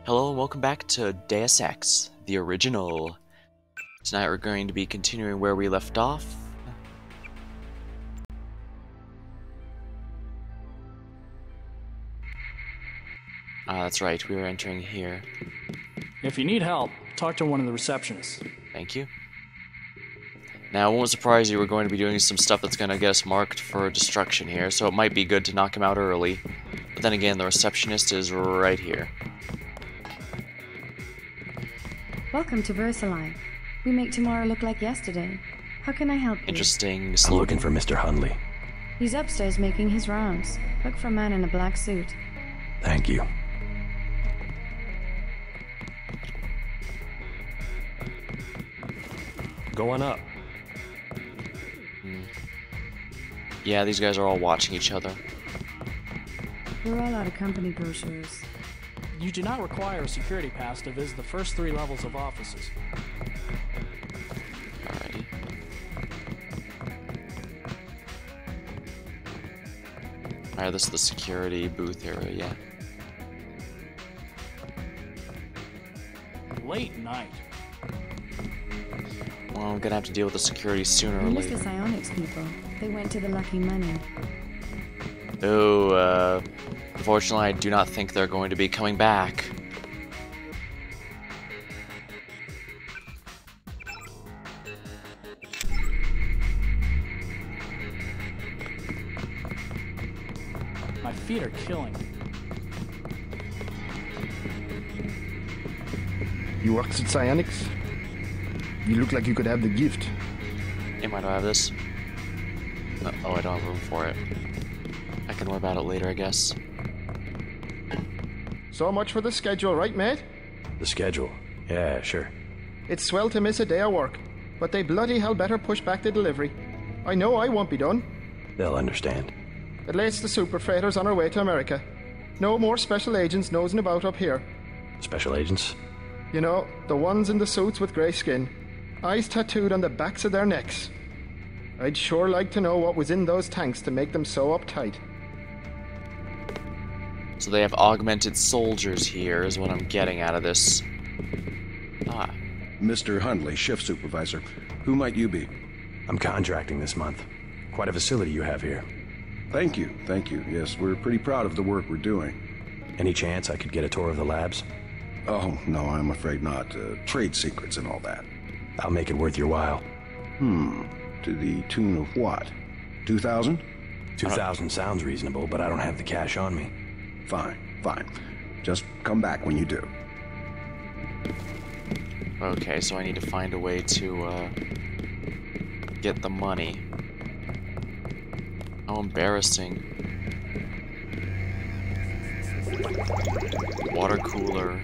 Hello and welcome back to Deus Ex, the original. Tonight we're going to be continuing where we left off. That's right, we were entering here. If you need help, talk to one of the receptionists. Thank you. Now, it won't surprise you, we're going to be doing some stuff that's going to get us marked for destruction here, so it might be good to knock him out early. But then again, the receptionist is right here. Welcome to Versailles. We make tomorrow look like yesterday. How can I help you? Interesting. I'm looking for Mr. Hundley. He's upstairs making his rounds. Look for a man in a black suit. Thank you. Go on up. Yeah, these guys are all watching each other. We're all out of company brochures. You do not require a security pass to visit the first 3 levels of offices. Alrighty. Alright, this is the security booth area, yeah. Late night. Well, I'm gonna have to deal with the security sooner or We missed the later. psionics people. They went to the Lucky Money. Oh, unfortunately I do not think they're going to be coming back. My feet are killing me. You work at Psionics? You look like you could have the gift. Hey, might I have this? Oh, I don't have room for it. I can worry about it later, I guess. So much for the schedule, right, mate? The schedule. Yeah, sure. It's swell to miss a day of work, but they bloody hell better push back the delivery. I know I won't be done. They'll understand. At least the super freighters on our way to America. No more special agents nosing about up here. Special agents? You know, the ones in the suits with grey skin. Eyes tattooed on the backs of their necks. I'd sure like to know what was in those tanks to make them so uptight. So they have augmented soldiers here, is what I'm getting out of this. Ah. Mr. Hundley, shift supervisor. Who might you be? I'm contracting this month. Quite a facility you have here. Thank you, thank you. Yes, we're pretty proud of the work we're doing. Any chance I could get a tour of the labs? Oh, no, I'm afraid not. Trade secrets and all that. I'll make it worth your while. To the tune of what? 2,000? 2,000 sounds reasonable, but I don't have the cash on me. Fine, fine. Just come back when you do. Okay, so I need to find a way to, get the money. How embarrassing. Water cooler.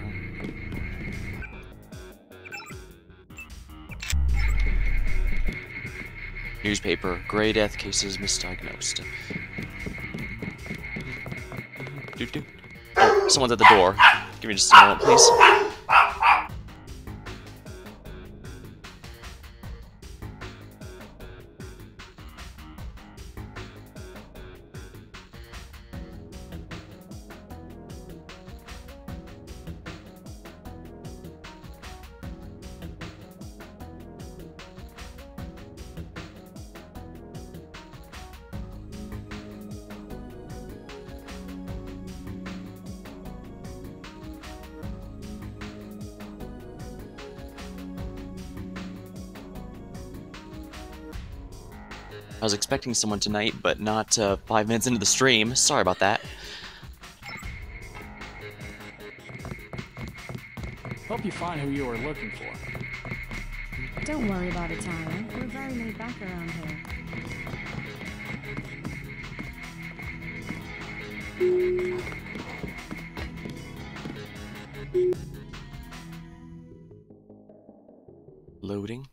Newspaper. Gray death cases misdiagnosed. Doo-doo. Oh, someone's at the door. Give me just a moment, please. I was expecting someone tonight, but not 5 minutes into the stream. Sorry about that. Hope you find who you were looking for. Don't worry about it, Tyler. We're very laid back around here. Loading.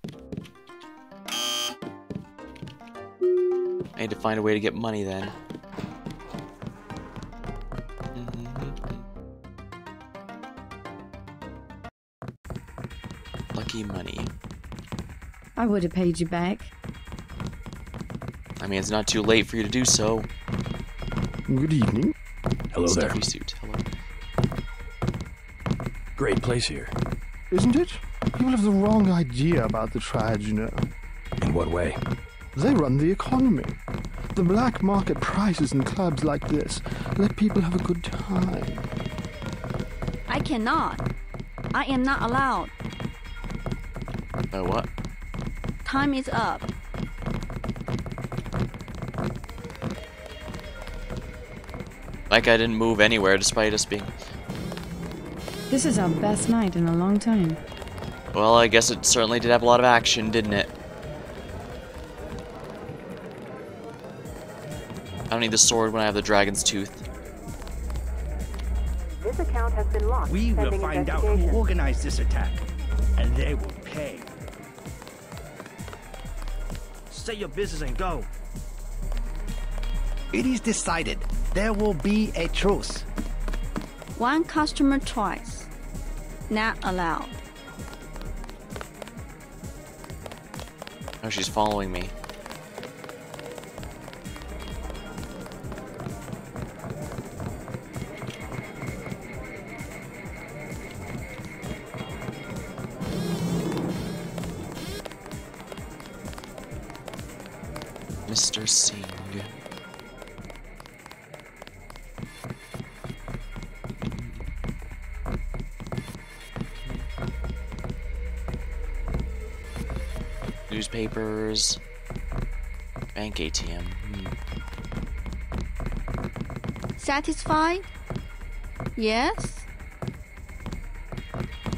I need to find a way to get money then. Lucky money. I would have paid you back. I mean, it's not too late for you to do so. Good evening. Hello there. Stuffy suit. Hello. Great place here. Isn't it? People have the wrong idea about the tribes, you know. In what way? They run the economy. The black market prices in clubs like this let people have a good time. I cannot. I am not allowed. Oh, what? Time is up. Like I didn't move anywhere despite us being... This is our best night in a long time. Well, I guess it certainly did have a lot of action, didn't it? I don't need the sword when I have the dragon's tooth. This account has been locked. We will find out who organized this attack, and they will pay. Say your business and go. It is decided. There will be a truce. One customer twice. Not allowed. Oh, she's following me. Mr. Singh. Newspapers. Bank ATM. Satisfied? Yes?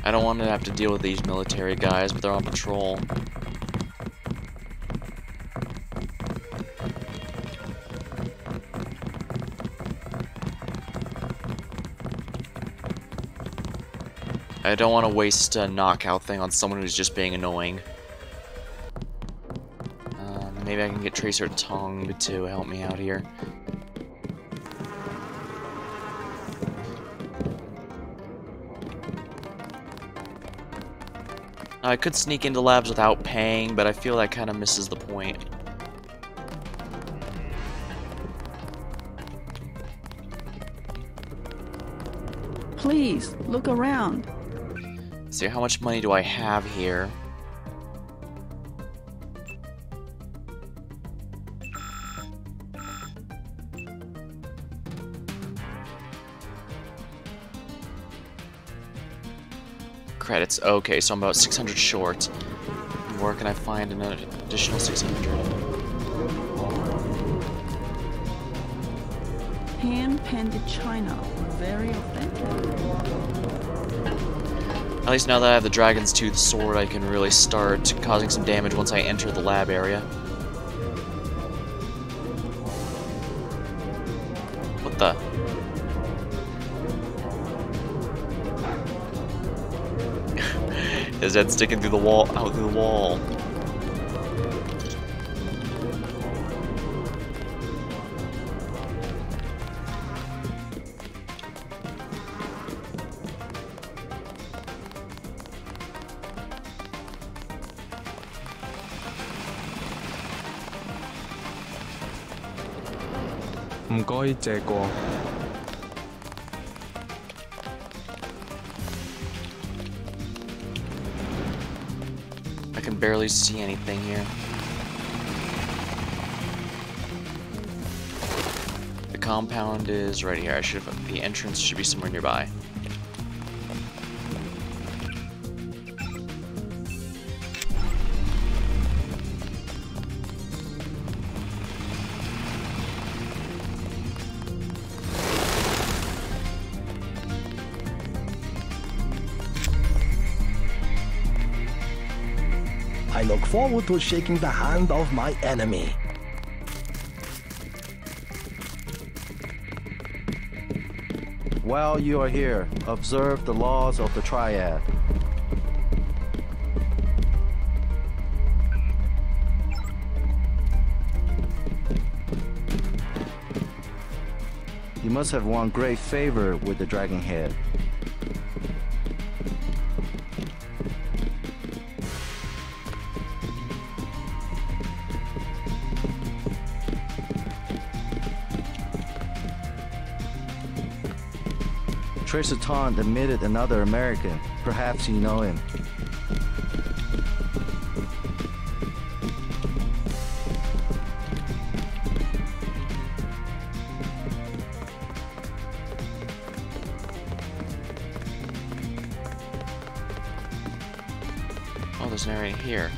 I don't want to have to deal with these military guys, but they're on patrol. I don't want to waste a knockout thing on someone who's just being annoying. Maybe I can get Tracer Tongue to help me out here. I could sneak into labs without paying, but I feel that kind of misses the point. Please, look around. See, how much money do I have here? Credits. Okay, so I'm about 600 short. Where can I find an additional 600? Hand-painted china. Very authentic. At least now that I have the Dragon's Tooth sword, I can really start causing some damage once I enter the lab area. What the? His head sticking through the wall, out through the wall. I can barely see anything here. The compound is right here. The entrance should be somewhere nearby. I look forward to shaking the hand of my enemy. While you are here, observe the laws of the Triad. You must have won great favor with the Dragon Head. Tracer Taunt admitted another American. Perhaps you know him. Oh, there's an area here.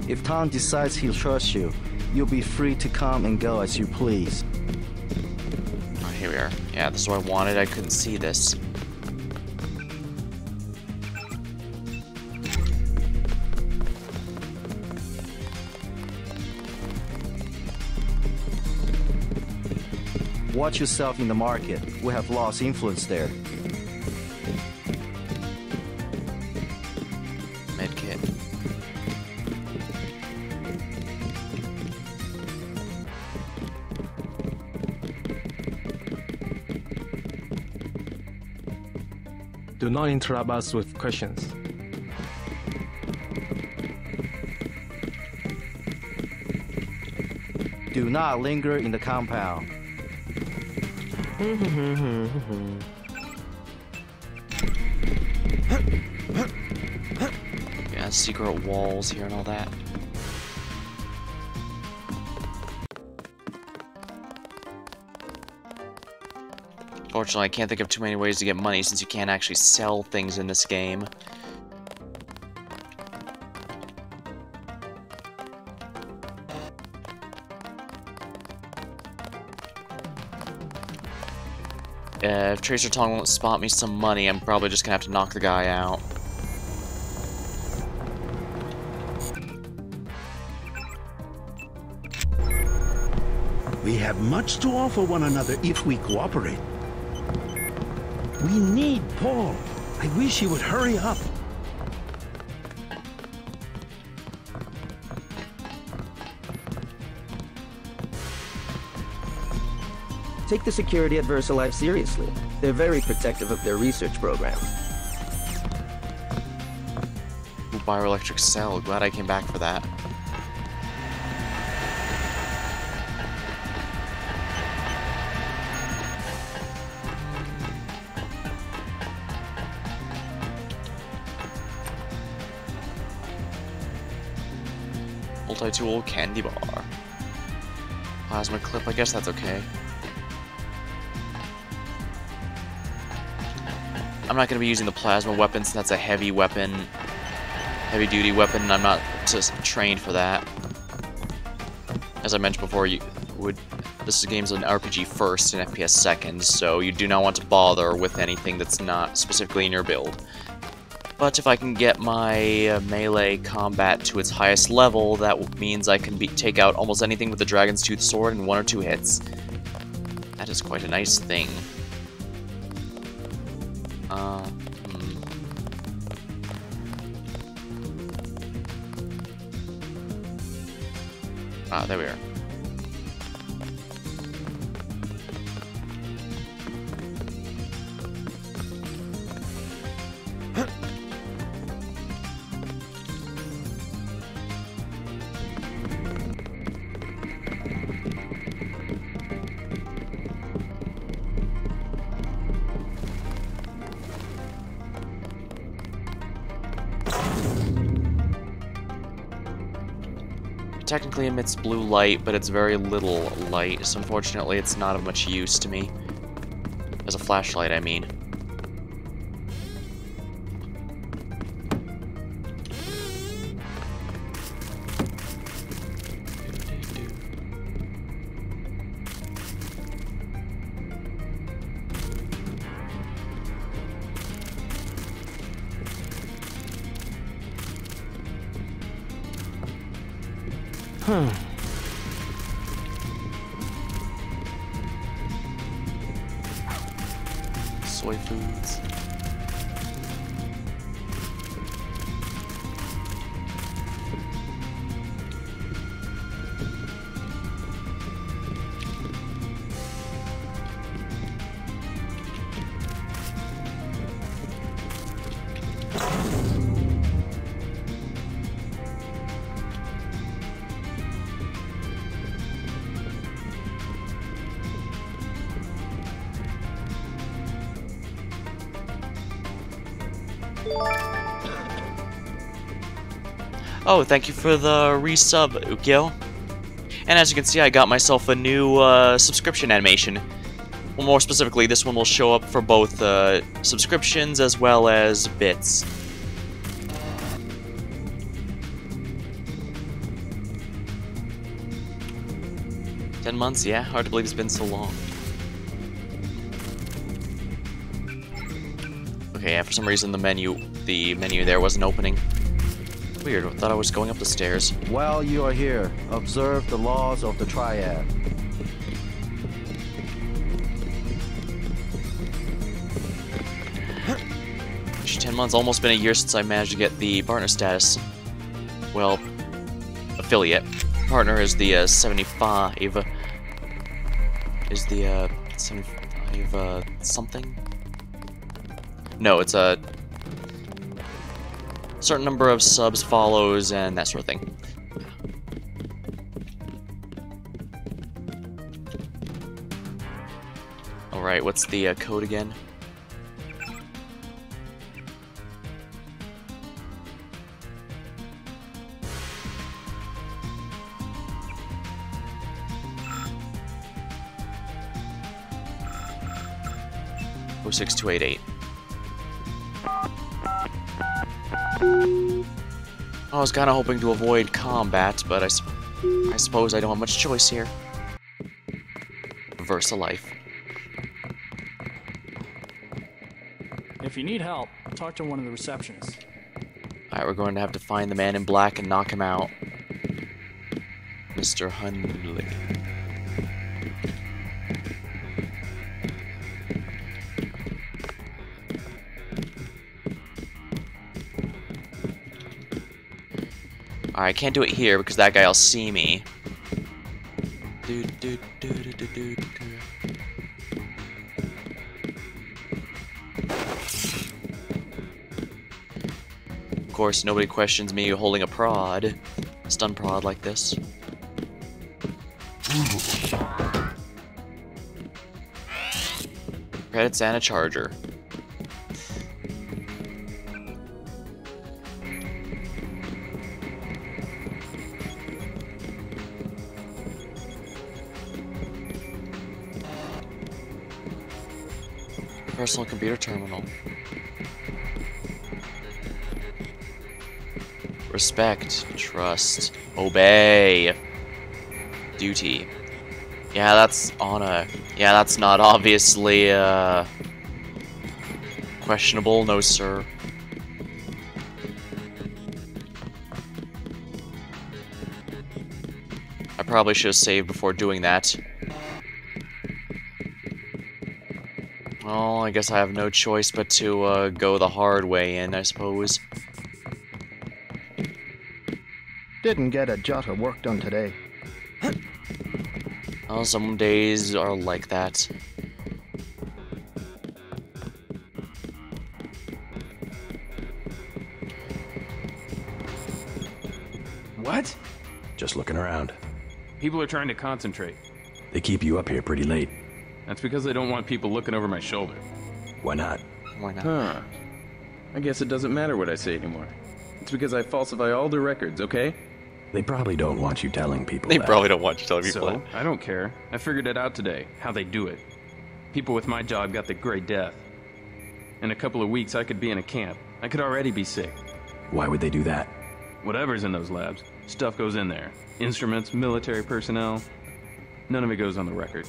If Tom decides he'll trust you, you'll be free to come and go as you please. Oh, here we are. Yeah, this is what I wanted. I couldn't see this. Watch yourself in the market. We have lost influence there. Medkit. Do not interrupt us with questions. Do not linger in the compound. Yeah, secret walls here and all that. Fortunately, I can't think of too many ways to get money since you can't actually sell things in this game. If Tracer Tong won't spot me some money, I'm probably just gonna have to knock the guy out. We have much to offer one another if we cooperate. We need Paul. I wish he would hurry up. Take the security at VersaLife seriously. They're very protective of their research programs. Ooh, bioelectric cell. Glad I came back for that. Multi-tool candy bar. Plasma clip, I guess that's okay. I'm not going to be using the plasma weapon since that's a heavy weapon, heavy-duty weapon, and I'm not just trained for that. As I mentioned before, this game's an RPG first and FPS second, so you do not want to bother with anything that's not specifically in your build. But if I can get my melee combat to its highest level, that means I can take out almost anything with the Dragon's Tooth Sword in 1 or 2 hits. That is quite a nice thing. Ah, there we are. Technically emits blue light, but it's very little light, so unfortunately it's not of much use to me. As a flashlight, I mean. Soy foods. Oh, thank you for the resub, Ukyo. And as you can see, I got myself a new subscription animation. Well, more specifically, this one will show up for both subscriptions as well as bits. "10 months? Yeah, hard to believe it's been so long." Okay, yeah, for some reason the menu there wasn't opening. Weird, I thought I was going up the stairs. While you are here, observe the laws of the triad. Actually, 10 months, almost been a year since I managed to get the partner status. Well, affiliate. Partner is the 75. Is the 75 something? No, it's a certain number of subs, follows, and that sort of thing. Alright, what's the code again? .06288. I was kind of hoping to avoid combat, but I suppose I don't have much choice here. VersaLife. If you need help, talk to one of the receptionists. Alright, we're going to have to find the man in black and knock him out. Mr. Hundley. Alright, I can't do it here because that guy will see me. Of course, nobody questions me holding a prod. Stun prod like this. Credits and a charger. Personal computer terminal. Respect, trust, obey, duty. Yeah, that's on a... Yeah, that's not obviously, questionable, no sir. I probably should have saved before doing that. Well, I guess I have no choice but to go the hard way in, I suppose. Didn't get a jot of work done today. Well, some days are like that. What? Just looking around. People are trying to concentrate. They keep you up here pretty late. That's because they don't want people looking over my shoulder. Why not? Why not? Huh. I guess it doesn't matter what I say anymore. It's because I falsify all the records, okay? They probably don't want you telling people They that. probably don't want you telling people So, I don't care. I figured it out today, how they do it. People with my job got the Great Death. In a couple of weeks, I could be in a camp. I could already be sick. Why would they do that? Whatever's in those labs, stuff goes in there. Instruments, military personnel. None of it goes on the record.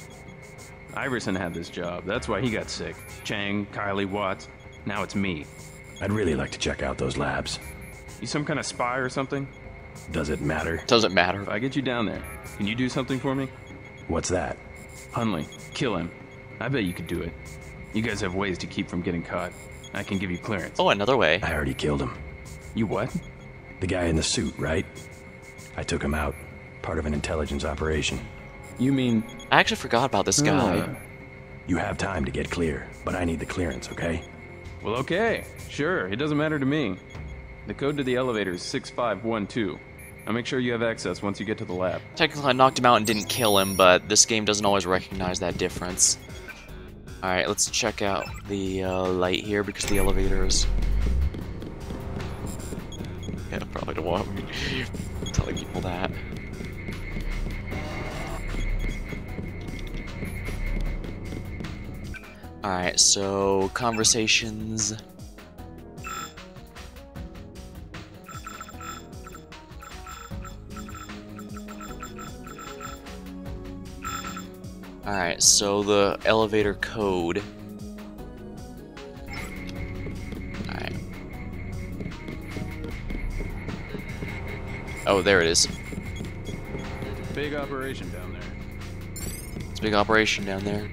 Iverson had this job, that's why he got sick. Chang, Kylie, Watts. Now it's me. I'd really like to check out those labs. You some kind of spy or something? Does it matter? Doesn't matter. If I get you down there, can you do something for me? What's that? Hundley, kill him. I bet you could do it. You guys have ways to keep from getting caught. I can give you clearance. Oh, another way. I already killed him. You what? The guy in the suit, right? I took him out. Part of an intelligence operation. You mean... I actually forgot about this guy. You have time to get clear, but I need the clearance, okay? Well, okay. Sure, it doesn't matter to me. The code to the elevator is 6512. I'll make sure you have access once you get to the lab. Technically, I knocked him out and didn't kill him, but this game doesn't always recognize that difference. Alright, let's check out the light here, because the elevator is Yeah, probably don't want me telling people that. Alright, so conversations. Alright, so the elevator code. Alright. Oh, there it is. Big operation down there. It's a big operation down there.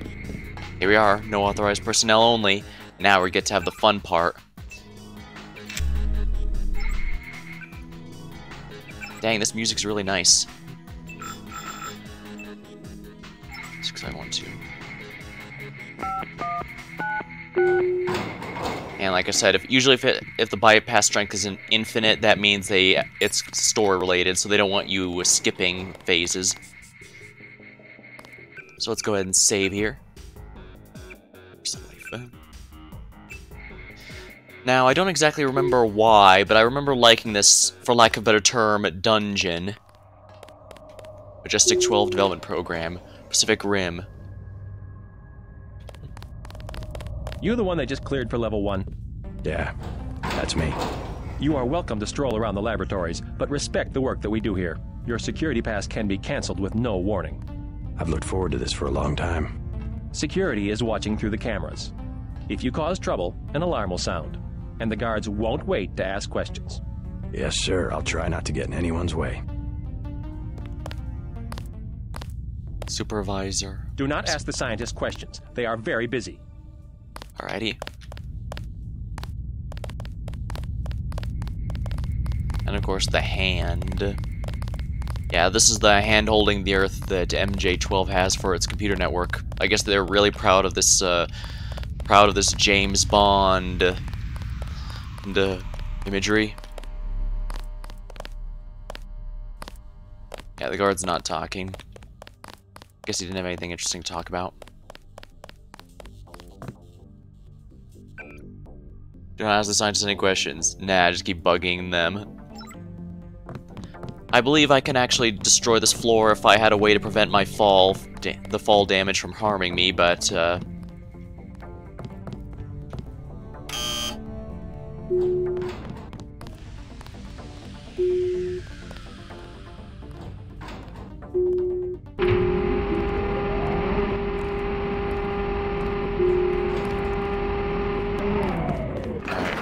Here we are, no authorized personnel only. Now we get to have the fun part. Dang, this music's really nice. Just because I want to. And like I said, if the bypass strength is infinite, that means it's story related, so they don't want you skipping phases. So let's go ahead and save here. Now, I don't exactly remember why, but I remember liking this, for lack of a better term, dungeon. Majestic 12 development program. Pacific Rim. You the one they just cleared for level 1? Yeah, that's me. You are welcome to stroll around the laboratories, but respect the work that we do here. Your security pass can be cancelled with no warning. I've looked forward to this for a long time. Security is watching through the cameras. If you cause trouble, an alarm will sound, and the guards won't wait to ask questions. Yes, sir. I'll try not to get in anyone's way. Supervisor. Do not ask the scientists questions. They are very busy. Alrighty. And of course the hand. Yeah, this is the hand holding the Earth that MJ-12 has for its computer network. I guess they're really proud of this James Bond imagery. Yeah, the guard's not talking. Guess he didn't have anything interesting to talk about. Do not ask the scientists any questions. Nah, just keep bugging them. I believe I can actually destroy this floor if I had a way to prevent my fall, the fall damage from harming me, but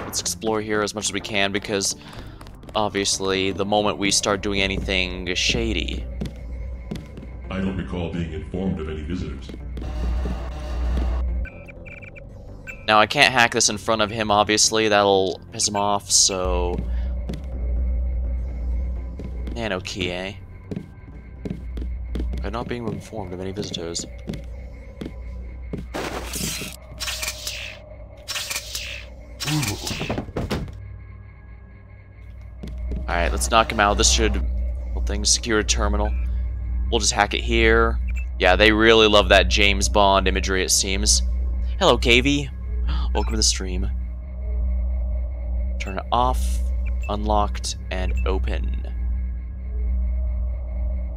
let's explore here as much as we can, because obviously the moment we start doing anything shady. I don't recall being informed of any visitors. Now I can't hack this in front of him, obviously, that'll piss him off, so... Nano key, eh? I'm not being informed of any visitors. Alright, let's knock him out. This should... secure a terminal. We'll just hack it here. Yeah, they really love that James Bond imagery, it seems. Hello, KV. Welcome to the stream. Turn it off, unlocked, and open.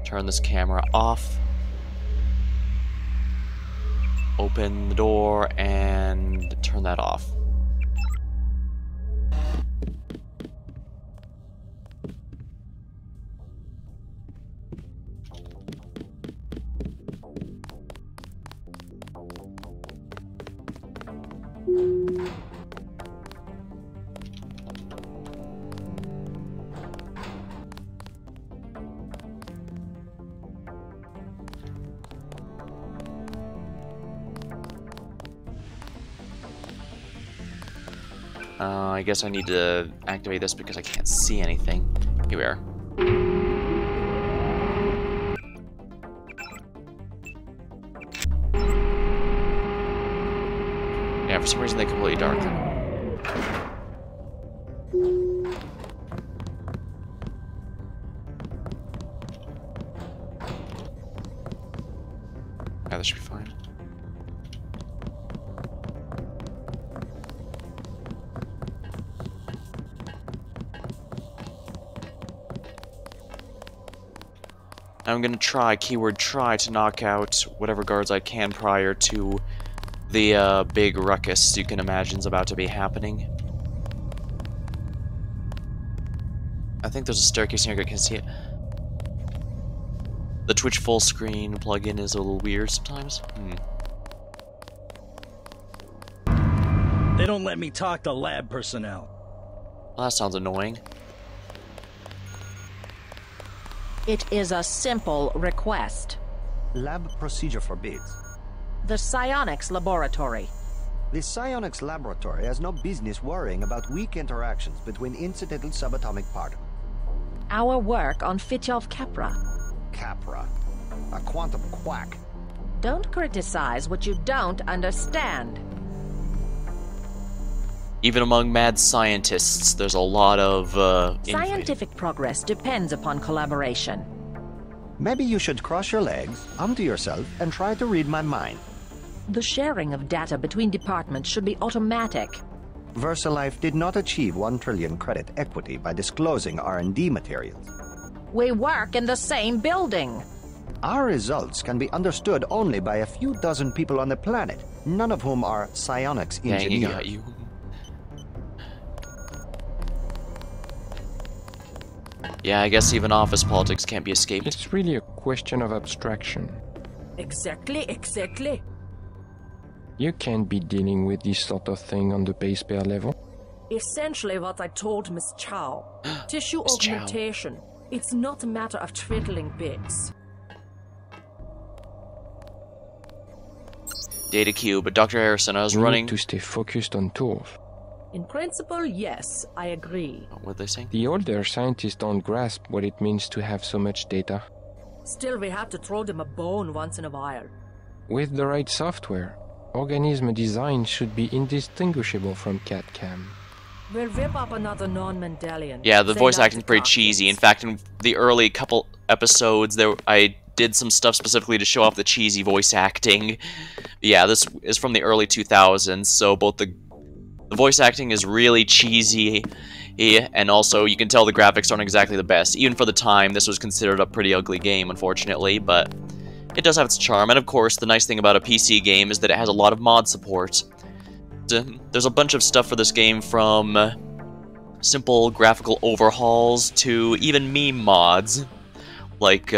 Turn this camera off. Open the door, and turn that off. I guess I need to activate this because I can't see anything. Here we are. Yeah, for some reason they completely dark them. Yeah, that should be fine. I'm gonna try, keyword try, to knock out whatever guards I can prior to the big ruckus you can imagine is about to be happening. I think there's a staircase here, I can see it. The Twitch full screen plugin is a little weird sometimes. They don't let me talk to lab personnel. Well, that sounds annoying. It is a simple request. Lab procedure forbids. The psionics laboratory. The psionics laboratory has no business worrying about weak interactions between incidental subatomic particles. Our work on Fitjov Capra. Capra. A quantum quack. Don't criticize what you don't understand. Even among mad scientists, there's a lot of, Scientific progress depends upon collaboration. Maybe you should cross your legs, onto yourself, and try to read my mind. The sharing of data between departments should be automatic. VersaLife did not achieve 1 trillion credit equity by disclosing R&D materials. We work in the same building. Our results can be understood only by a few dozen people on the planet, none of whom are psionics engineers. Dang, he got you. Yeah, I guess even office politics can't be escaped. It's really a question of abstraction. Exactly. You can't be dealing with this sort of thing on the base pair level. Essentially what I told Miss Chow. Tissue Miss Chow. augmentation. It's not a matter of twiddling bits. Data cube, but Dr. Harrison, I was You running need to stay focused on tools. In principle, yes, I agree. What are they saying? The older scientists don't grasp what it means to have so much data. Still, we have to throw them a bone once in a while. With the right software, organism design should be indistinguishable from CAD/CAM. We'll rip up another non-Mendelian. Yeah, the Say voice not acting's to pretty talk. cheesy. In fact, in the early couple episodes, I did some stuff specifically to show off the cheesy voice acting. Yeah, this is from the early 2000s, so both the voice acting is really cheesy, and also you can tell the graphics aren't exactly the best. Even for the time, this was considered a pretty ugly game, unfortunately, but it does have its charm. And of course, the nice thing about a PC game is that it has a lot of mod support. There's a bunch of stuff for this game, from simple graphical overhauls to even meme mods. Like,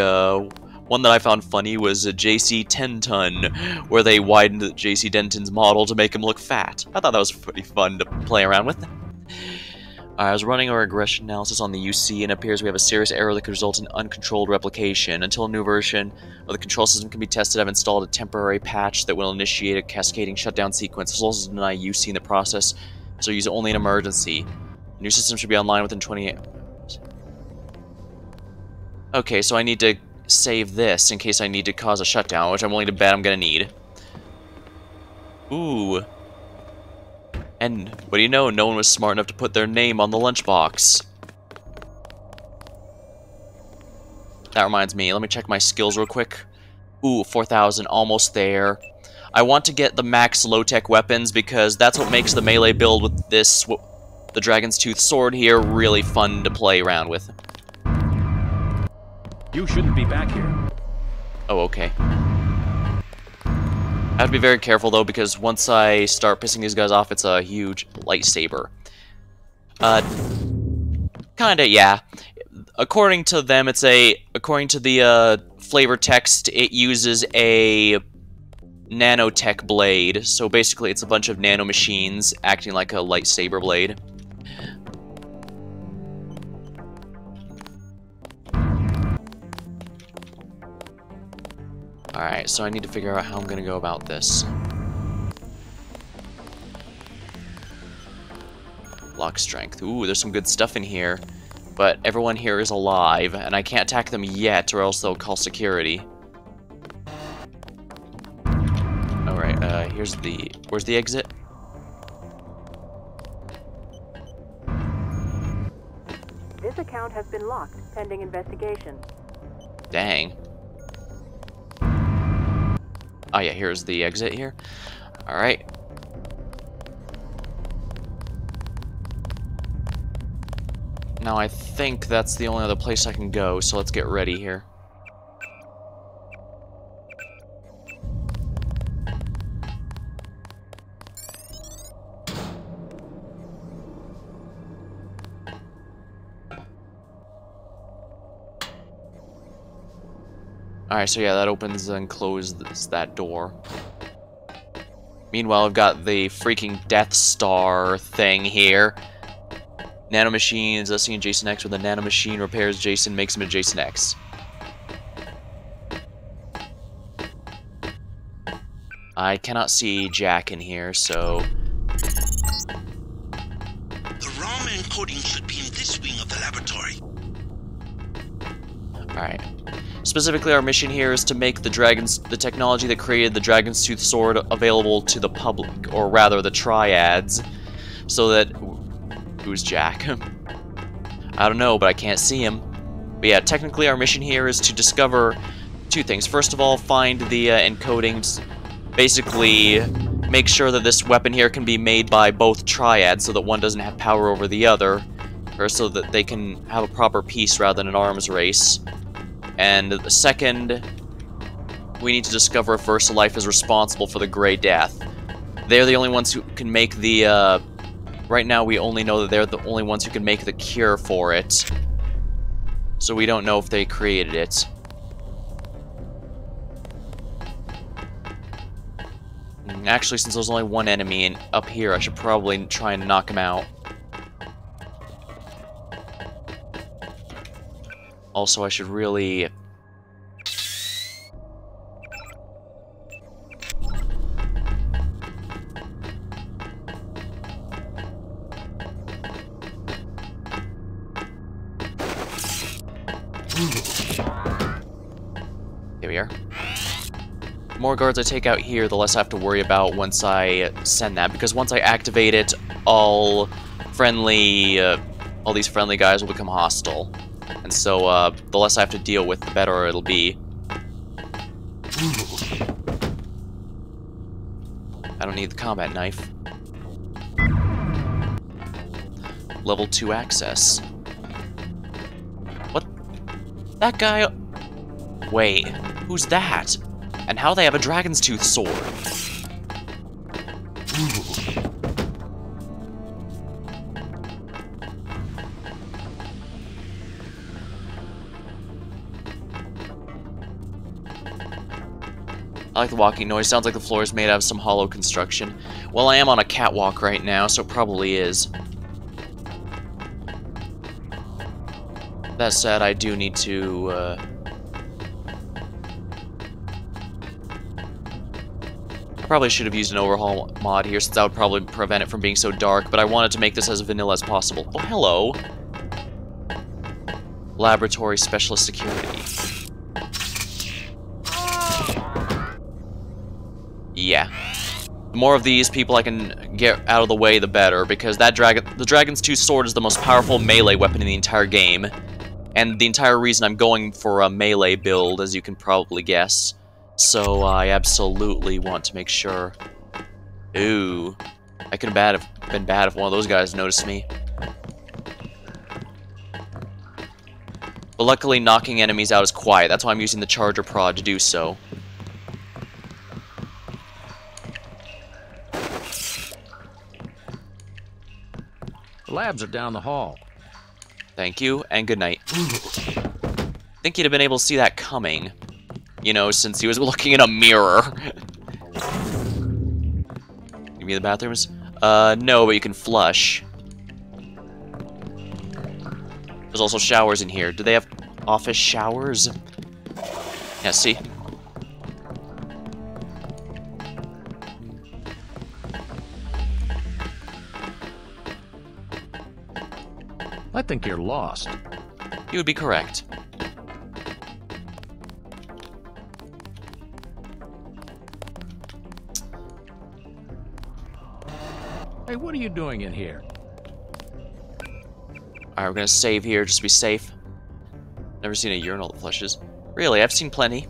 one that I found funny was a JC 10-ton, where they widened JC Denton's model to make him look fat. I thought that was pretty fun to play around with. I was running a regression analysis on the UC, and it appears we have a serious error that could result in uncontrolled replication. Until a new version of the control system can be tested, I've installed a temporary patch that will initiate a cascading shutdown sequence. This will also deny UC in the process, so use it only in emergency. The new system should be online within 28 hours. Okay, so I need to save this in case I need to cause a shutdown, which I'm willing to bet I'm gonna need. Ooh. And what do you know? No one was smart enough to put their name on the lunchbox. That reminds me, let me check my skills real quick. Ooh, 4,000, almost there. I want to get the max low-tech weapons because that's what makes the melee build with this, the Dragon's Tooth sword here, really fun to play around with. You shouldn't be back here. Oh, okay. I have to be very careful, though, because once I start pissing these guys off, it's a huge lightsaber. Kinda, yeah. According to them, according to the, flavor text, it uses a nanotech blade. So basically, it's a bunch of nanomachines acting like a lightsaber blade. Alright, so I need to figure out how I'm gonna go about this. Lock strength. Ooh, there's some good stuff in here. But everyone here is alive, and I can't attack them yet, or else they'll call security. Alright, where's the exit? This account has been locked, pending investigation. Dang. Oh yeah, here's the exit here. Alright. Now I think that's the only other place I can go, so let's get ready here. Alright, so yeah, that opens and closes that door. Meanwhile, I've got the freaking Death Star thing here. Nanomachines, seeing Jason X with a nanomachine, repairs Jason, makes him a Jason X. I cannot see Jack in here, so... The ROM encoding should be in this wing of the laboratory. Alright. Specifically, our mission here is to make the technology that created the Dragon's Tooth Sword available to the public, or rather the Triads, so that... Who's Jack? I don't know, but I can't see him. But yeah, technically our mission here is to discover two things. First of all, find the encodings. Basically, make sure that this weapon here can be made by both Triads, so that one doesn't have power over the other, or so that they can have a proper peace rather than an arms race. And the second, we need to discover if VersaLife is responsible for the Grey Death. They're the only ones who can make the, right now we only know that they're the only ones who can make the cure for it. So we don't know if they created it. Actually, since there's only one enemy up here, I should probably try and knock him out. Also, I should really... Here we are. The more guards I take out here, the less I have to worry about once I send that, because once I activate it, all these friendly guys will become hostile. And so, the less I have to deal with, the better it'll be. I don't need the combat knife. Level 2 access. What? That guy... Wait, who's that? And how they have a Dragon's Tooth sword? I like the walking noise. Sounds like the floor is made out of some hollow construction. Well, I am on a catwalk right now, so it probably is. That said, I do need to, I probably should have used an overhaul mod here, since that would probably prevent it from being so dark, but I wanted to make this as vanilla as possible. Oh, hello! Laboratory Specialist Security. Yeah. The more of these people I can get out of the way, the better, because the Dragon's Tooth Sword is the most powerful melee weapon in the entire game, and the entire reason I'm going for a melee build, as you can probably guess. So I absolutely want to make sure. Ooh, I could have been bad if one of those guys noticed me. But luckily, knocking enemies out is quiet. That's why I'm using the Charger Prod to do so. The labs are down the hall. Thank you, and good night. Think he'd have been able to see that coming. You know, since he was looking in a mirror. Give me the bathrooms? No, but you can flush. There's also showers in here. Do they have office showers? Yeah, see? I think you're lost. You would be correct. Hey, what are you doing in here? Alright, we're gonna save here, just to be safe. Never seen a urinal that flushes. Really, I've seen plenty.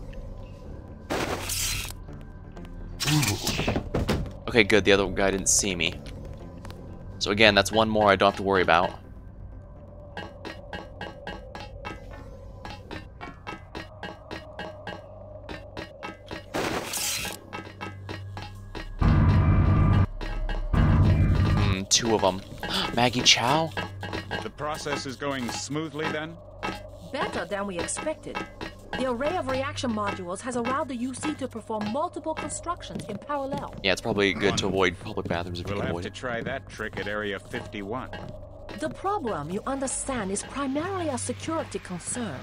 Okay, good, the other guy didn't see me. So again, that's one more I don't have to worry about. Two of them. Maggie Chow? The process is going smoothly then? Better than we expected. The array of reaction modules has allowed the UC to perform multiple constructions in parallel. Yeah, it's probably good to avoid public bathrooms if you We'll can have avoid to it. try that trick at Area 51. The problem, you understand, is primarily a security concern.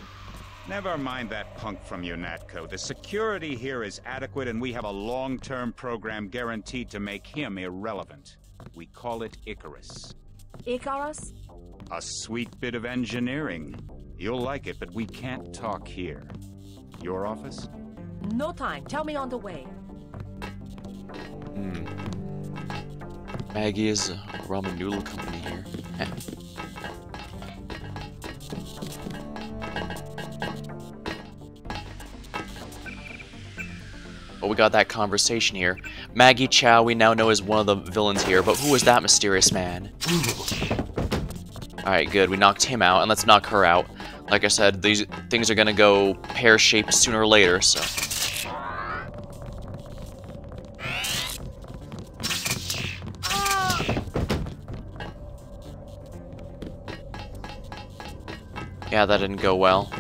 Never mind that punk from UNATCO. The security here is adequate, and we have a long-term program guaranteed to make him irrelevant. We call it Icarus. Icarus? A sweet bit of engineering. You'll like it, but we can't talk here. Your office? No time. Tell me on the way. Maggie is a ramen noodle company here. But we got that conversation here. Maggie Chow we now know is one of the villains here, but who is that mysterious man? Alright, good. We knocked him out, and let's knock her out. Like I said, these things are gonna go pear-shaped sooner or later, so... Yeah, that didn't go well.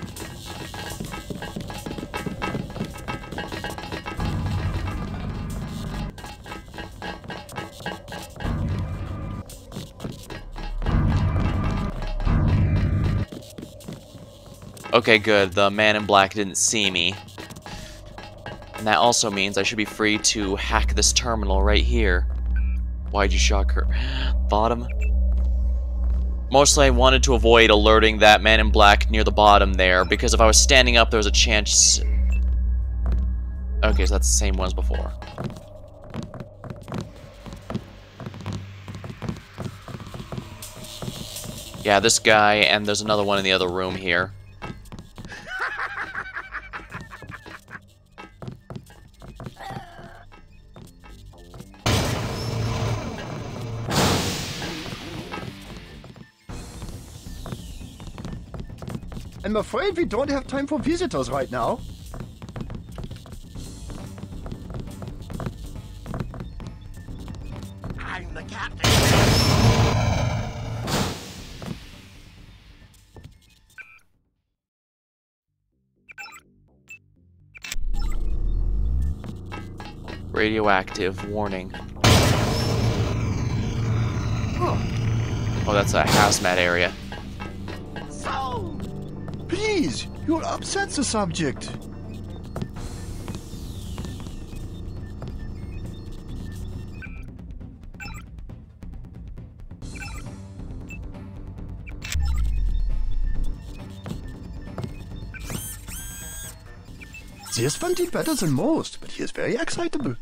Okay, good. The man in black didn't see me. And that also means I should be free to hack this terminal right here. Why'd you shock her? Bottom? Mostly I wanted to avoid alerting that man in black near the bottom there, because if I was standing up, there was a chance... Okay, so that's the same one as before. Yeah, this guy, and there's another one in the other room here. I'm afraid we don't have time for visitors right now. I'm the captain. Radioactive warning. Oh, that's a hazmat area. So, please, you'll upset the subject. This one did better than most, but he is very excitable.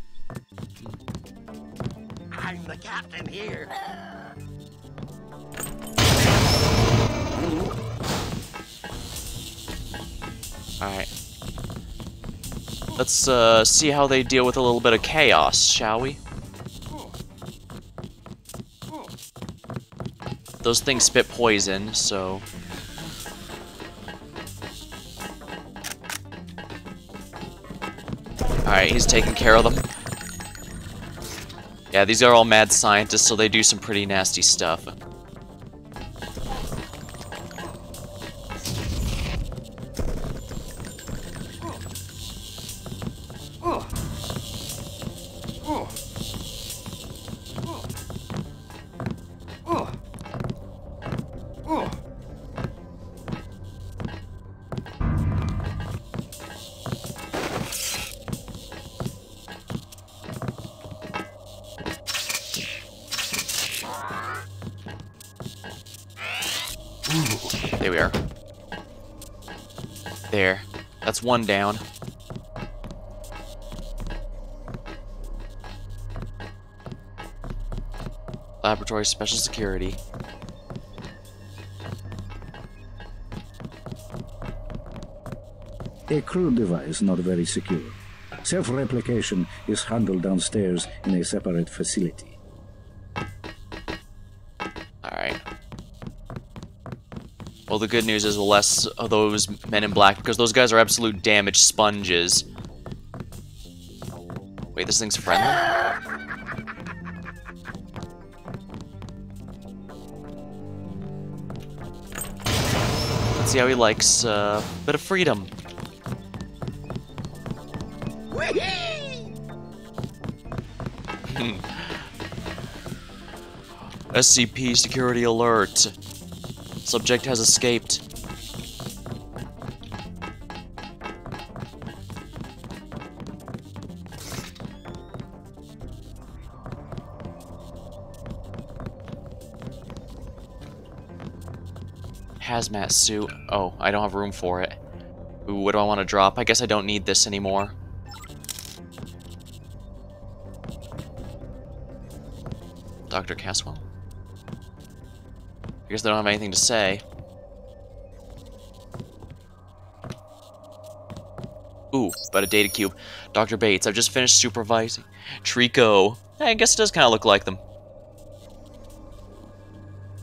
I'm the captain here. Alright. Let's see how they deal with a little bit of chaos, shall we? Those things spit poison, so... Alright, he's taking care of them. Yeah, these are all mad scientists, so they do some pretty nasty stuff. There we are. There. That's one down. Laboratory Special Security. A crude device, not very secure. Self-replication is handled downstairs in a separate facility. Alright. Well, the good news is less of those men in black, because those guys are absolute damage sponges. Wait, this thing's friendly? Let's see how he likes a bit of freedom. SCP security alert. Subject has escaped. Hazmat suit. Oh, I don't have room for it. Ooh, what do I want to drop? I guess I don't need this anymore. Dr. Caswell. I guess they don't have anything to say. Ooh, but a data cube. Dr. Bates, I've just finished supervising. Trico. I guess it does kind of look like them.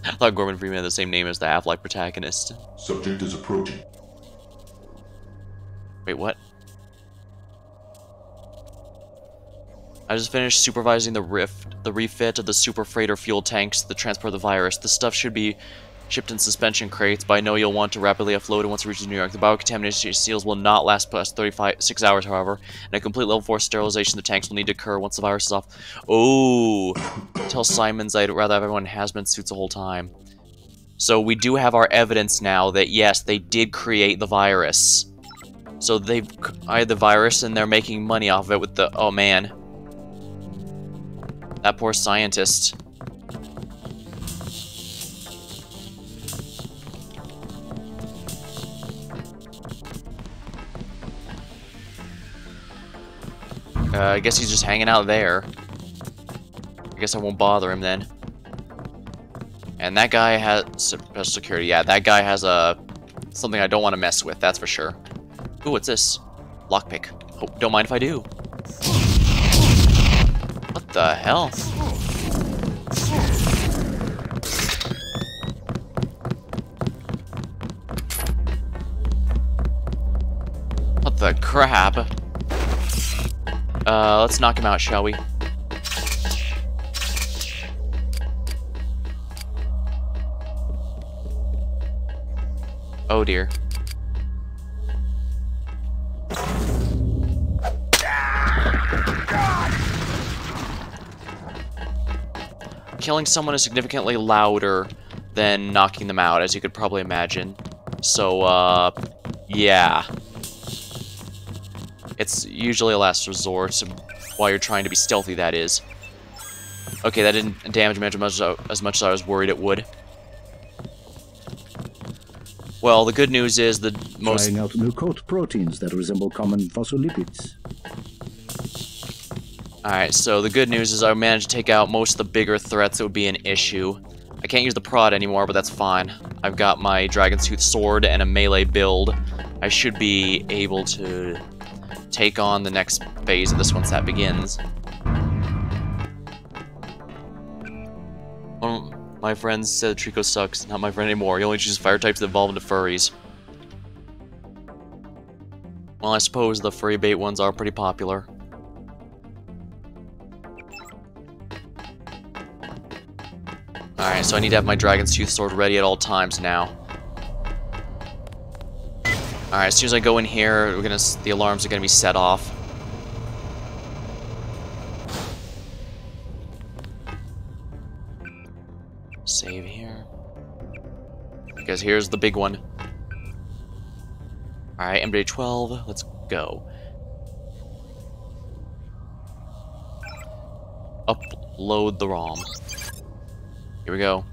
I thought Gordon Freeman had the same name as the Half-Life protagonist. Subject is approaching. Wait, what? I just finished supervising the refit of the super freighter fuel tanks to transport the virus. The stuff should be shipped in suspension crates, but I know you'll want to rapidly offload it once it reaches New York. The biocontamination seals will not last past 36 hours, however, and a complete level 4 sterilization of the tanks will need to occur once the virus is off. Oh, tell Simons I'd rather have everyone in hazmat suits the whole time. So we do have our evidence now that, yes, they did create the virus. So they've created the virus, and they're making money off of it with the... Oh, man. That poor scientist. I guess he's just hanging out there. I guess I won't bother him then. And that guy has special security. Yeah, that guy has something I don't want to mess with, that's for sure. Ooh, what's this? Lockpick. Oh, don't mind if I do. What the hell? What the crap? Let's knock him out, shall we? Oh dear. Killing someone is significantly louder than knocking them out, as you could probably imagine. So, yeah. It's usually a last resort, while you're trying to be stealthy, that is. Okay, that didn't damage me as much as I was worried it would. Well, the good news is the most... Trying out new coat proteins that resemble common phospholipids. Alright, so the good news is I managed to take out most of the bigger threats that would be an issue. I can't use the prod anymore, but that's fine. I've got my Dragon's Tooth sword and a melee build. I should be able to take on the next phase of this once that begins. One of my friends said Trico sucks. Not my friend anymore. He only chooses fire types that evolve into furries. Well, I suppose the furry bait ones are pretty popular. Alright, so I need to have my Dragon's Tooth sword ready at all times now. Alright, as soon as I go in here, the alarms are gonna be set off. Save here. Because here's the big one. Alright, MJ12, let's go. Upload the ROM. Here we go.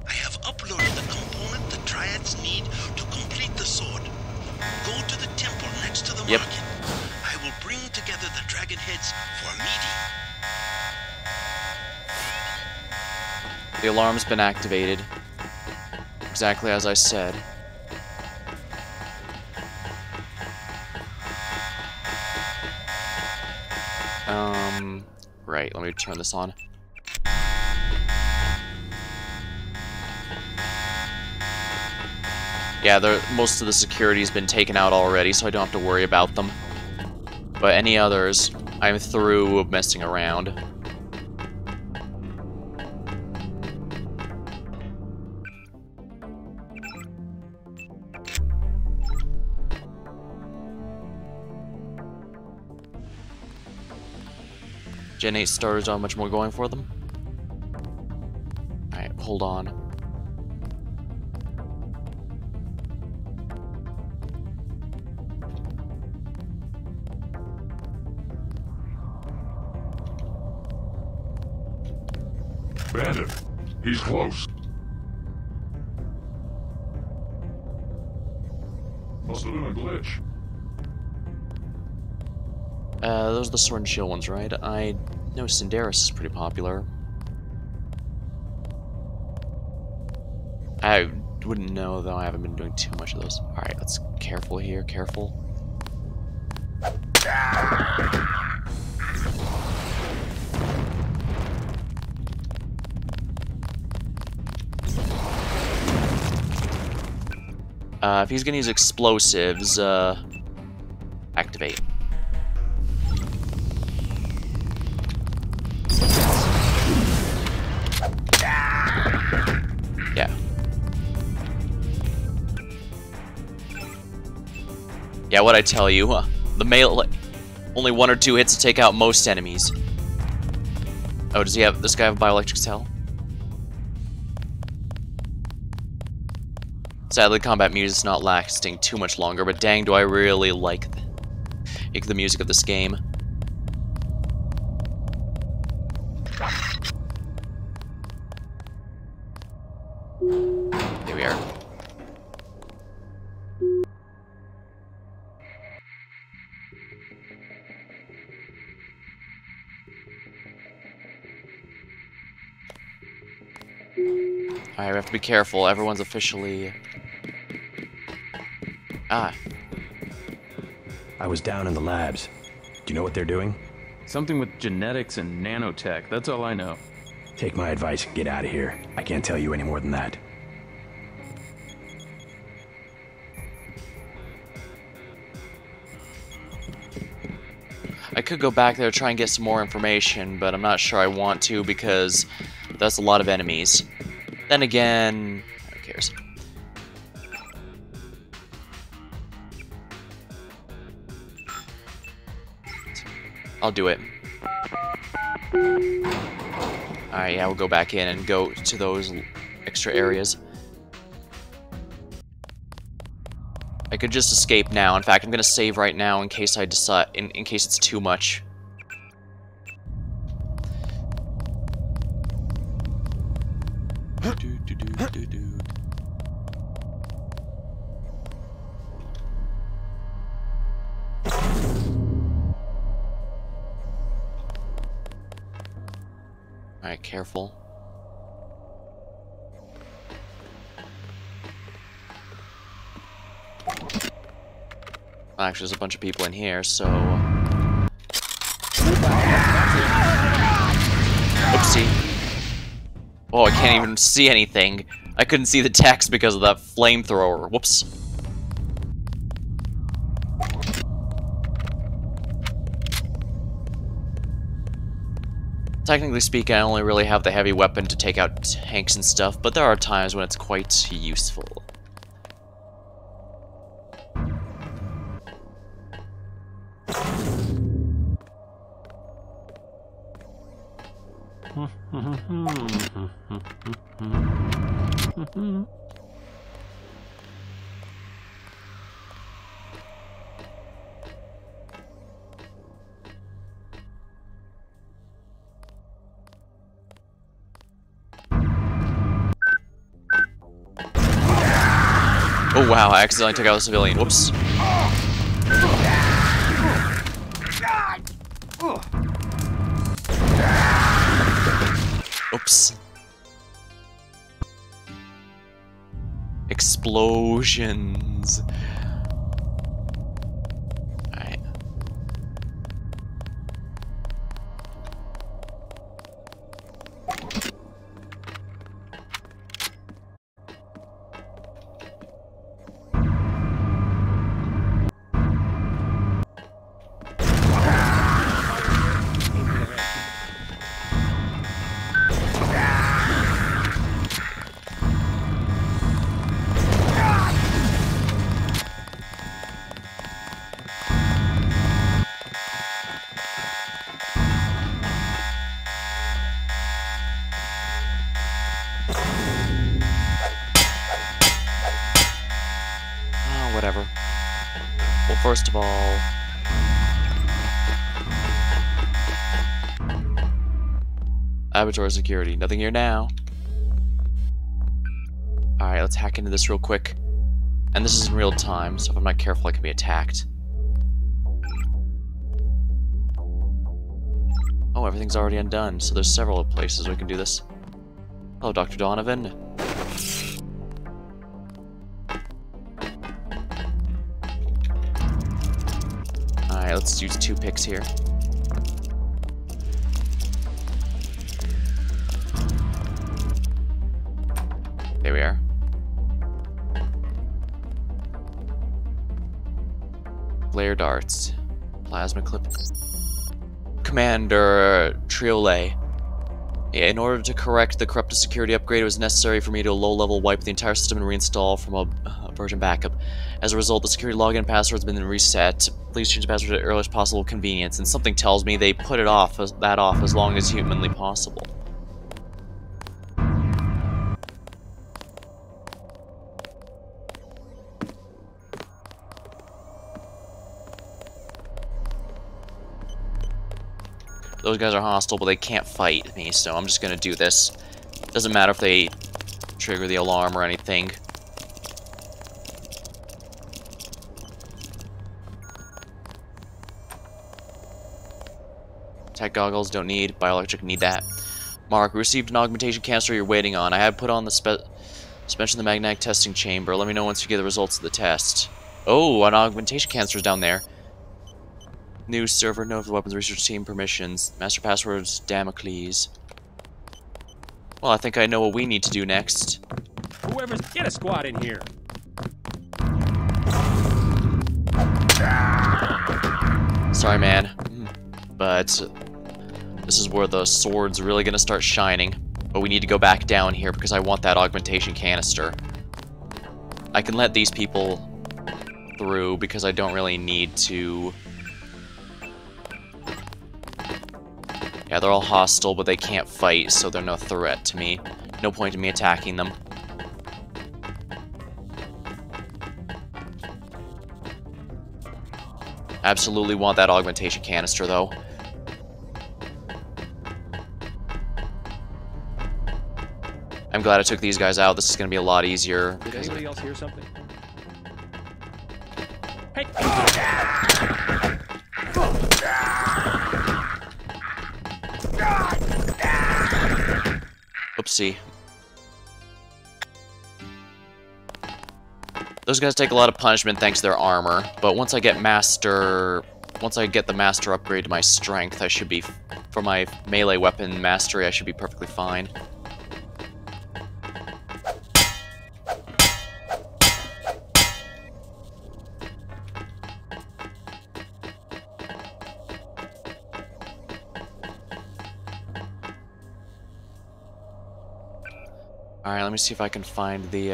I have uploaded the component the Triads need to complete the sword. Go to the temple next to the market. I will bring together the dragon heads for a meeting. The alarm's been activated. Exactly as I said. Right, let me turn this on. Yeah, most of the security's been taken out already, so I don't have to worry about them. But any others, I'm through messing around. Gen 8 starters don't have much more going for them. Alright, hold on. Bandit, he's close. Must have been a glitch. Those are the Sword and Shield ones, right? I know Cinderis is pretty popular. I wouldn't know, though. I haven't been doing too much of those. Alright, let's careful here, careful. If he's gonna use explosives, activate. Yeah. Yeah, what'd I tell you? The melee, only 1 or 2 hits to take out most enemies. Oh, does he have, this guy have bioelectric cell? Sadly, combat music's not lasting too much longer, but dang, do I really like the music of this game. Here we are. Alright, we have to be careful. Everyone's officially... Ah. I was down in the labs. Do you know what they're doing? Something with genetics and nanotech, that's all I know. Take my advice and get out of here. I can't tell you any more than that. I could go back there to try and get some more information, but I'm not sure I want to because that's a lot of enemies. Then again, who cares? I'll do it. Alright, yeah, we'll go back in and go to those extra areas. I could just escape now. In fact, I'm gonna save right now in case I decide, in case it's too much. Alright, careful. Actually, there's a bunch of people in here, so... Oopsie. Oh, I can't even see anything. I couldn't see the text because of that flamethrower. Whoops. Technically speaking, I only really have the heavy weapon to take out tanks and stuff, but there are times when it's quite useful. Oh wow, I accidentally took out a civilian. Whoops. Oops. Explosions. Alright. whatever. Well, first of all... Laboratory security. Nothing here now. Alright, let's hack into this real quick. And this is in real time, so if I'm not careful, I can be attacked. Oh, everything's already undone, so there's several places we can do this. Hello, Dr. Donovan. Alright, let's use 2 picks here. There we are. Flare darts. Plasma clip. Commander Triolet. In order to correct the corrupted security upgrade, it was necessary for me to low-level wipe the entire system and reinstall from a version backup. As a result, the security login password has been reset. Please change the password at the earliest possible convenience. And something tells me they put it off that off as long as humanly possible. Those guys are hostile, but they can't fight me, so I'm just gonna do this. Doesn't matter if they trigger the alarm or anything. Tech goggles, don't need. Bioelectric, need that. Mark, received an augmentation canister you're waiting on. I have put on the suspension in the magnetic testing chamber. Let me know once you get the results of the test. Oh, an augmentation canister's down there. New server, note of the weapons research team permissions. Master passwords, Damocles. Well, I think I know what we need to do next. Whoever's get a squad in here. Sorry, man. But this is where the sword's really gonna start shining. But we need to go back down here because I want that augmentation canister. I can let these people through because I don't really need to... Yeah, they're all hostile, but they can't fight, so they're no threat to me. No point in me attacking them. Absolutely want that augmentation canister, though. I'm glad I took these guys out. This is going to be a lot easier. Did anybody else hear something? Hey! Oopsie. Those guys take a lot of punishment thanks to their armor, but once I get the master upgrade to my strength, I should be, for my melee weapon mastery, I should be perfectly fine. Alright, let me see if I can find the,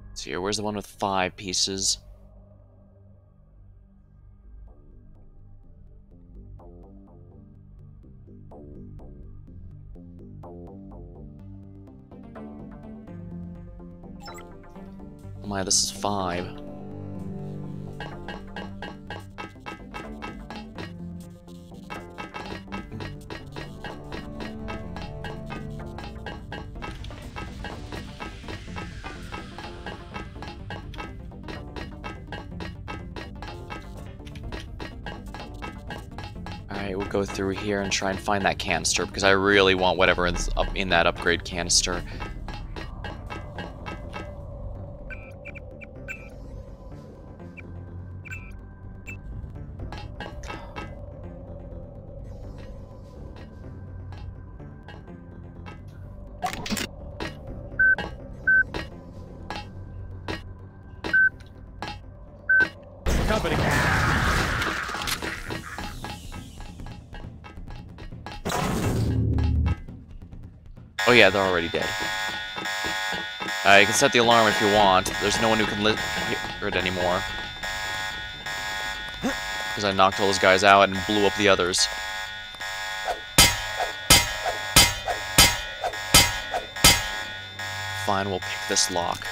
Let's see here, where's the one with 5 pieces? Oh my, this is 5. Alright, we'll go through here and try and find that canister, because I really want whatever is up in that upgrade canister. Company. Oh yeah, they're already dead. You can set the alarm if you want. There's no one who can hear it anymore. Because I knocked all those guys out and blew up the others. fine, we'll pick this lock.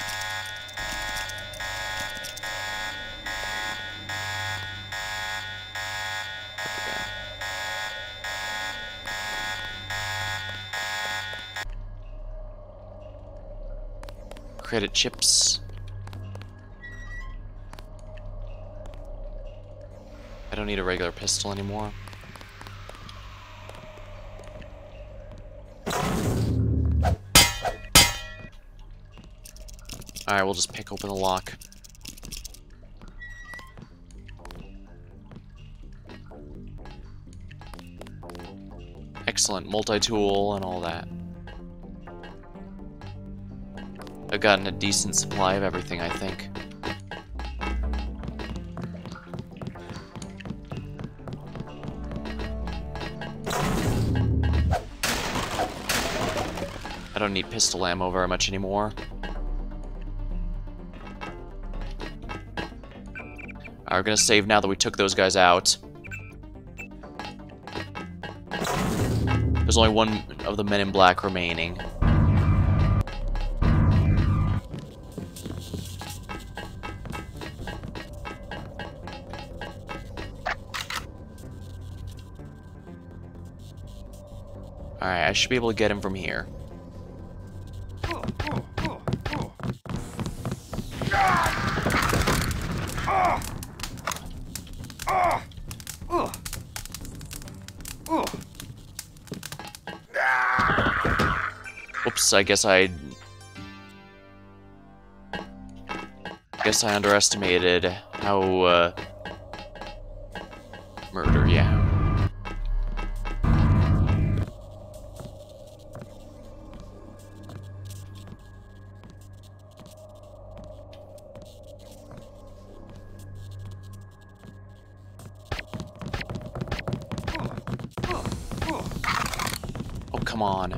Credit chips. I don't need a regular pistol anymore. Alright, we'll just pick open the lock. Excellent, multi-tool and all that. I've gotten a decent supply of everything, I think. I don't need pistol ammo very much anymore. Alright, we're gonna save now that we took those guys out. There's only one of the men in black remaining. Alright, I should be able to get him from here. Whoops, I guess I underestimated how, murder, yeah. Oh, come on.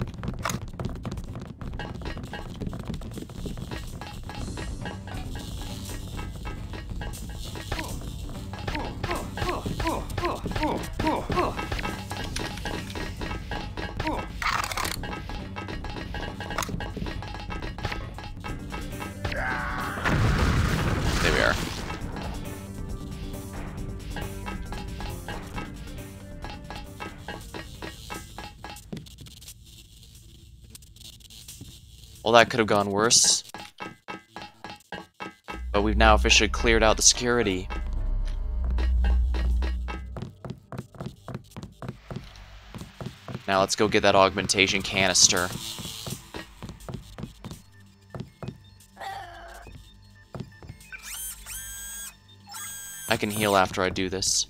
There we are. Well, that could have gone worse. But we've now officially cleared out the security. Now let's go get that augmentation canister. I can heal after I do this.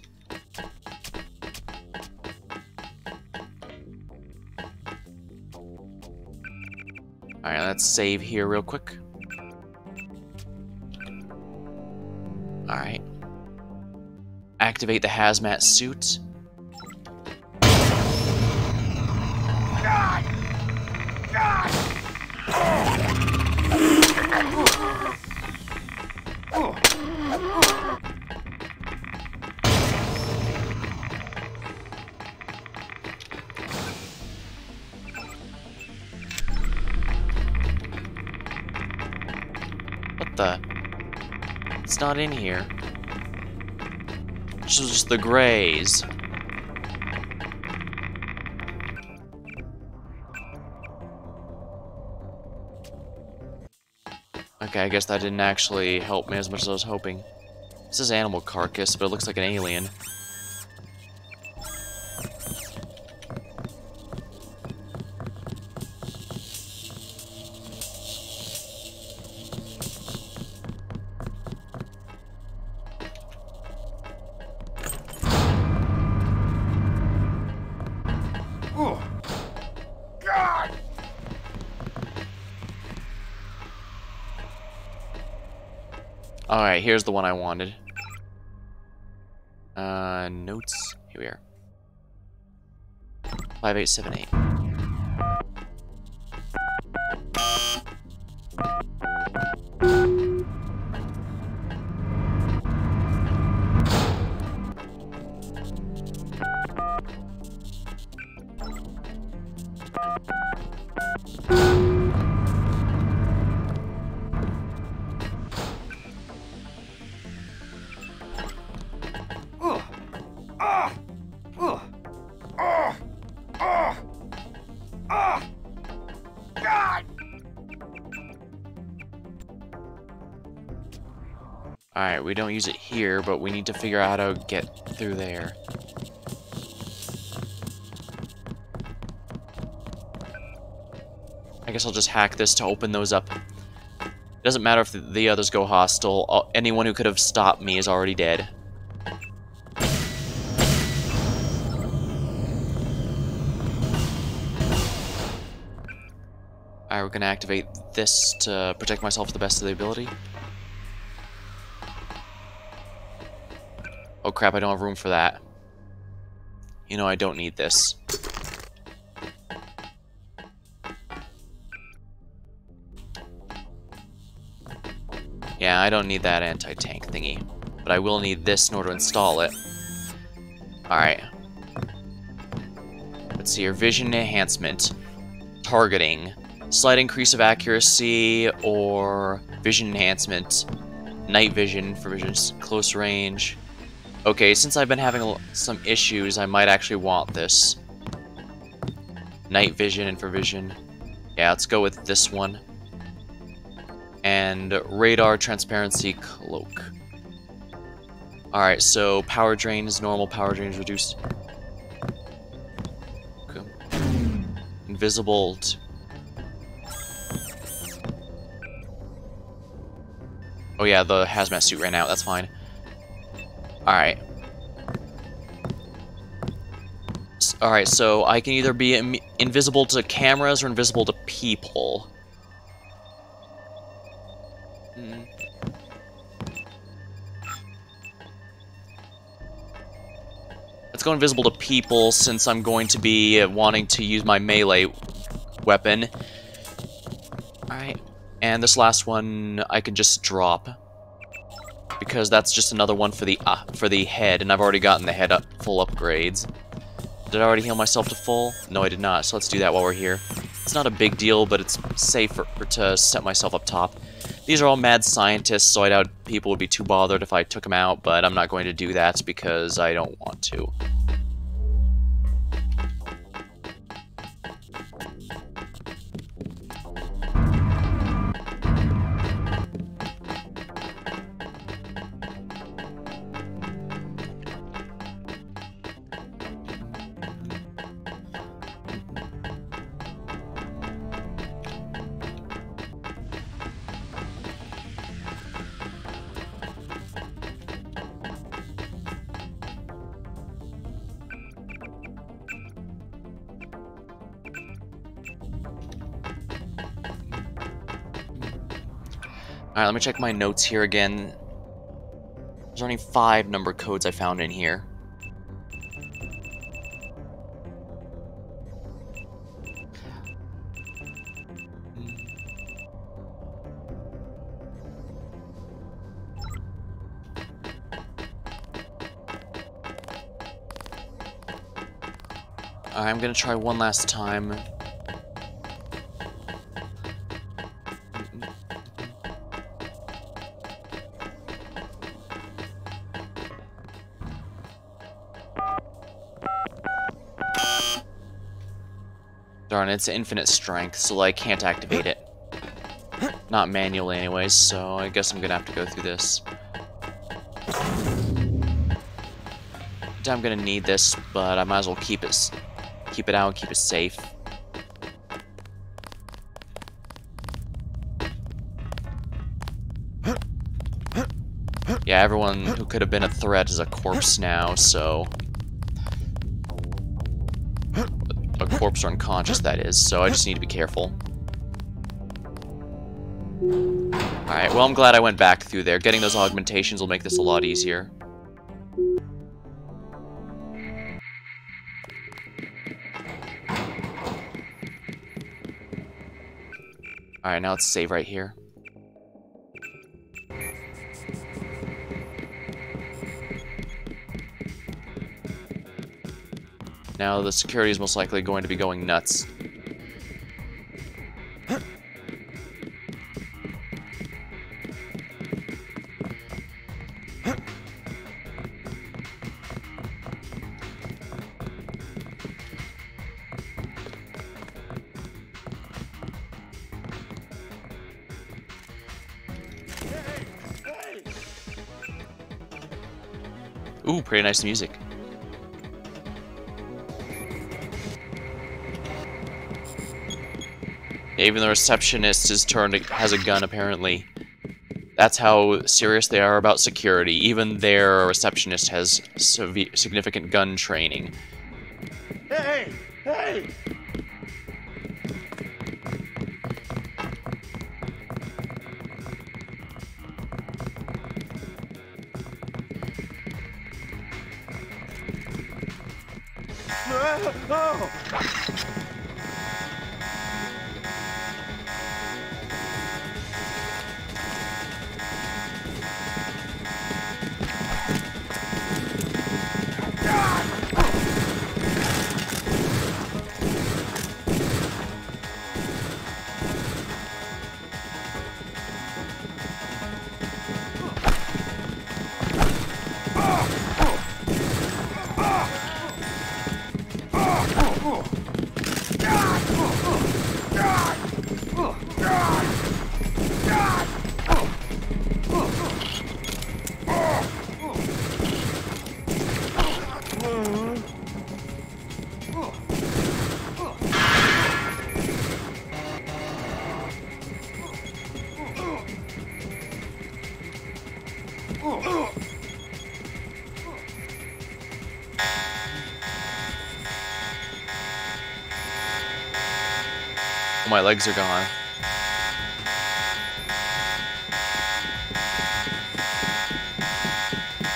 Alright, let's save here real quick. Alright. Activate the hazmat suit. What the? It's not in here. This is just the grays. Okay, I guess that didn't actually help me as much as I was hoping. This is animal carcass, but it looks like an alien. Alright, here's the one I wanted. Notes. Here we are. 5878. Alright, we don't use it here, but we need to figure out how to get through there. I guess I'll just hack this to open those up. Doesn't matter if the others go hostile. Anyone who could have stopped me is already dead. Alright, we're gonna activate this to protect myself to the best of the ability. Oh crap, I don't have room for that. You know, I don't need this. Yeah, I don't need that anti-tank thingy. But I will need this in order to install it. Alright. Let's see here. Vision enhancement. Targeting. Slight increase of accuracy, or vision enhancement. Night vision for vision's close range. Okay, since I've been having some issues, I might actually want this. Night vision and for vision. Yeah, let's go with this one. And radar transparency cloak. Alright, so power drain is normal, power drain is reduced. Okay. Invisible. Oh yeah, the hazmat suit ran out, that's fine. Alright. Alright, so I can either be invisible to cameras or invisible to people. Let's go invisible to people since I'm going to be wanting to use my melee weapon. Alright. And this last one I can just drop. Because that's just another one for the head, and I've already gotten the head full upgrades. Did I already heal myself to full? No, I did not, so let's do that while we're here. It's not a big deal, but it's safer to set myself up top. These are all mad scientists, so I doubt people would be too bothered if I took them out, but I'm not going to do that because I don't want to. Alright, let me check my notes here again. There's only 5 number codes I found in here. Alright, I'm gonna try one last time. Darn, it's infinite strength, so I can't activate it. Not manually anyways, so I guess I'm gonna have to go through this. I'm gonna need this, but I might as well keep it out and keep it safe. Yeah, everyone who could have been a threat is a corpse now, so... A corpse or unconscious, that is, so I just need to be careful. Alright, well, I'm glad I went back through there. Getting those augmentations will make this a lot easier. Alright, now let's save right here. Now the security is most likely going to be going nuts. Ooh, pretty nice music. Even the receptionist has a gun, apparently. That's how serious they are about security. Even their receptionist has significant gun training. Hey! Hey! Oh! My legs are gone.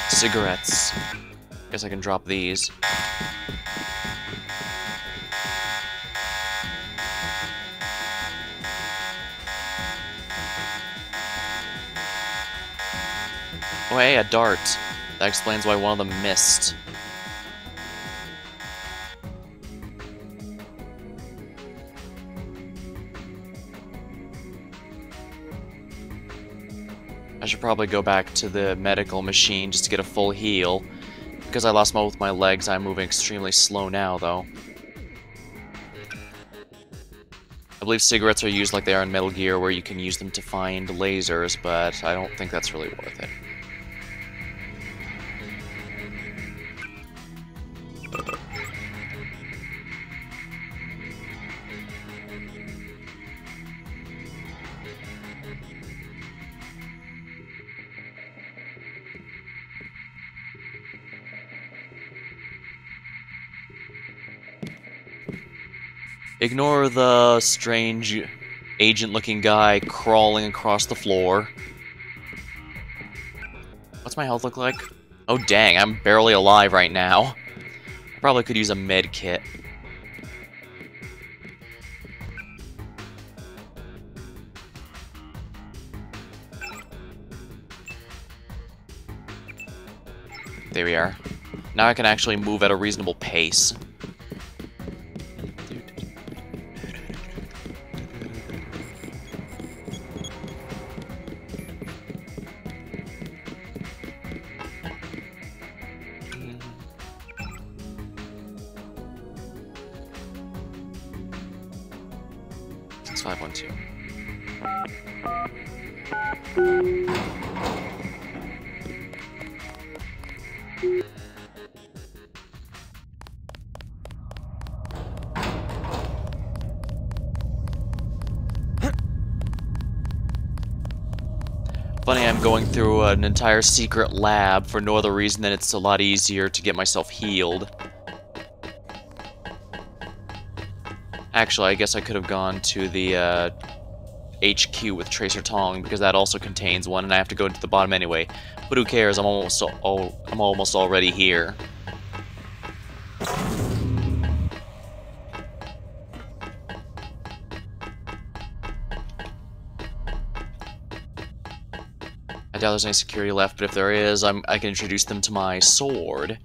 Cigarettes. Guess I can drop these. Oh hey, a dart. That explains why one of them missed. I should probably go back to the medical machine just to get a full heal. Because I lost both my legs, I'm moving extremely slow now, though. I believe cigarettes are used like they are in Metal Gear, where you can use them to find lasers, but I don't think that's really worth it. Ignore the strange agent-looking guy crawling across the floor. What's my health look like? Oh dang, I'm barely alive right now. I probably could use a med kit. There we are. Now I can actually move at a reasonable pace. It's 512. Funny, I'm going through an entire secret lab for no other reason than it's a lot easier to get myself healed. Actually, I guess I could have gone to the HQ with Tracer Tong, because that also contains one, and I have to go to the bottom anyway. But who cares? I'm almost already here. I doubt there's any security left, but if there is, I can introduce them to my sword.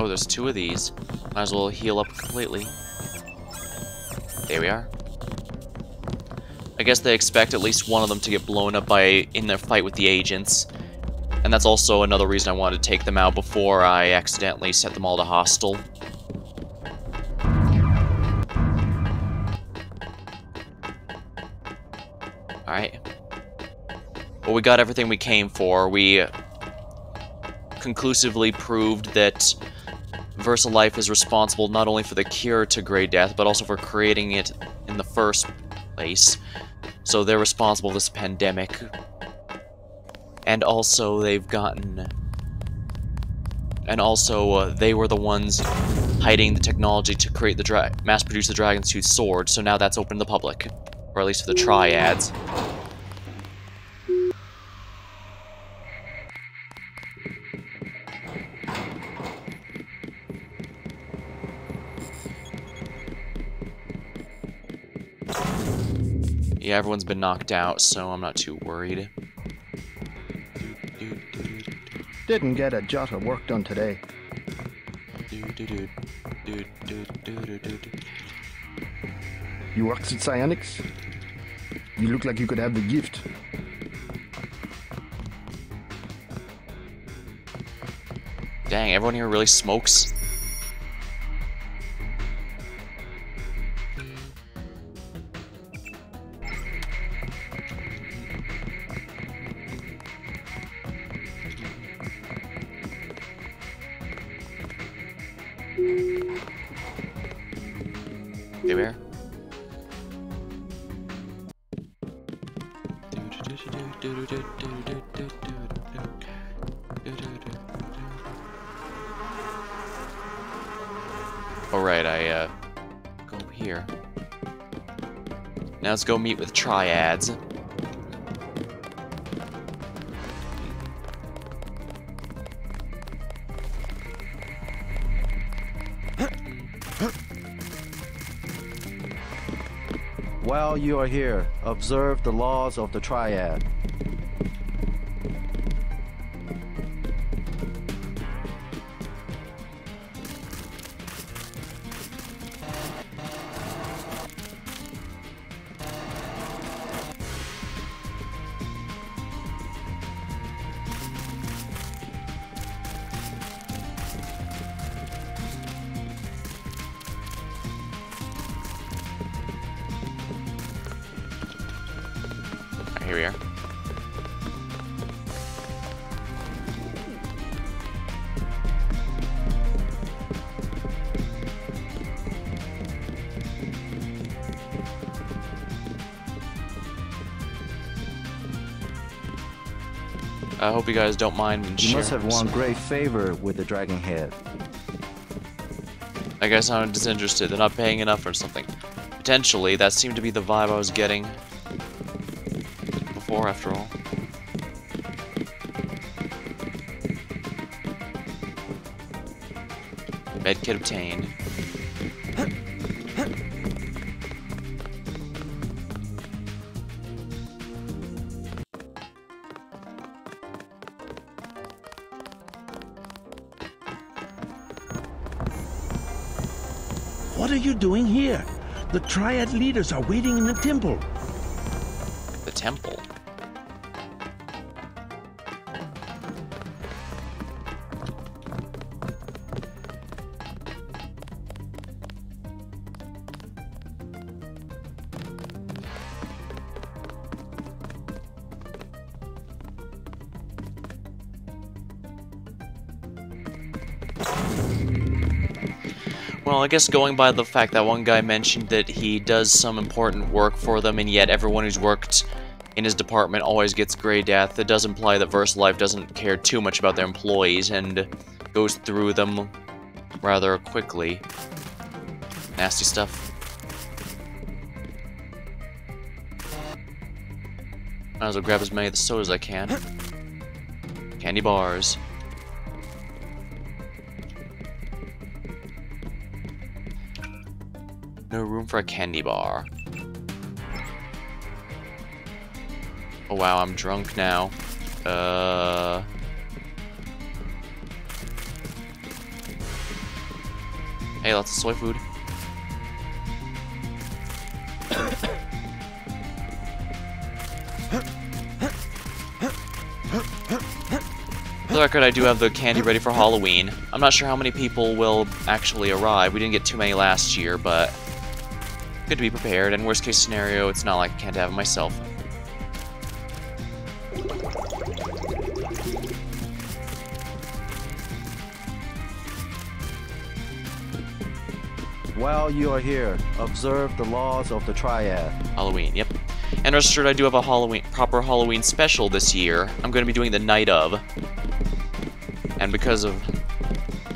Oh, there's 2 of these. Might as well heal up completely. There we are. I guess they expect at least one of them to get blown up in their fight with the agents. And that's also another reason I wanted to take them out before I accidentally set them all to hostile. Alright. Well, we got everything we came for. We conclusively proved that VersaLife is responsible not only for the cure to Grey Death, but also for creating it in the first place. So they're responsible for this pandemic. And also they've gotten... And also they were the ones hiding the technology to create the mass-produce the Dragon Tooth sword, so now that's open to the public. Or at least for the triads. Yeah, everyone's been knocked out, so I'm not too worried. Didn't get a jot of work done today. You worked at Psionics? You look like you could have the gift. Dang, everyone here really smokes. There we are. Alright, I go here. Now let's go meet with triads. While you are here, observe the laws of the Triad. Here we are. I hope you guys don't mind when You must have won great favor with the Dragon Head. I guess I'm disinterested. They're not paying enough or something. Potentially, that seemed to be the vibe I was getting before, after all. Medkit obtained. What are you doing here? The Triad leaders are waiting in the temple. The temple? Well, I guess going by the fact that one guy mentioned that he does some important work for them, and yet everyone who's worked in his department always gets Grey Death, it does imply that VersaLife doesn't care too much about their employees and goes through them rather quickly. Nasty stuff. Might as well grab as many of the sodas as I can. Candy bars. No room for a candy bar. Oh wow, I'm drunk now. Hey, lots of soy food. For the record, I do have the candy ready for Halloween. I'm not sure how many people will actually arrive. We didn't get too many last year, but good to be prepared. And worst case scenario, it's not like I can't have it myself. While you are here, observe the laws of the Triad. Halloween, yep. And rest assured, I do have a proper Halloween special this year. I'm going to be doing the night of. And because of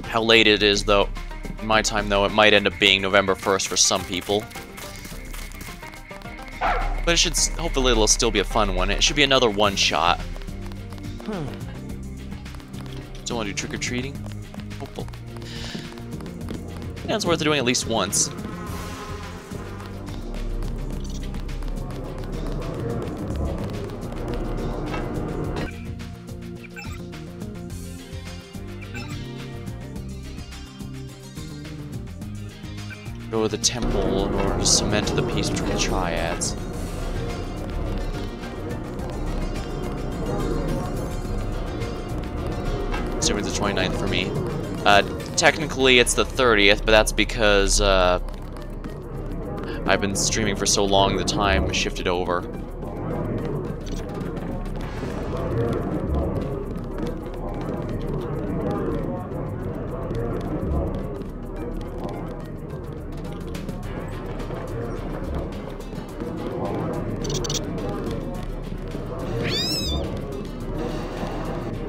how late it is, though, in my time, though, it might end up being November 1st for some people. But it should, hopefully it'll still be a fun one. It should be another one-shot. Still want to do trick-or-treating? Hopeful. Yeah, it's worth doing at least once. Go to the temple in order to cement the peace between the triads. Assuming it's the 29th for me. Technically it's the 30th, but that's because I've been streaming for so long the time shifted over.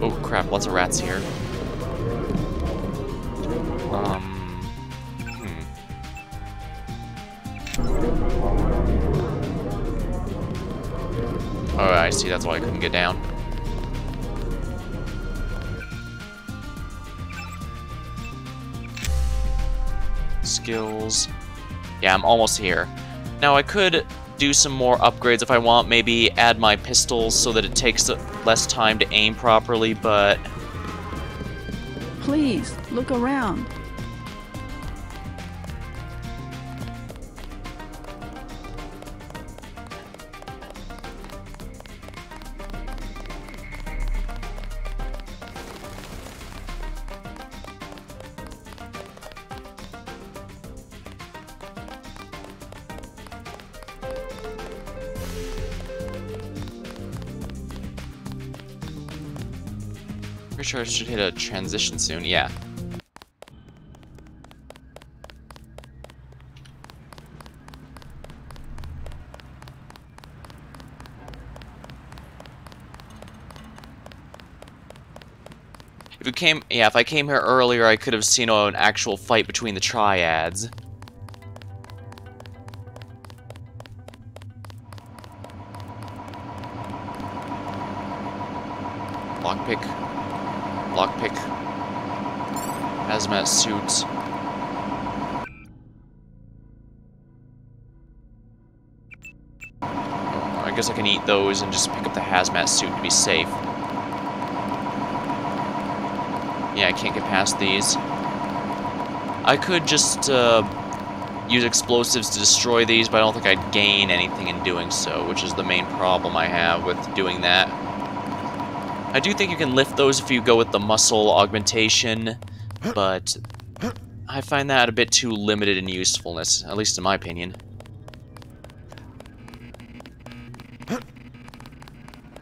Oh crap, lots of rats here. Oh, I see, that's why I couldn't get down. Skills. Yeah, I'm almost here. Now, I could do some more upgrades if I want, maybe add my pistols so that it takes less time to aim properly, but... Please, look around. Pretty sure I should hit a transition soon, yeah. If I came here earlier, I could have seen an actual fight between the triads. Lockpick. Lockpick. Hazmat suits. I guess I can eat those and just pick up the hazmat suit to be safe. Yeah, I can't get past these. I could just use explosives to destroy these, but I don't think I'd gain anything in doing so, which is the main problem I have with doing that. I do think you can lift those if you go with the muscle augmentation, but I find that a bit too limited in usefulness, at least in my opinion.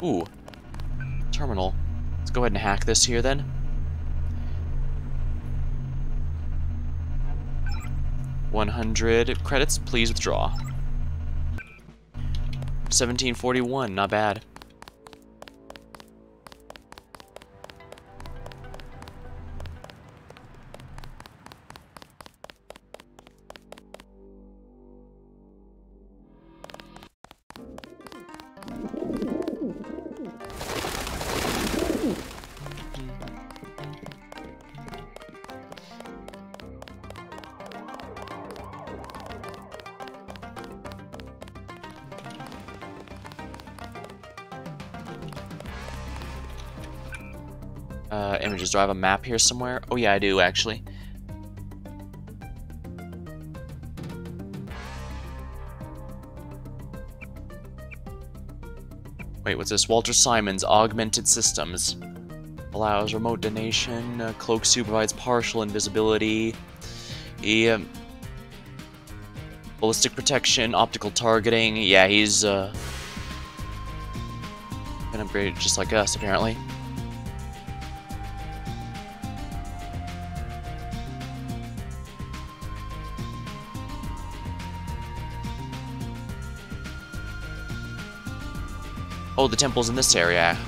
Ooh. Terminal. Let's go ahead and hack this here then. $100 credits, please withdraw. 1741, not bad. Images, do I have a map here somewhere? Oh yeah, I do, actually. Wait, what's this? Walter Simon's Augmented Systems. Allows remote detonation. Cloak suit provides partial invisibility. Ballistic protection, optical targeting. Yeah, he's been upgraded just like us, apparently. Oh, the temple's in this area.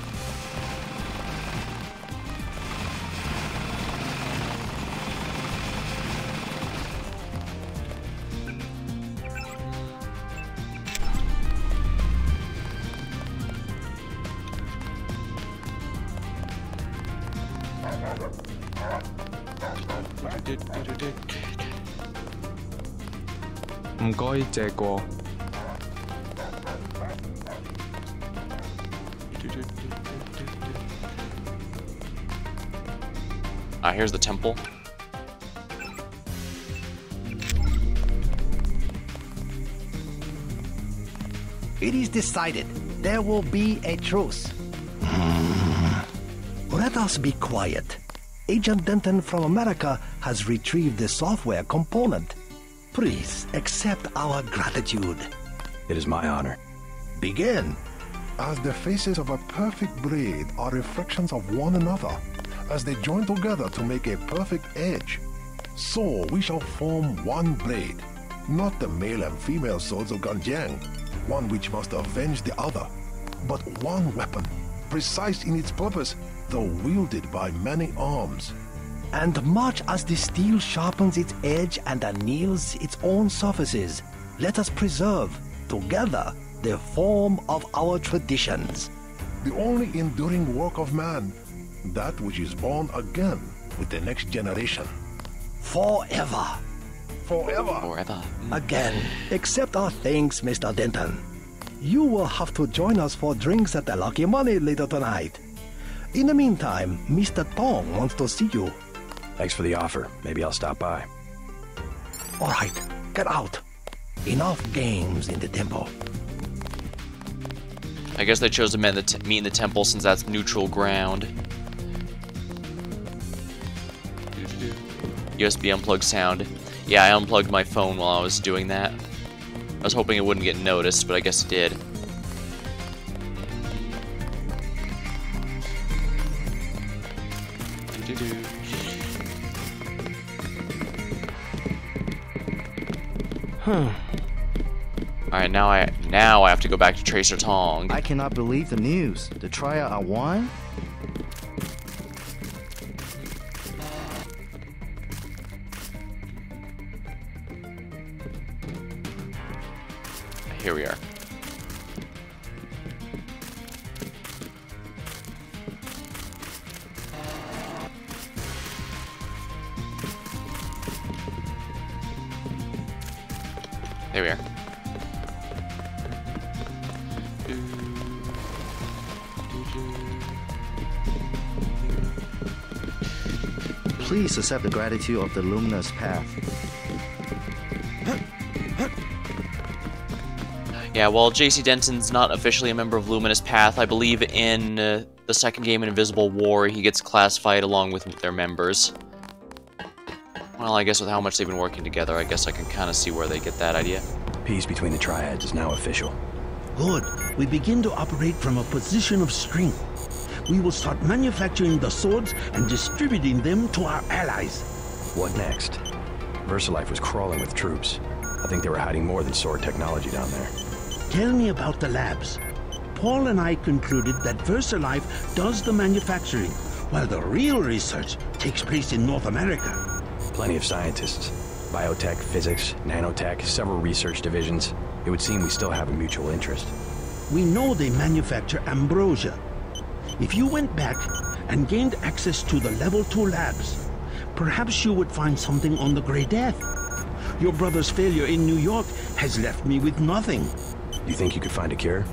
Here's the temple. It is decided. There will be a truce. Let us be quiet. Agent Denton from America has retrieved the software component. Please accept our gratitude. It is my honor. Begin. As the faces of a perfect blade are reflections of one another, as they join together to make a perfect edge, so we shall form one blade, not the male and female swords of Ganjiang, one which must avenge the other, but one weapon, precise in its purpose, though wielded by many arms. And much as the steel sharpens its edge and anneals its own surfaces, let us preserve, together, the form of our traditions. The only enduring work of man, that which is born again with the next generation. Forever. Forever. Forever. Again, accept our thanks, Mr. Denton. You will have to join us for drinks at the Lucky Money later tonight. In the meantime, Mr. Tong wants to see you. Thanks for the offer. Maybe I'll stop by. All right, get out. Enough games in the temple. I guess they chose to meet in the temple since that's neutral ground. USB unplug sound. Yeah, I unplugged my phone while I was doing that. I was hoping it wouldn't get noticed, but I guess it did. Alright, now I have to go back to Tracer Tong. I cannot believe the news. The triad are won? Here we are. There we are. Please accept the gratitude of the luminous path. Yeah, well, JC Denton's not officially a member of Luminous Path. I believe in the second game in Invisible War, he gets classified along with their members. Well, I guess with how much they've been working together, I guess I can kind of see where they get that idea. Peace between the triads is now official. Good. We begin to operate from a position of strength. We will start manufacturing the swords and distributing them to our allies. What next? VersaLife was crawling with troops. I think they were hiding more than sword technology down there. Tell me about the labs. Paul and I concluded that VersaLife does the manufacturing, while the real research takes place in North America. Plenty of scientists. Biotech, physics, nanotech, several research divisions. It would seem we still have a mutual interest. We know they manufacture ambrosia. If you went back and gained access to the Level 2 labs, perhaps you would find something on the Grey Death. Your brother's failure in New York has left me with nothing. You think you could find a cure?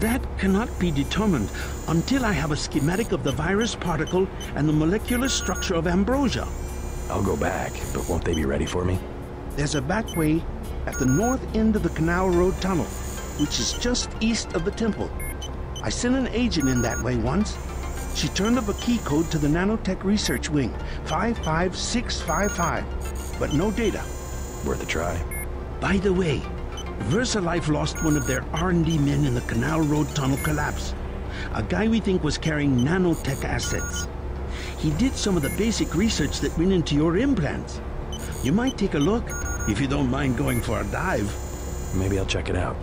That cannot be determined until I have a schematic of the virus particle and the molecular structure of ambrosia. I'll go back, but won't they be ready for me? There's a back way at the north end of the Canal Road Tunnel, which is just east of the temple. I sent an agent in that way once. She turned up a key code to the nanotech research wing, 55655, but no data. Worth a try. By the way, VersaLife lost one of their R&D men in the Canal Road tunnel collapse. A guy we think was carrying nanotech assets. He did some of the basic research that went into your implants. You might take a look, if you don't mind going for a dive. Maybe I'll check it out.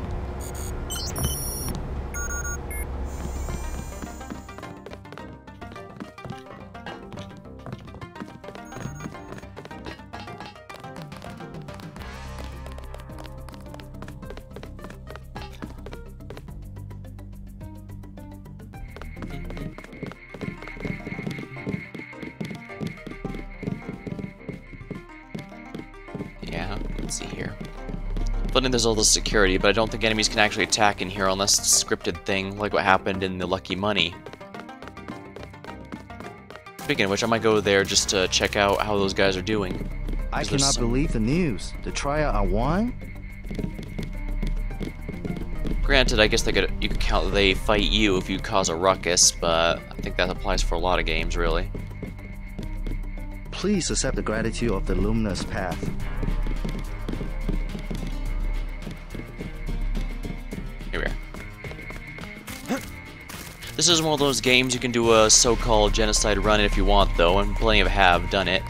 Let's see here. But then there's all the security, but I don't think enemies can actually attack in here unless it's a scripted thing, like what happened in the Lucky Money. Speaking of which, I might go there just to check out how those guys are doing. I cannot believe the news. The triad are won? Granted, I guess you could count that they fight you if you cause a ruckus, but I think that applies for a lot of games, really. Please accept the gratitude of the luminous path. Here we are. This is one of those games you can do a so-called genocide run if you want, though, and plenty of have done it.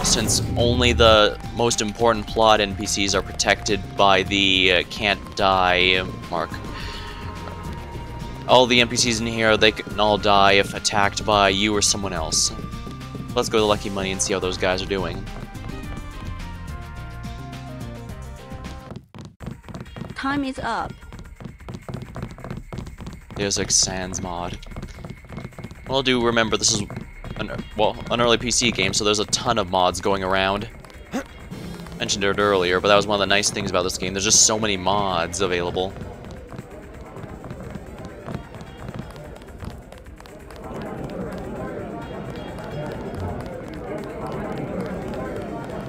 Since only the most important plot NPCs are protected by the can't die mark. All the NPCs in here, they can all die if attacked by you or someone else. Let's go to Lucky Money and see how those guys are doing. Time is up. There's like Sans mod. Well, do remember this is an early PC game, so there's a ton of mods going around. Mentioned it earlier, but that was one of the nice things about this game. There's just so many mods available.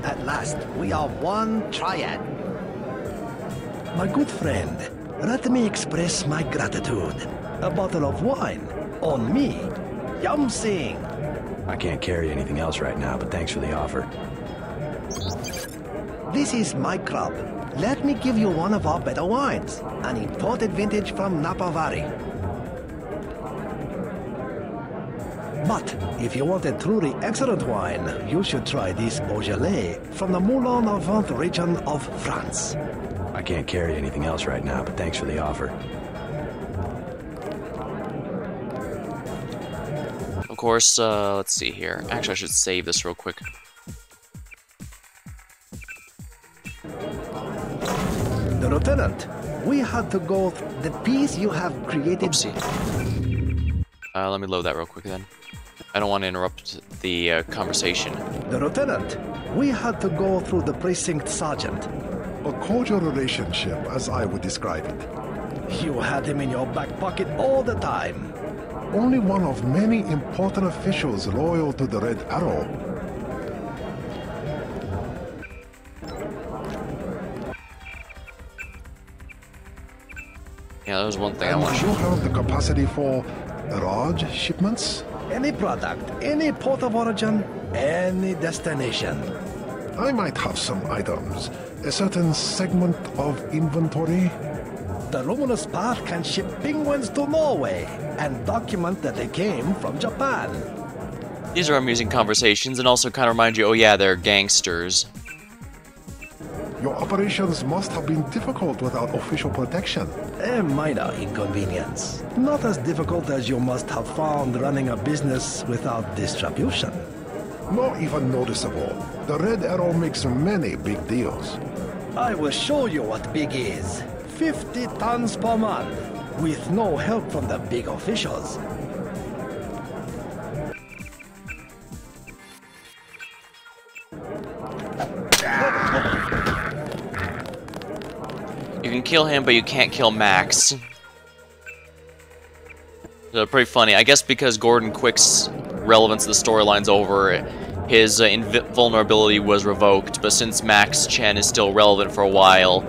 At last, we are one triad. My good friend, let me express my gratitude. A bottle of wine on me. Yum sing. I can't carry anything else right now, but thanks for the offer. This is my club. Let me give you one of our better wines. An imported vintage from Napa Valley. But if you want a truly excellent wine, you should try this Beaujolais from the Moulin-à-Vent region of France. I can't carry anything else right now, but thanks for the offer. Of course, let's see here. Actually, I should save this real quick. The Lieutenant, we had to go the piece you have created. Oopsie. Let me load that real quick then. I don't want to interrupt the conversation. The Lieutenant, we had to go through the precinct sergeant. A cordial relationship, as I would describe it. You had him in your back pocket all the time. Only one of many important officials loyal to the Red Arrow. Yeah, that was one thing And I wanted. you have the capacity for large shipments? Any product, any port of origin, any destination. I might have some items. A certain segment of inventory. The Luminous Path can ship penguins to Norway and document that they came from Japan. These are amusing conversations and also kind of remind you, oh yeah, they're gangsters. Your operations must have been difficult without official protection. A minor inconvenience. Not as difficult as you must have found running a business without distribution. Not even noticeable. The Red Arrow makes many big deals. I will show you what big is. 50 tons per month, with no help from the big officials. You can kill him, but you can't kill Max. So pretty funny. I guess because Gordon Quick's relevance to the storyline's over, his invulnerability was revoked, but since Max Chen is still relevant for a while,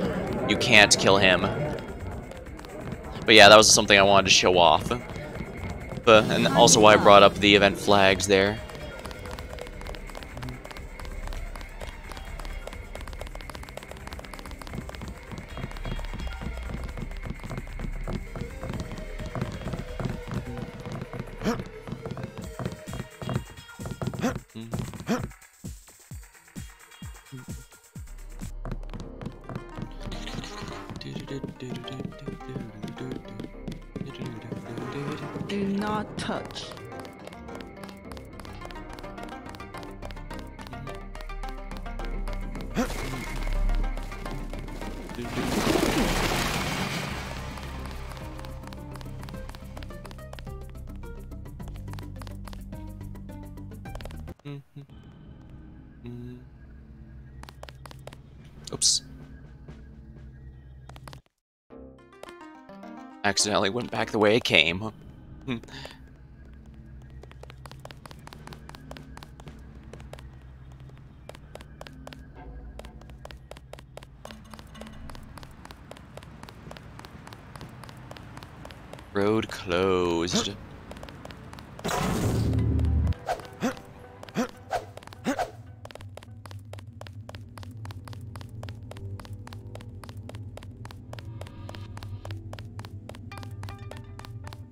you can't kill him. But yeah, that was something I wanted to show off. And also why I brought up the event flags there. Do not touch. Oops. Accidentally went back the way it came. Road closed.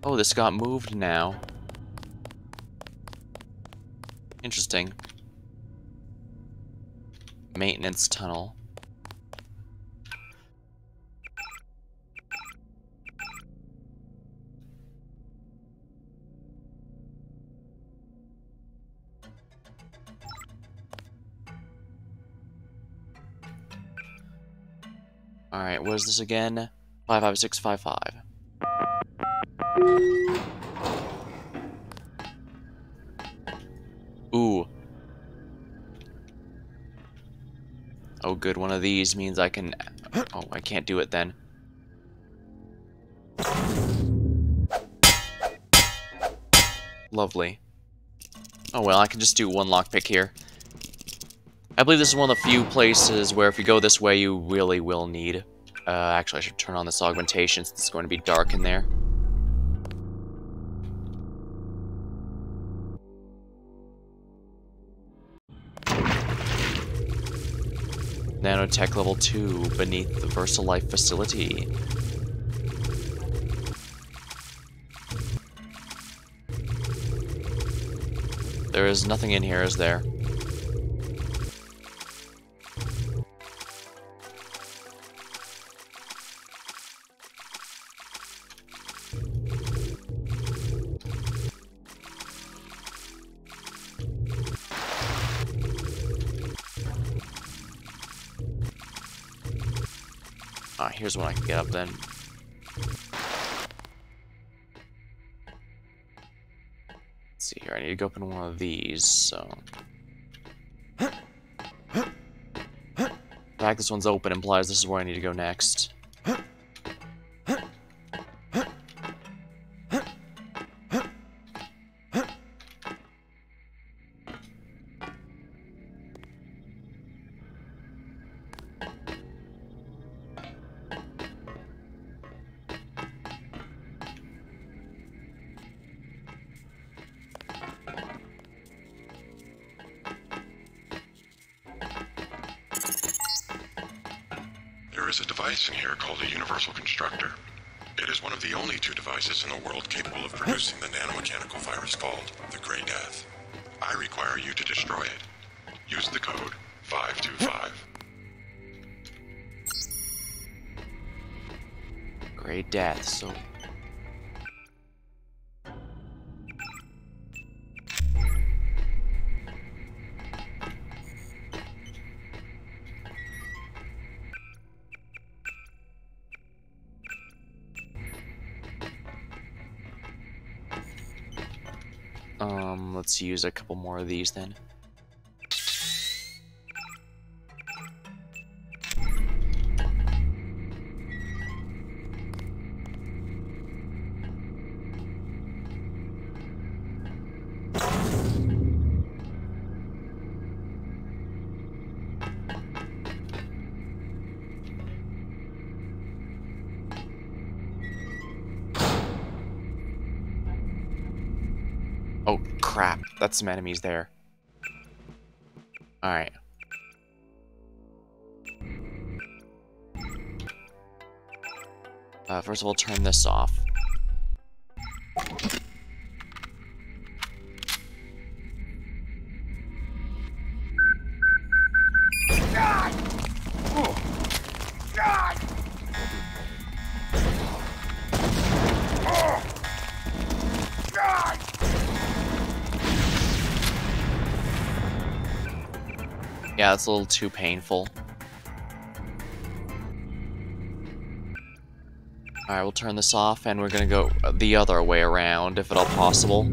Oh, this got moved now. Interesting. Maintenance tunnel. Alright, what is this again? 55655. Ooh. Oh good, one of these means I can... Oh, I can't do it then. Lovely. Oh well, I can just do one lockpick here. I believe this is one of the few places where if you go this way, you really will need... actually, I should turn on this augmentation since it's going to be dark in there. Nanotech level 2 beneath the VersaLife facility. There is nothing in here, is there? Ah, here's one I can get up then. Let's see here, I need to go open one of these, so... The fact this one's open implies this is where I need to go next. There is a device in here called a universal constructor. It is one of the only two devices in the world capable of producing the nanomechanical virus called the Grey Death. I require you to destroy it. Use the code 525. Grey Death, so... let's use a couple more of these then. crap. That's some enemies there. Alright. First of all, turn this off. Yeah, that's a little too painful. Alright, we'll turn this off, and we're gonna go the other way around, if at all possible.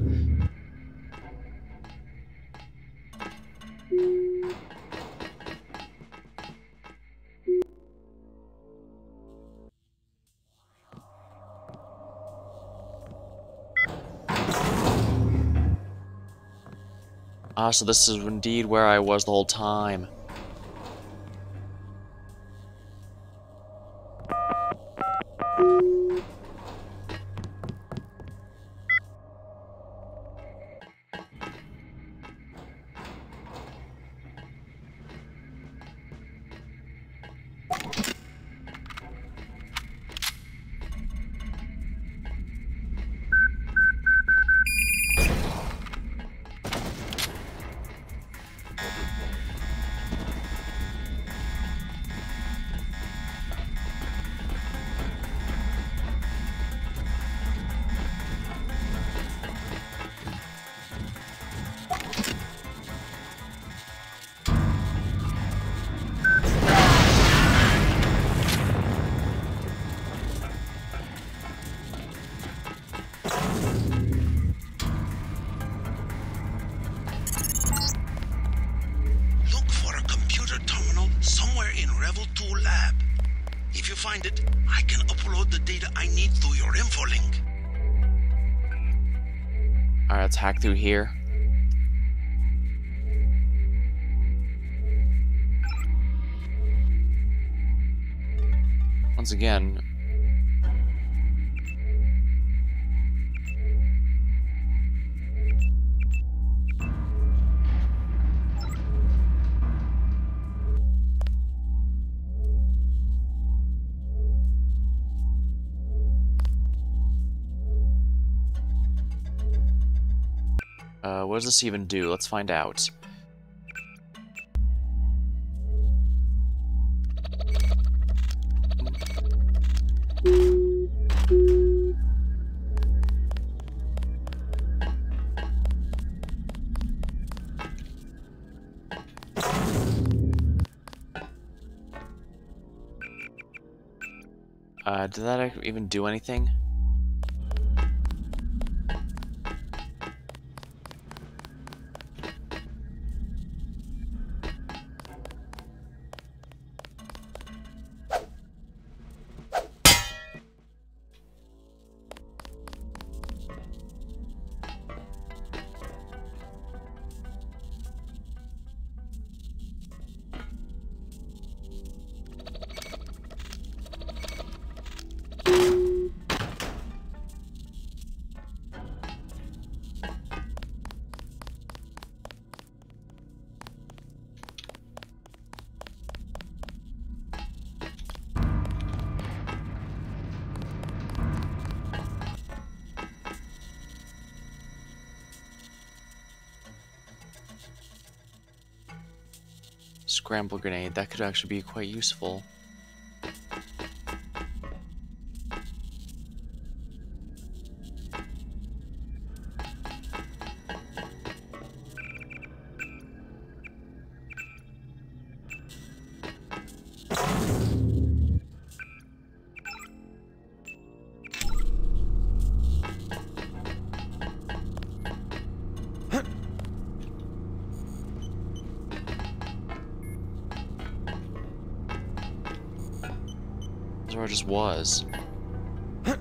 Ah, so this is indeed where I was the whole time. Find it, I can upload the data I need through your info link. Alright, let's hack through here. Once again, what does this even do? Let's find out. Did that even do anything? Scramble grenade, that could actually be quite useful. Where I just was. Huh.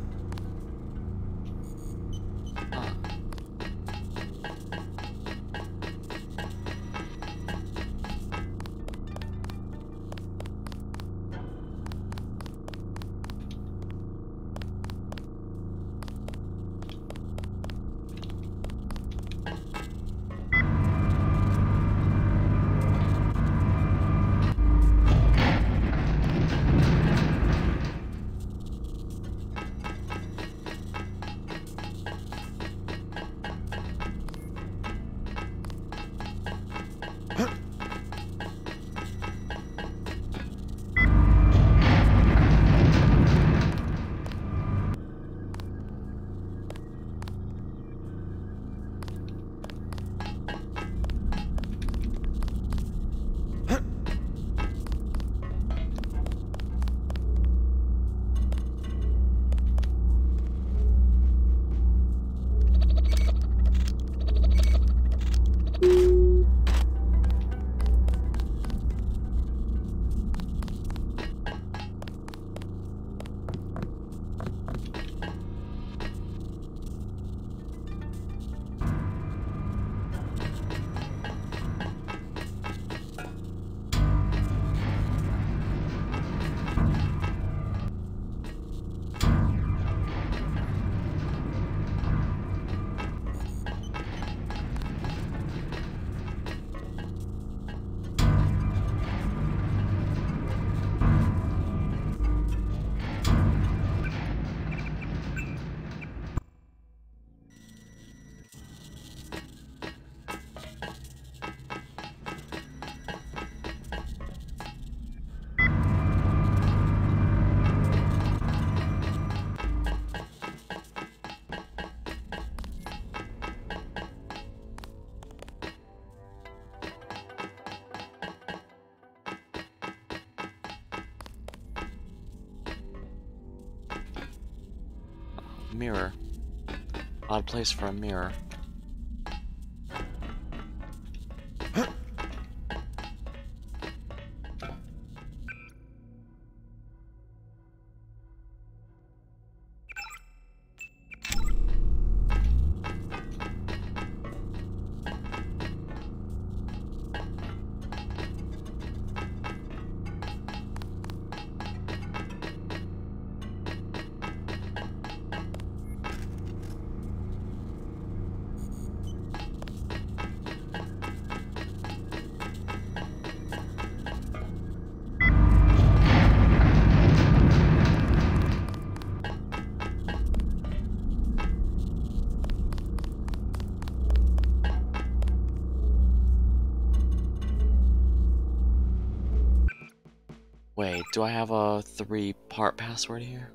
mirror. Odd place for a mirror. Wait, do I have a 3-part password here?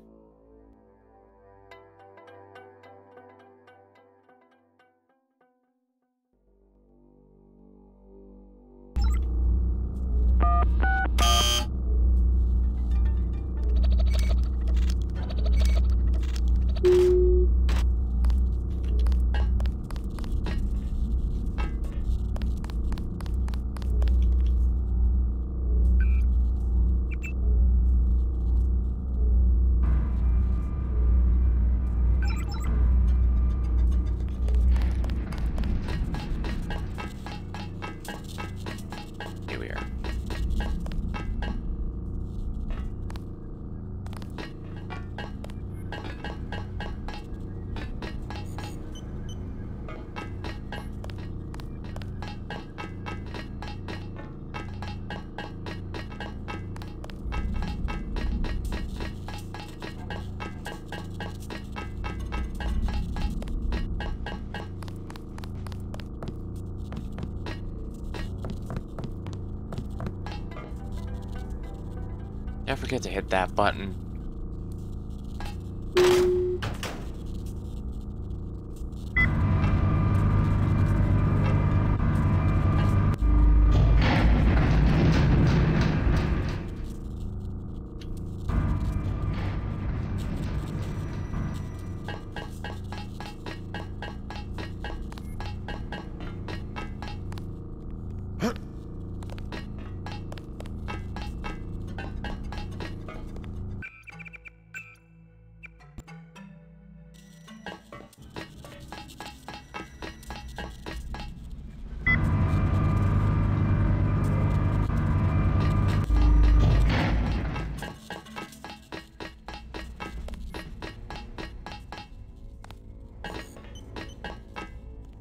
Don't forget to hit that button.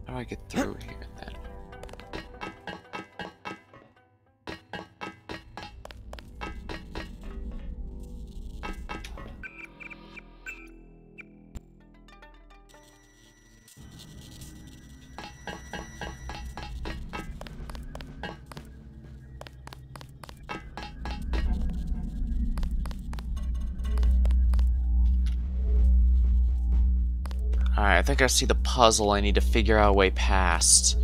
How do I get through here then? Alright, I think I see the puzzle I need to figure out a way past.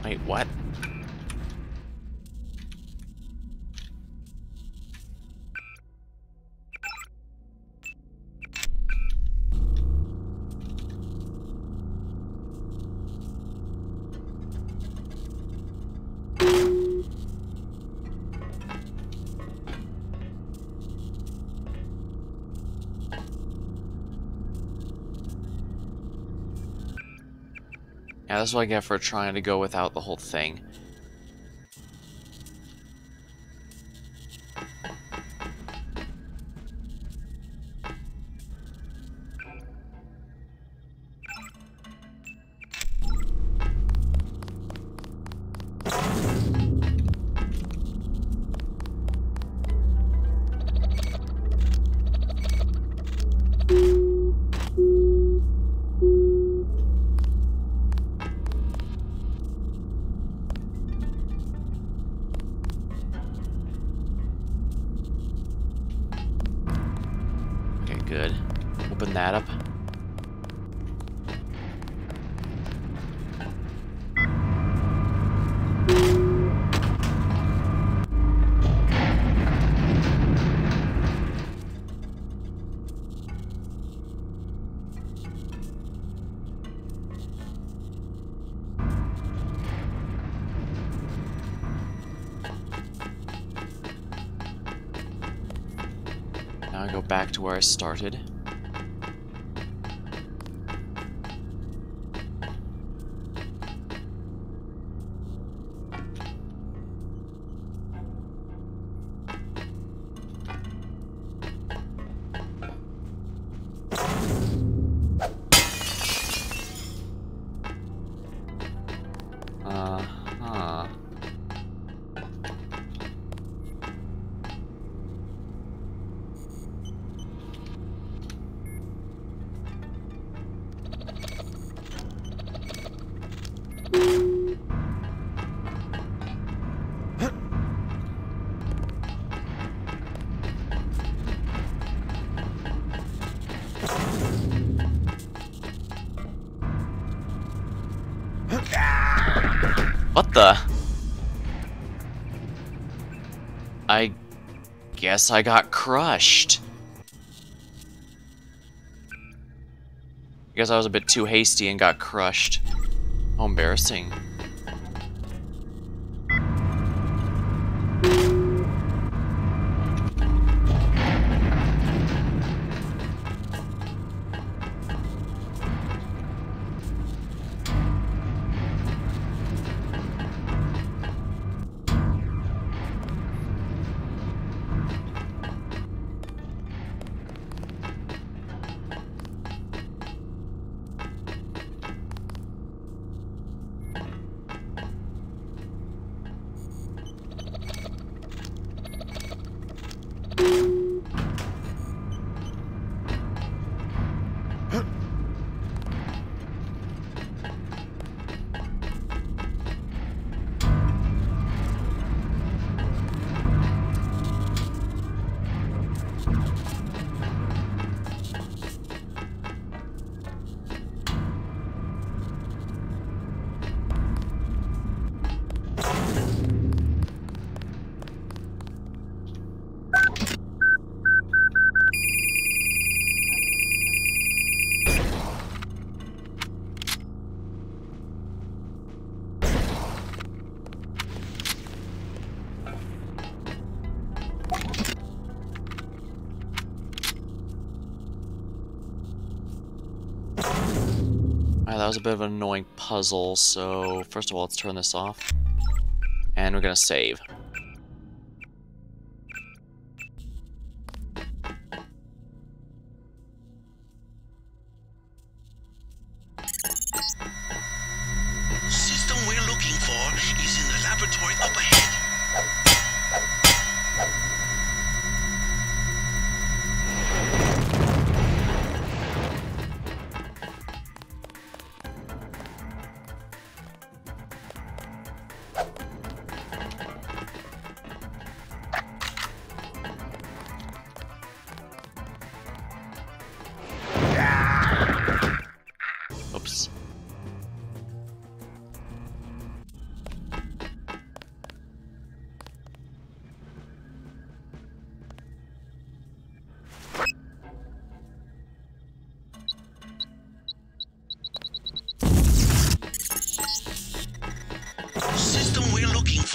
Wait, what? Yeah, that's what I get for trying to go without the whole thing. Good. Open that up. Now I go back to where I started. What the? I guess I got crushed. I guess I was a bit too hasty and got crushed. How embarrassing. Alright, that was a bit of an annoying puzzle, so first of all, let's turn this off. And we're gonna save. The system we're looking for is in the laboratory up ahead.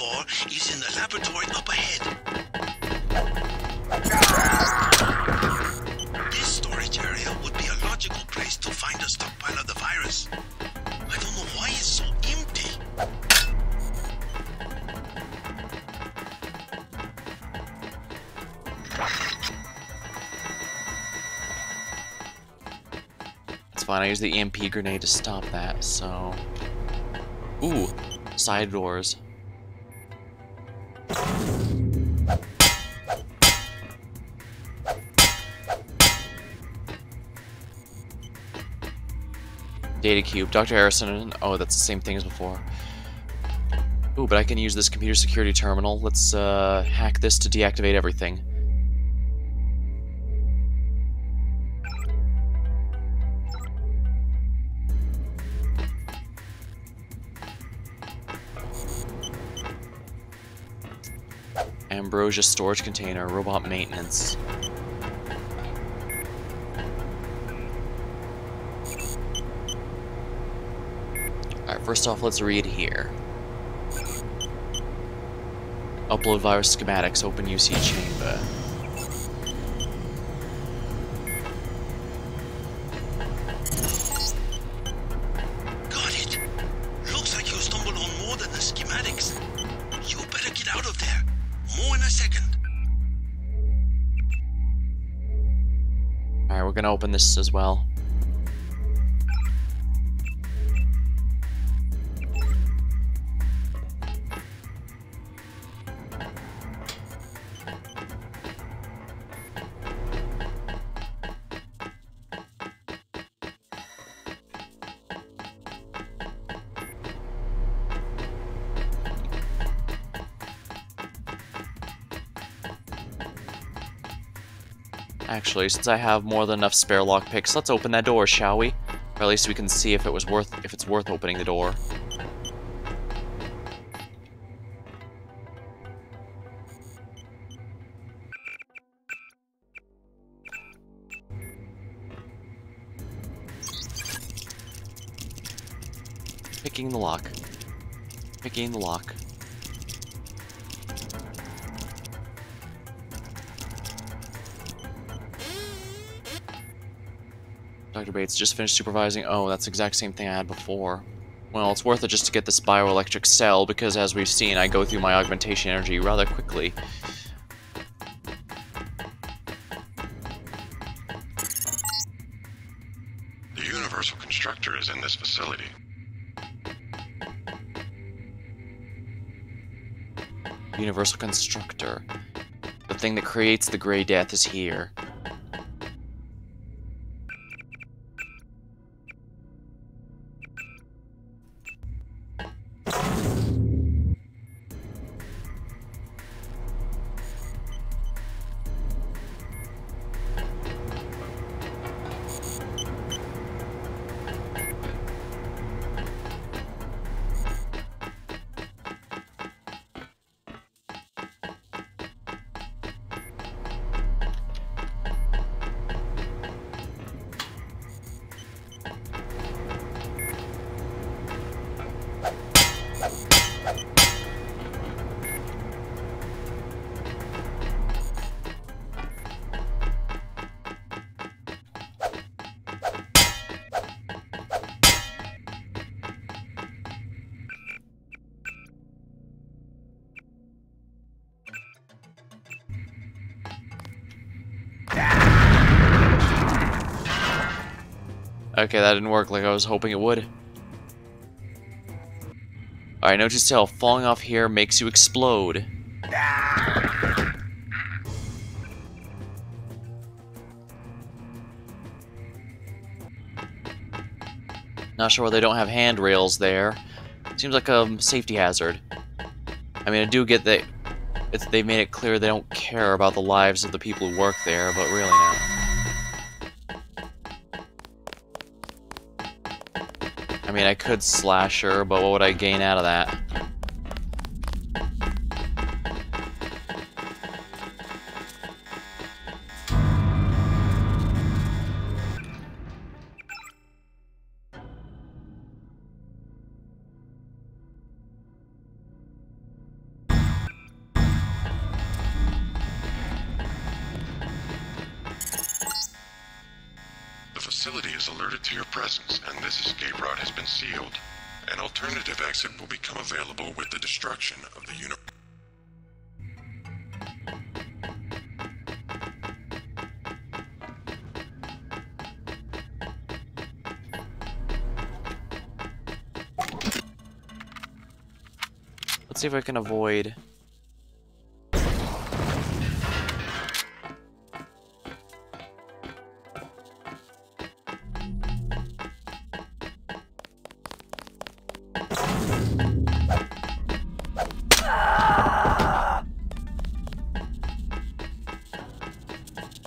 for is in the laboratory up ahead. This storage area would be a logical place to find a stockpile of the virus. I don't know why it's so empty. It's fine, I use the EMP grenade to stop that, so... Ooh, side doors. Data cube, Dr. Harrison. Oh, that's the same thing as before. Ooh, but I can use this computer security terminal. Let's hack this to deactivate everything. Ambrosia storage container, robot maintenance. Alright, first off, let's read here. Upload virus schematics, open UC chamber. Got it. Looks like you stumbled on more than the schematics. You better get out of there. More in a second. Alright, we're gonna open this as well. Actually, since I have more than enough spare lockpicks, let's open that door, shall we? Or at least we can see if it's worth opening the door. Picking the lock. Picking the lock. Dr. Bates just finished supervising. Oh, that's the exact same thing I had before. Well, it's worth it just to get this bioelectric cell, because as we've seen, I go through my augmentation energy rather quickly. The Universal Constructor is in this facility. Universal Constructor. The thing that creates the Grey Death is here. Okay, that didn't work like I was hoping it would. Alright, note to self, falling off here makes you explode. Not sure why they don't have handrails there. Seems like a safety hazard. I mean, I do get that they made it clear they don't care about the lives of the people who work there, but really now. I mean, I could slash her, but what would I gain out of that? facility is alerted to your presence, and this escape route has been sealed. An alternative exit will become available with the destruction of the universe. Let's see if I can avoid...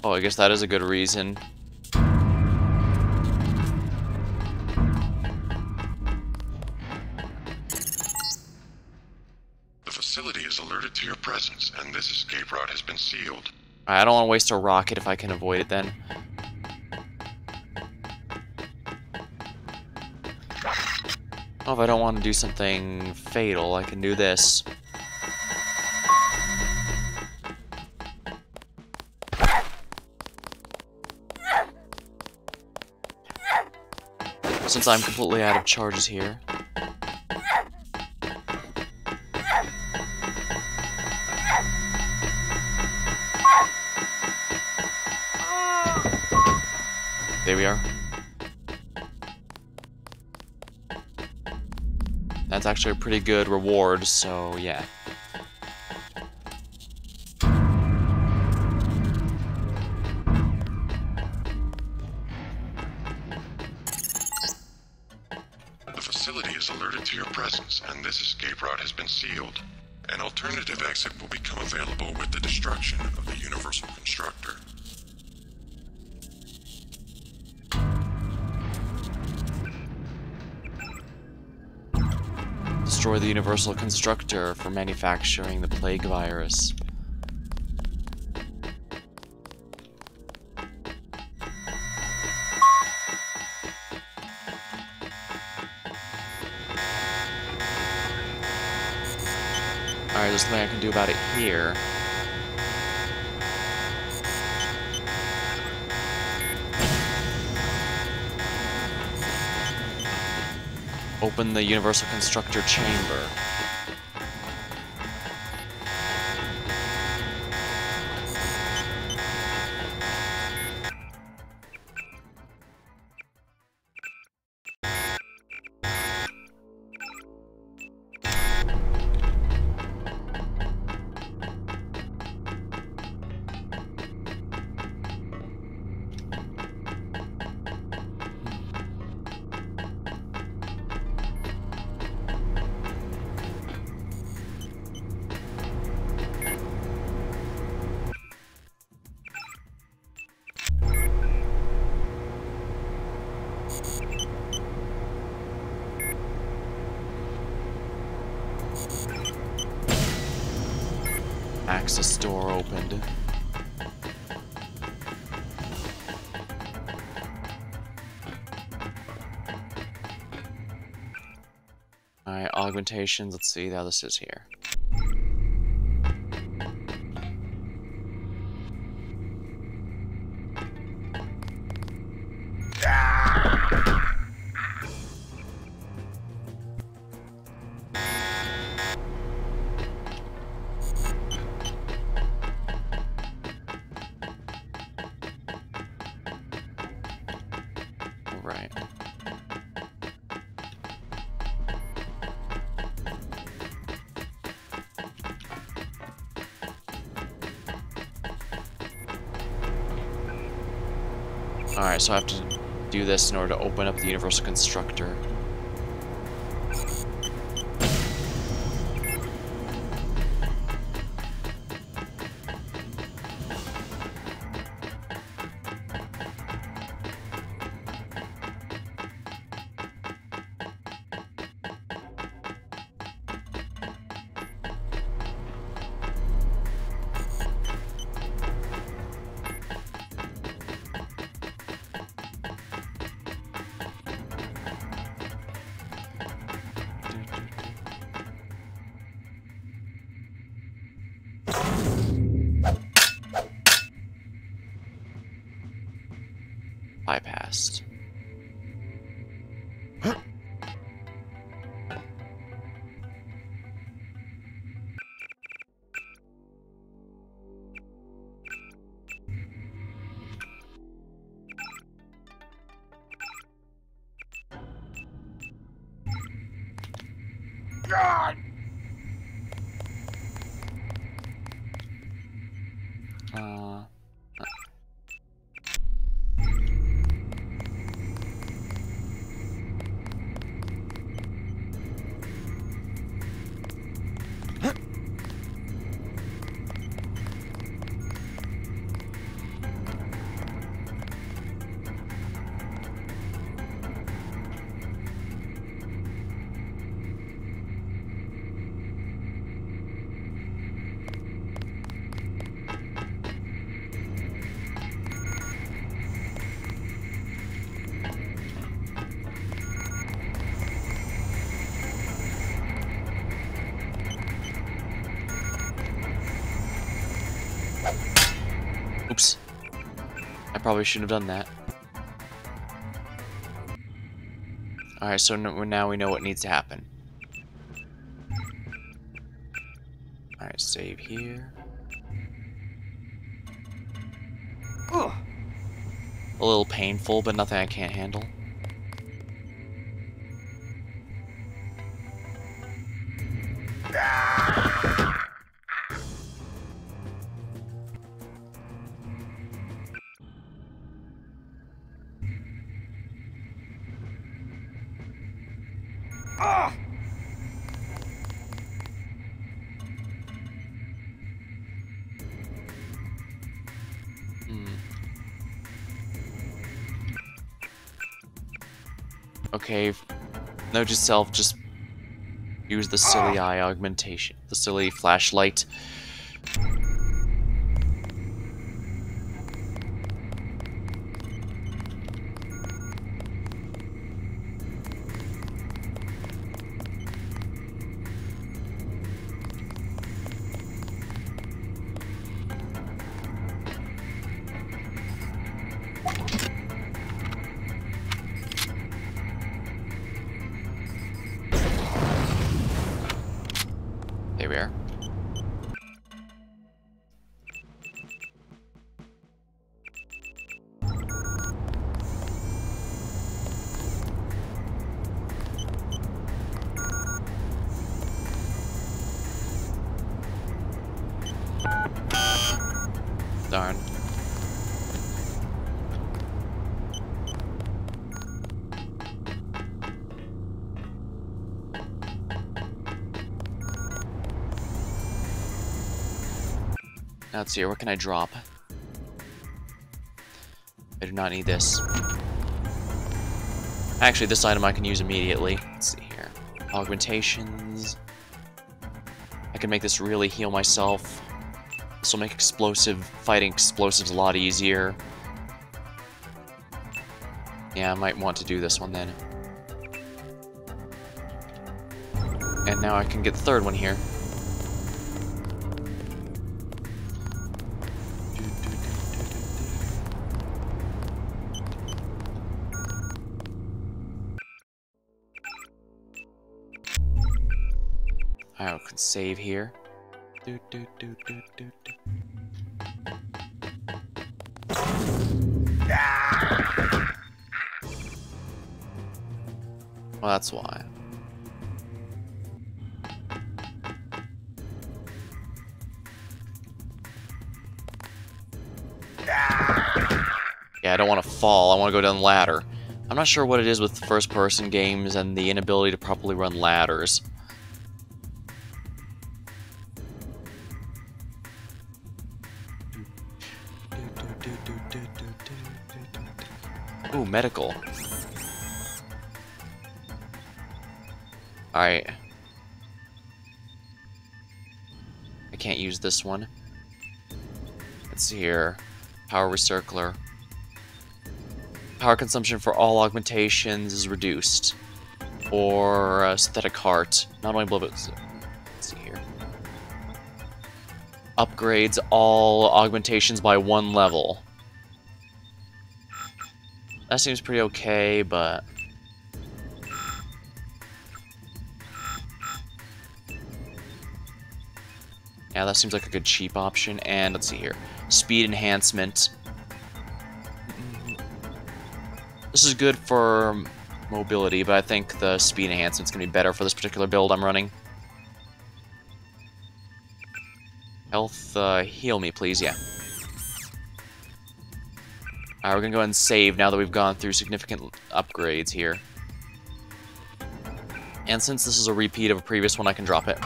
Oh, I guess that is a good reason. The facility is alerted to your presence, and this escape route has been sealed. I don't want to waste a rocket if I can avoid it then. Oh, if I don't want to do something fatal, I can do this. Since I'm completely out of charges here. There we are. That's actually a pretty good reward, so yeah. The facility is alerted to your presence, and this escape route has been sealed. An alternative exit will become available with the destruction of the Universal Constructor. Destroy the Universal Constructor for manufacturing the plague virus. Alright, there's nothing I can do about it here. Open the Universal Constructor chamber. Access door opened. Alright, augmentations, let's see how this is here. Right. Alright, so I have to do this in order to open up the Universal Constructor. Bypassed. God! Oops. I probably shouldn't have done that. Alright, so now we know what needs to happen. Alright, save here. Ugh. A little painful, but nothing I can't handle. Okay, note to self, just use the silly eye augmentation, the silly flashlight. There we are. Darn. Now let's see here, what can I drop? I do not need this. Actually, this item I can use immediately. Let's see here. Augmentations. I can make this really heal myself. This will make fighting explosives a lot easier. Yeah, I might want to do this one then. And now I can get the third one here. I can save here. Well, that's why. Yeah, I don't want to fall. I want to go down the ladder. I'm not sure what it is with first-person games and the inability to properly run ladders. Ooh, medical. Alright. I can't use this one. Let's see here. Power recircular. Power consumption for all augmentations is reduced. Or synthetic heart. Not only blow, but let's see here. Upgrades all augmentations by 1 level. That seems pretty okay, but Yeah, that seems like a good cheap option. And let's see here. Speed enhancement. This is good for mobility, but I think the speed enhancement's gonna be better for this particular build I'm running. Health, heal me, please, yeah. Alright, we're gonna go ahead and save now that we've gone through significant upgrades here. And since this is a repeat of a previous one, I can drop it.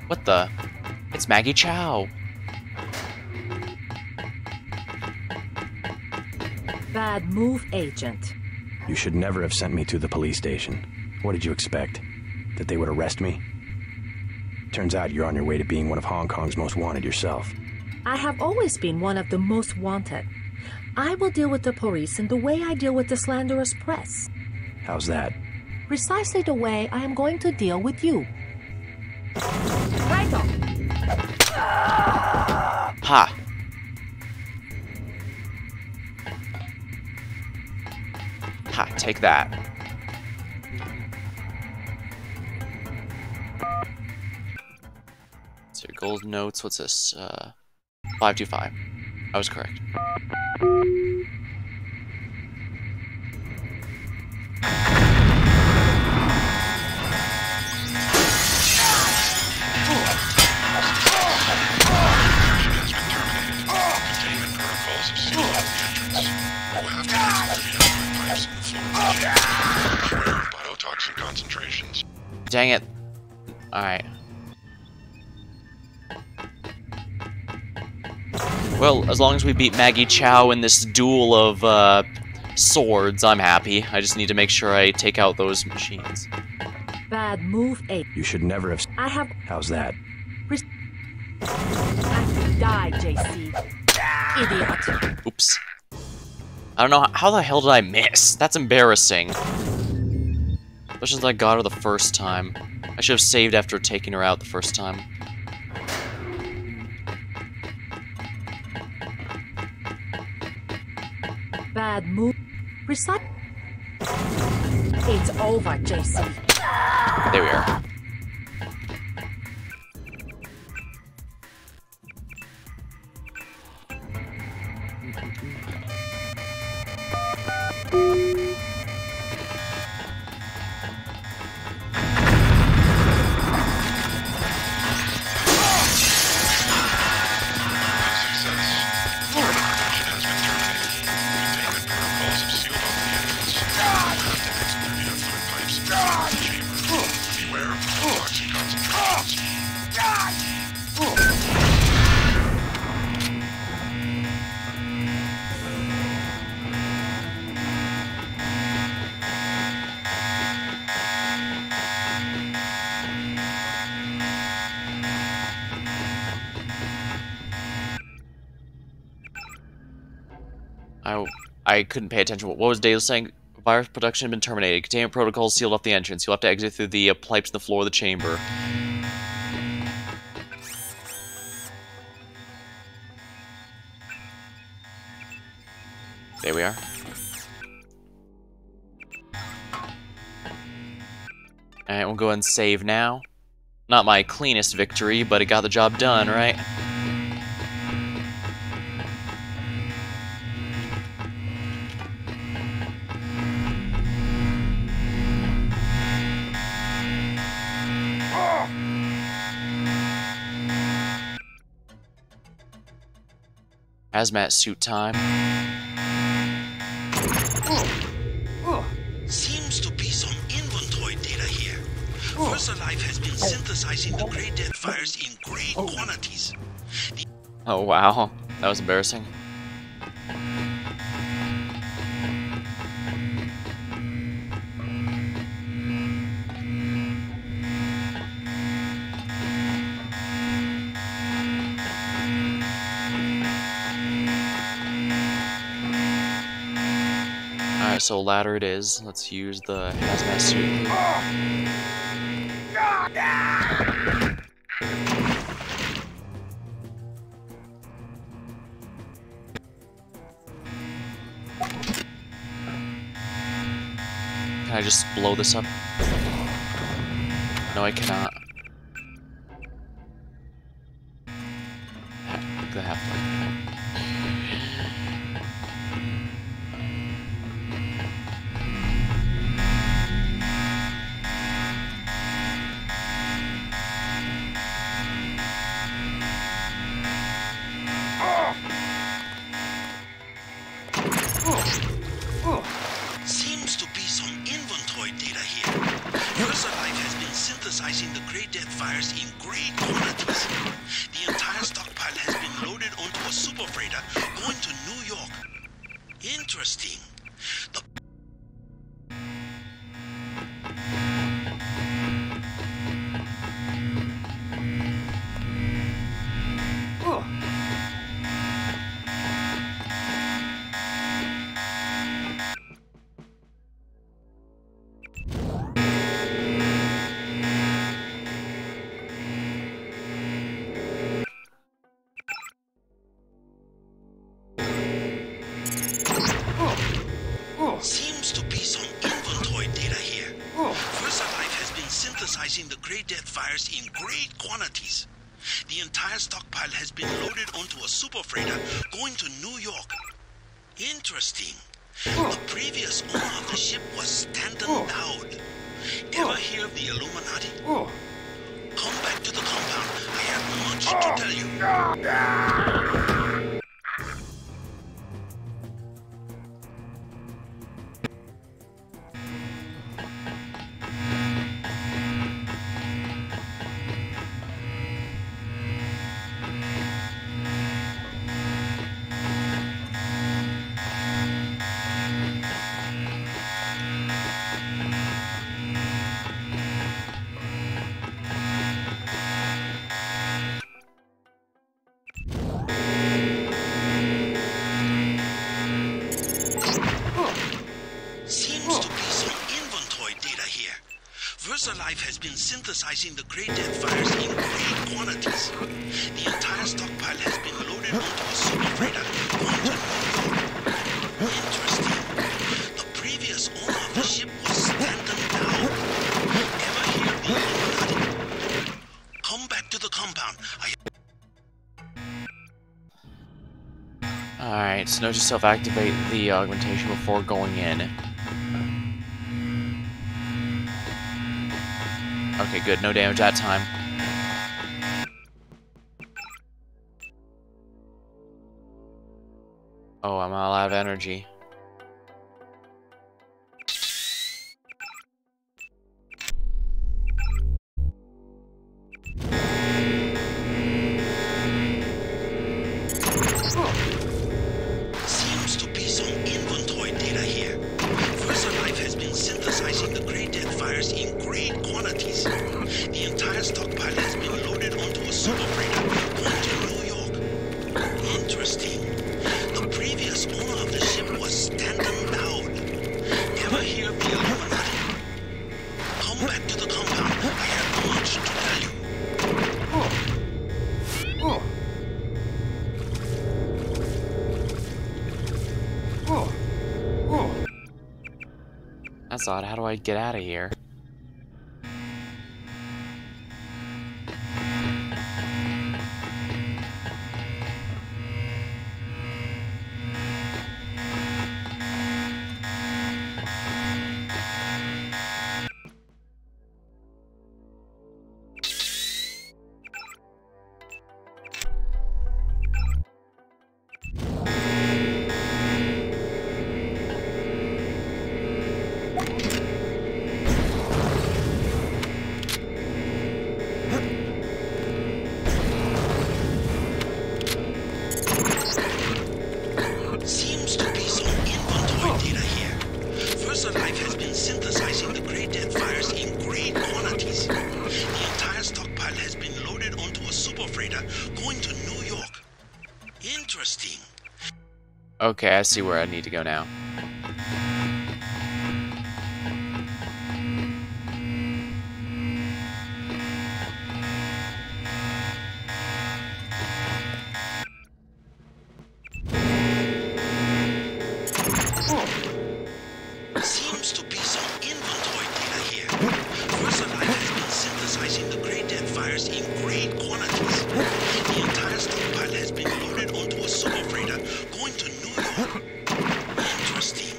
What the? It's Maggie Chow. Bad move, Agent. You should never have sent me to the police station. What did you expect? That they would arrest me? Turns out you're on your way to being one of Hong Kong's most wanted yourself. I have always been one of the most wanted. I will deal with the police in the way I deal with the slanderous press. How's that? Precisely the way I am going to deal with you. Right on. Ha! Ha, take that. So gold notes, what's this? 525. I was correct. Biotoxin concentrations. Dang it. Alright. Well, as long as we beat Maggie Chow in this duel of swords, I'm happy. I just need to make sure I take out those machines. Bad move, A. You should never have... I have... How's that? Die, JC. Idiot. Oops. I don't know, how the hell did I miss? That's embarrassing. Especially since I got her the first time. I should have saved after taking her out the first time. Bad move. Recite. It's over, JC. There we are. I couldn't pay attention. What was Deus saying? Virus production had been terminated. Containment protocols sealed off the entrance. You'll have to exit through the pipes in the floor of the chamber. There we are. Alright, we'll go ahead and save now. Not my cleanest victory, but it got the job done, right? Hazmat suit time. Seems to be some inventory data here. VersaLife has been synthesizing the Grey Death virus in great quantities. Oh wow, that was embarrassing. Alright, so ladder it is. Let's use the hazmat suit. I just blow this up? No, I cannot. I have to. Seems to be some inventory data here. VersaLife has been synthesizing the Grey Death fires in great quantities. The entire stockpile has been loaded onto a super freighter going to New York. Interesting. The Seems to be some inventory data here. VersaLife has been synthesizing the Grey Death fires in great quantities. The entire stockpile has been loaded onto a super freighter going to New York. Interesting. The previous owner of the ship was Stanton Dowd. Ever hear of the Illuminati? Come back to the compound. I have much to tell you. VersaLife has been synthesizing the Grey Death fires in great quantities. The entire stockpile has been loaded onto a super freighter going to New York. Interesting. The previous owner of the ship was Stanton Dowd. Ever hear of the Illuminati? Come back to the compound. Alright, so note to self-activate the augmentation before going in. Okay, good. No damage that time. Oh, I'm all out of energy. Seems to be some inventory data here. VersaLife has been synthesizing the Grey Death fires in great quantities. The entire stockpile has been loaded onto a super freighter going to New York. Interesting. The previous owner of the ship was Stanton Dowd. Ever hear of the Illuminati? Come back to the compound. I have much to tell you. That's odd. How do I get out of here? Seems to be some inventory data here. VersaLife has been synthesizing the Grey Death fires in great quantities. The entire stockpile has been loaded onto a super freighter going to New York. Interesting. Okay, I see where I need to go now. Seems to be some inventory fires in great quantities. The entire stockpile has been loaded onto a super freighter going to New York. Interesting.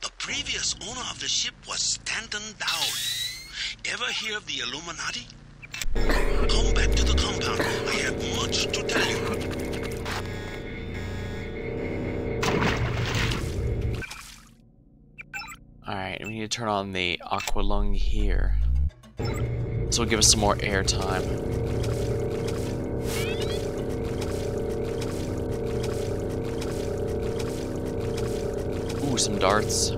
The previous owner of the ship was Stanton Dowd. Ever hear of the Illuminati? Come back to the compound. I have much to tell you. Alright, we need to turn on the aqua lung here. This will give us some more air time. Ooh, some darts.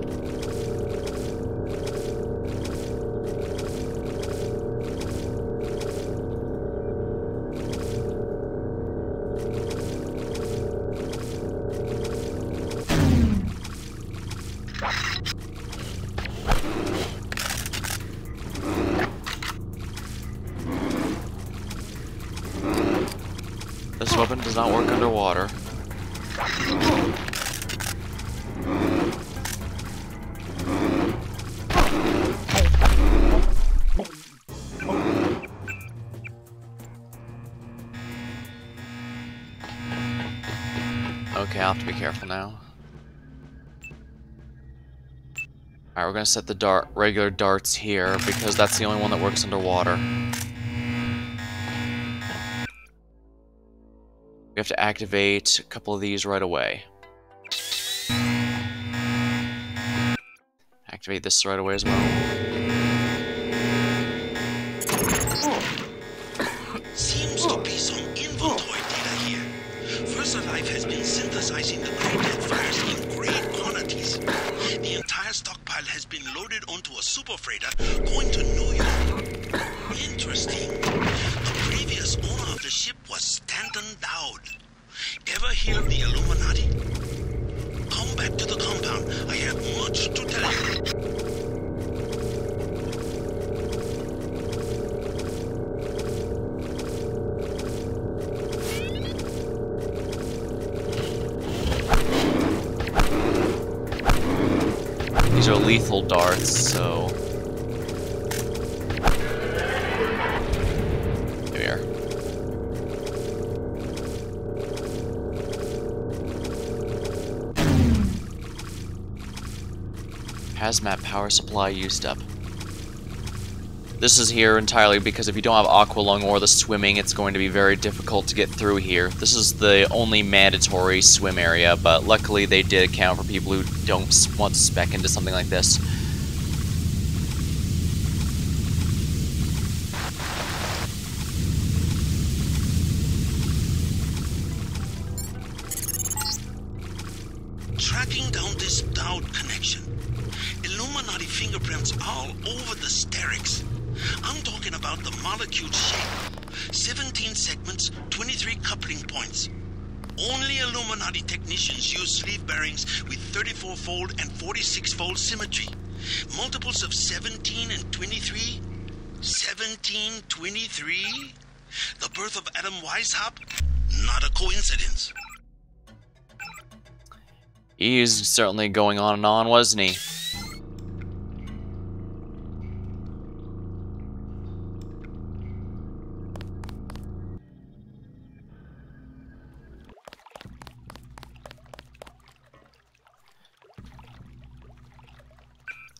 This weapon does not work underwater. Okay, I'll have to be careful now. Alright, we're gonna set the regular darts here because that's the only one that works underwater. We have to activate a couple of these right away. Activate this right away as well. Seems to be some inventory data here. First Alive has been synthesizing the Great Death fires in great quantities. The entire stockpile has been loaded onto a super freighter going to New York. Interesting. The previous owner of the ship was Stanton Dowd. Ever hear of the Illuminati? Come back to the compound. I have much to tell you. These are lethal darts, so... Here we are. Hazmat power supply used up. This is here entirely because if you don't have aqua lung or the swimming, it's going to be very difficult to get through here. This is the only mandatory swim area, but luckily they did account for people who don't want to spec into something like this. Tracking down this Dowd connection. Illuminati fingerprints all over the Sterix. I'm talking about the molecule shape. 17 segments, 23 coupling points. Only Illuminati technicians use sleeve bearings with 34-fold and 46-fold symmetry. Multiples of 17 and 23? 17, 23? The birth of Adam Weishaupt? Not a coincidence. He's certainly going on and on, wasn't he?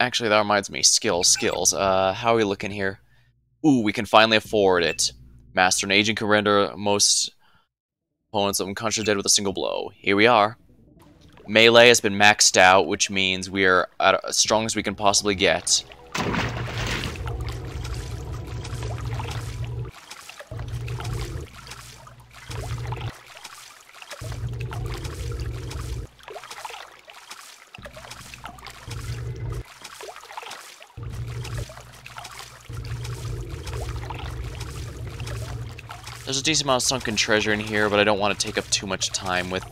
Actually, that reminds me. Skills. How are we looking here? Ooh, we can finally afford it. Master, an agent can render most opponents unconscious dead with a single blow. Here we are. Melee has been maxed out, which means we are as strong as we can possibly get. There's a decent amount of sunken treasure in here, but I don't want to take up too much time with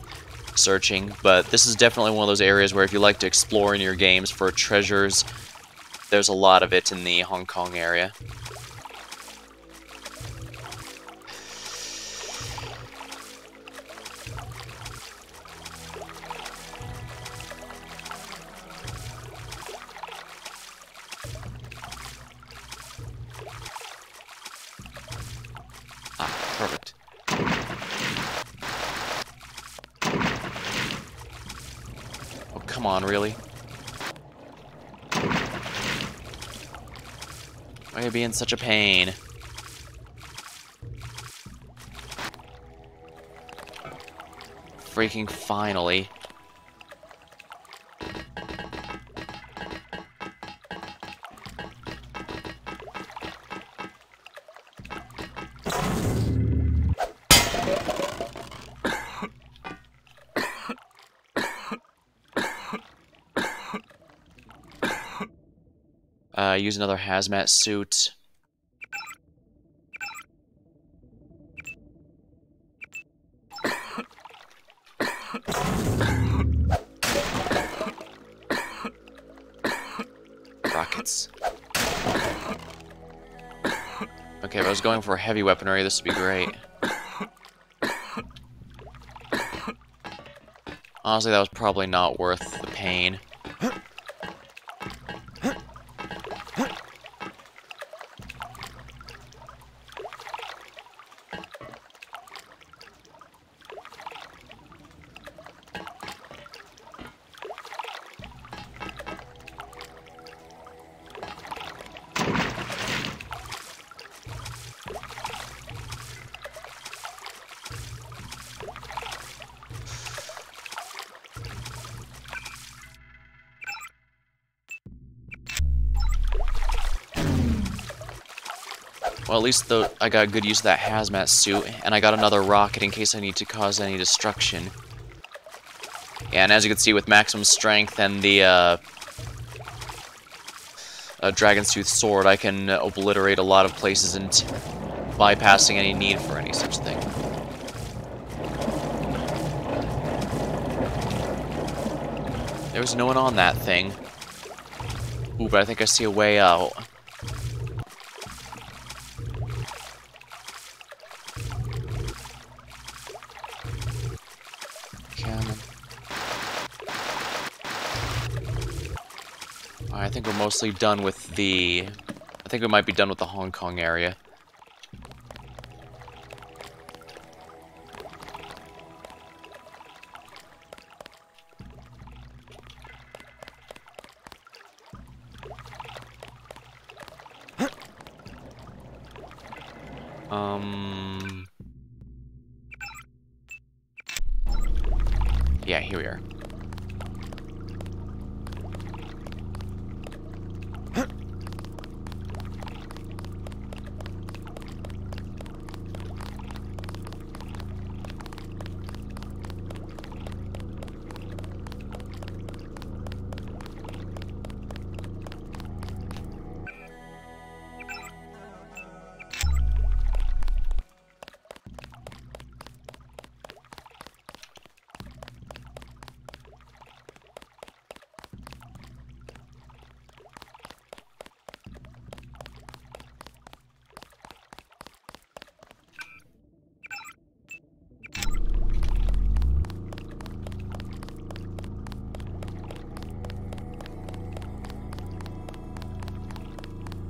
searching. But this is definitely one of those areas where if you like to explore in your games for treasures, there's a lot of it in the Hong Kong area. Come on, really? Why are you being such a pain? Freaking finally. Use another hazmat suit. Rockets. Okay, if I was going for heavy weaponry, this would be great. Honestly, that was probably not worth the pain. Well, at least I got good use of that hazmat suit, and I got another rocket in case I need to cause any destruction. Yeah, and as you can see, with maximum strength and the Dragon's Tooth sword, I can obliterate a lot of places and bypassing any need for any such thing. There was no one on that thing. Ooh, but I think I see a way out. I think we're mostly done with the... I think we might be done with the Hong Kong area. Yeah, here we are.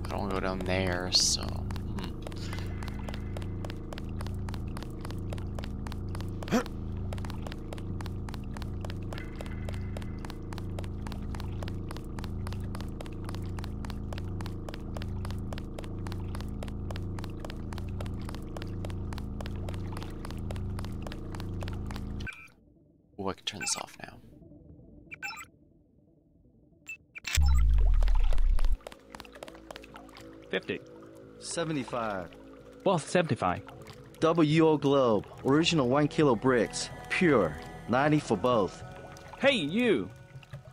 I don't want to go down there, so... Ooh, I can turn this off now. $50. $75. Both 75. Double UO globe, original 1 kilo bricks, pure, 90 for both. Hey, you!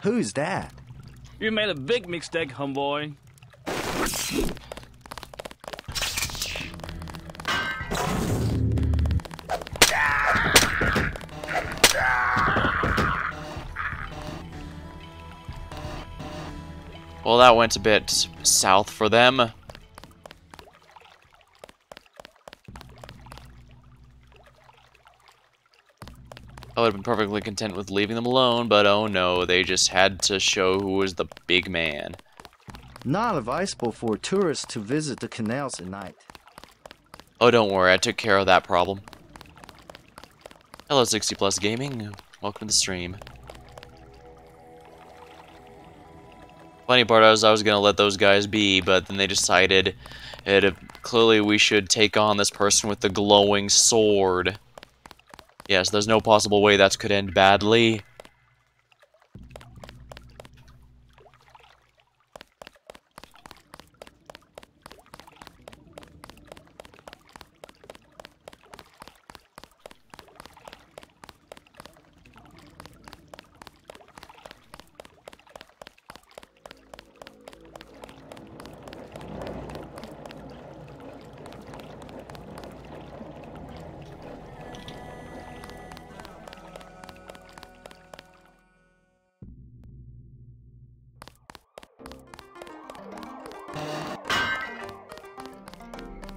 Who's that? You made a big mistake, homeboy. Well, that went a bit south for them. I would have been perfectly content with leaving them alone, but oh no, they just had to show who was the big man. Not advisable for tourists to visit the canals at night. Oh, don't worry, I took care of that problem. Hello, 60 Plus Gaming. Welcome to the stream. Funny part is I was gonna let those guys be, but then they decided clearly we should take on this person with the glowing sword. Yes, there's no possible way that could end badly.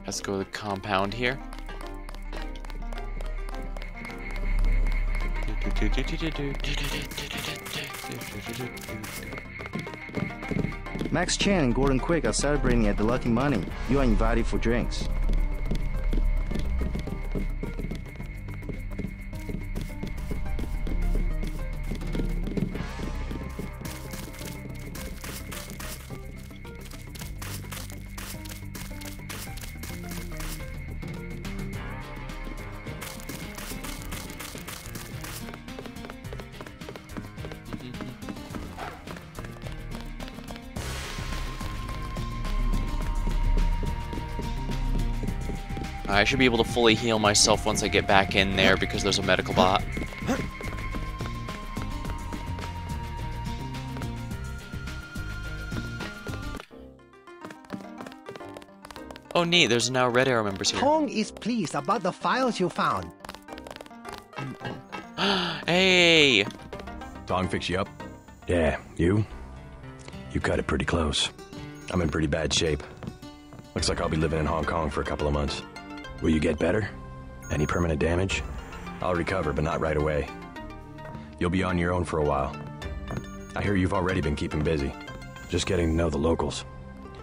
Let's go to the compound here. Max Chen and Gordon Quick are celebrating at the Lucky Money. You are invited for drinks. I should be able to fully heal myself once I get back in there because there's a medical bot. Oh neat, there's now Red Arrow members here. Tong is pleased about the files you found. Hey! Tong fix you up? Yeah, you? You cut it pretty close. I'm in pretty bad shape. Looks like I'll be living in Hong Kong for a couple of months. Will you get better? Any permanent damage? I'll recover, but not right away. You'll be on your own for a while. I hear you've already been keeping busy. Just getting to know the locals.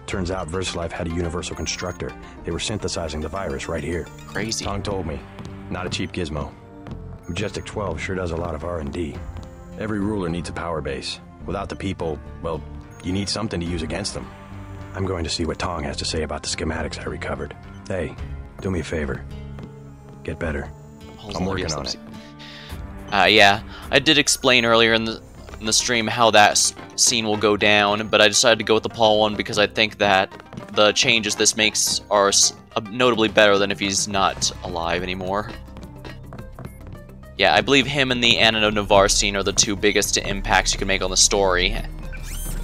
Turns out VersaLife had a universal constructor. They were synthesizing the virus right here. Crazy. Tong told me. Not a cheap gizmo. Majestic 12 sure does a lot of R&D. Every ruler needs a power base. Without the people, well, you need something to use against them. I'm going to see what Tong has to say about the schematics I recovered. Hey, do me a favor. Get better. I'm working on it. Yeah, I did explain earlier in the stream how that scene will go down, but I decided to go with the Paul one because I think that the changes this makes are notably better than if he's not alive anymore. Yeah, I believe him and the Anna Navarre scene are the two biggest impacts you can make on the story.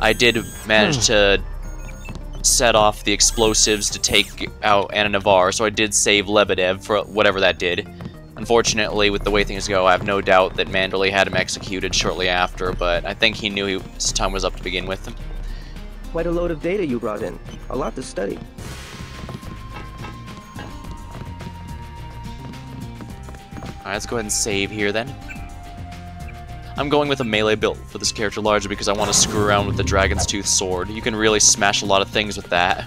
I did manage to set off the explosives to take out Anna Navarre, so I did save Lebedev for whatever that did. Unfortunately, with the way things go, I have no doubt that Manderley had him executed shortly after, but I think he knew his time was up to begin with. Quite a load of data you brought in. A lot to study. Alright, let's go ahead and save here then. I'm going with a melee build for this character largely because I want to screw around with the Dragon's Tooth sword. You can really smash a lot of things with that.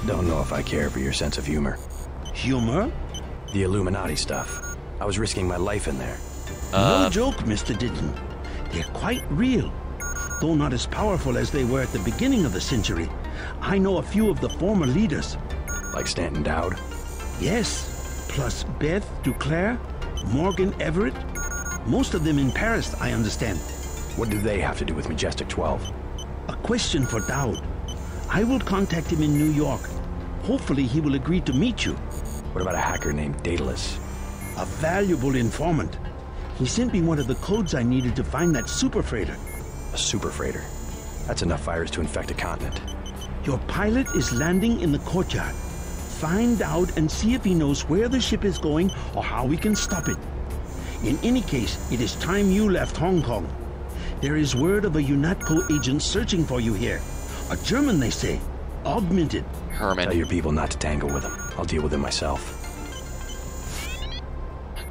Don't know if I care for your sense of humor. Humor? The Illuminati stuff. I was risking my life in there. No joke, Mr. Ditton. They're quite real. Though not as powerful as they were at the beginning of the century. I know a few of the former leaders. Like Stanton Dowd? Yes. Plus Beth Duclair, Morgan Everett. Most of them in Paris, I understand. What do they have to do with Majestic 12? A question for Dowd. I will contact him in New York. Hopefully he will agree to meet you. What about a hacker named Daedalus? A valuable informant. He sent me one of the codes I needed to find that super freighter. A super freighter? That's enough virus to infect a continent. Your pilot is landing in the courtyard. Find out and see if he knows where the ship is going or how we can stop it. In any case, it is time you left Hong Kong. There is word of a UNATCO agent searching for you here. A German, they say. Augmented. Herman. Tell your people not to tangle with him. I'll deal with him myself.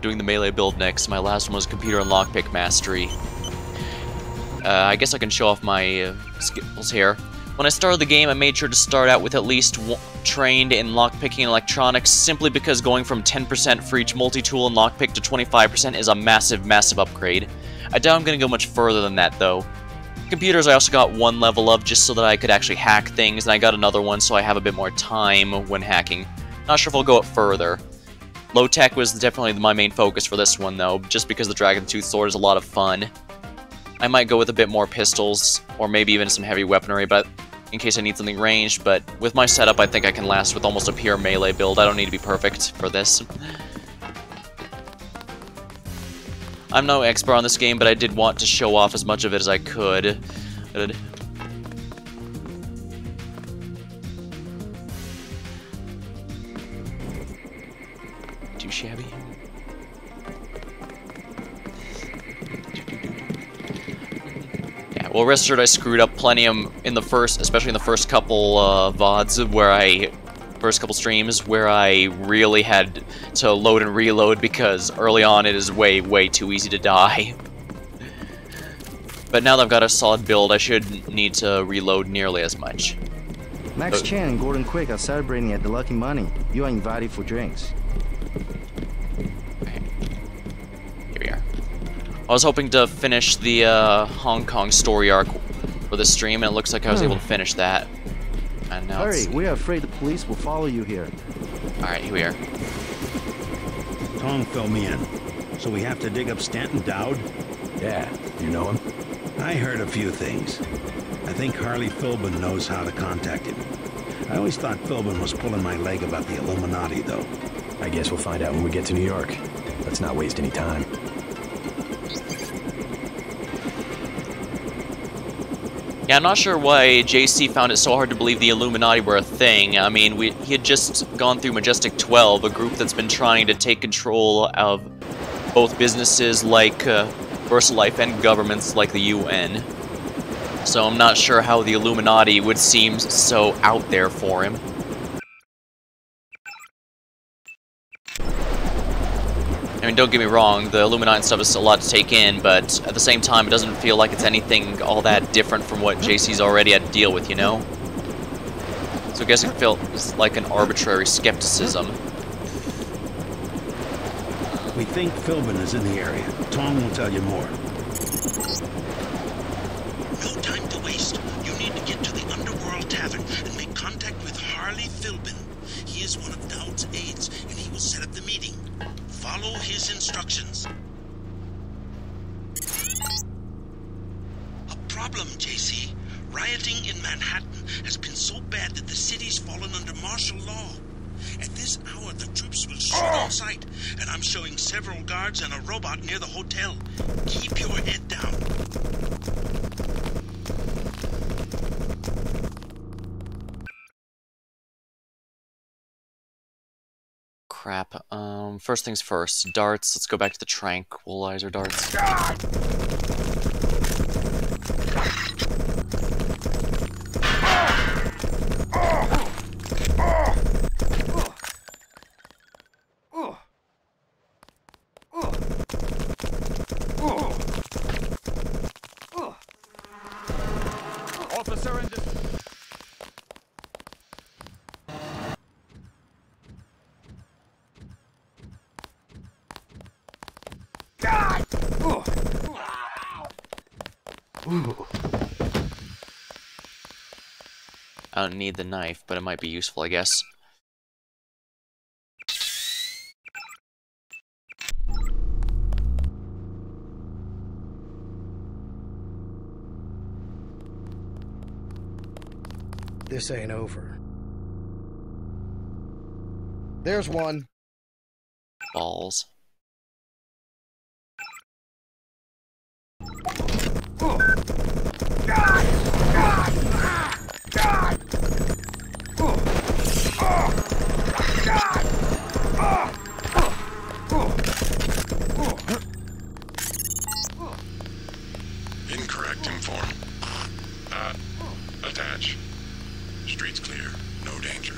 Doing the melee build next. My last one was computer and lockpick mastery. I guess I can show off my skills here. When I started the game, I made sure to start out with at least trained in lockpicking and electronics, simply because going from 10% for each multi-tool and lockpick to 25% is a massive, massive upgrade. I doubt I'm going to go much further than that, though. Computers I also got 1 level of just so that I could actually hack things, and I got another one so I have a bit more time when hacking. Not sure if I'll go up further. Low tech was definitely my main focus for this one though, just because the Dragon Tooth Sword is a lot of fun. I might go with a bit more pistols, or maybe even some heavy weaponry, but in case I need something ranged, but with my setup I think I can last with almost a pure melee build. I don't need to be perfect for this. I'm no expert on this game, but I did want to show off as much of it as I could. Too shabby. Yeah, well, rest assured I screwed up plenty in the first, especially in the first couple VODs where first couple streams where I really had to load and reload because early on it is way too easy to die. But now that I've got a solid build, I shouldn't need to reload nearly as much. Max Chen and Gordon Quick are celebrating at the Lucky Money. You are invited for drinks. Okay. Here we are. I was hoping to finish the Hong Kong story arc for this stream, and it looks like I was able to finish that. And now Hurry, we are afraid the police will follow you here. Alright, here we are. Tong filled me in. So we have to dig up Stanton Dowd? Yeah, you know him? I heard a few things. I think Harley Philbin knows how to contact him. I always thought Philbin was pulling my leg about the Illuminati, though. I guess we'll find out when we get to New York. Let's not waste any time. Yeah, I'm not sure why JC found it so hard to believe the Illuminati were a thing. I mean, he had just gone through Majestic 12, a group that's been trying to take control of both businesses like VersaLife and governments like the UN. So I'm not sure how the Illuminati would seem so out there for him. I mean, don't get me wrong, the Illuminati stuff is a lot to take in, but at the same time, it doesn't feel like it's anything all that different from what JC's already had to deal with, you know? So I guess it feels like an arbitrary skepticism. We think Philbin is in the area. Tong will tell you more. No time to waste. You need to get to the Underworld Tavern and make contact with Harley Philbin. He is one of Dowd's aides, and he will set up the meeting. Follow his instructions. A problem, JC. Rioting in Manhattan has been so bad that the city's fallen under martial law. At this hour, the troops will shoot on sight, and I'm showing several guards and a robot near the hotel. Keep your head down. Crap. First things first. Darts. Let's go back to the tranquilizer darts. Officer in this... I don't need the knife, but it might be useful, I guess. This ain't over. There's one. Balls. Incorrect inform. Attach. Streets clear. No danger.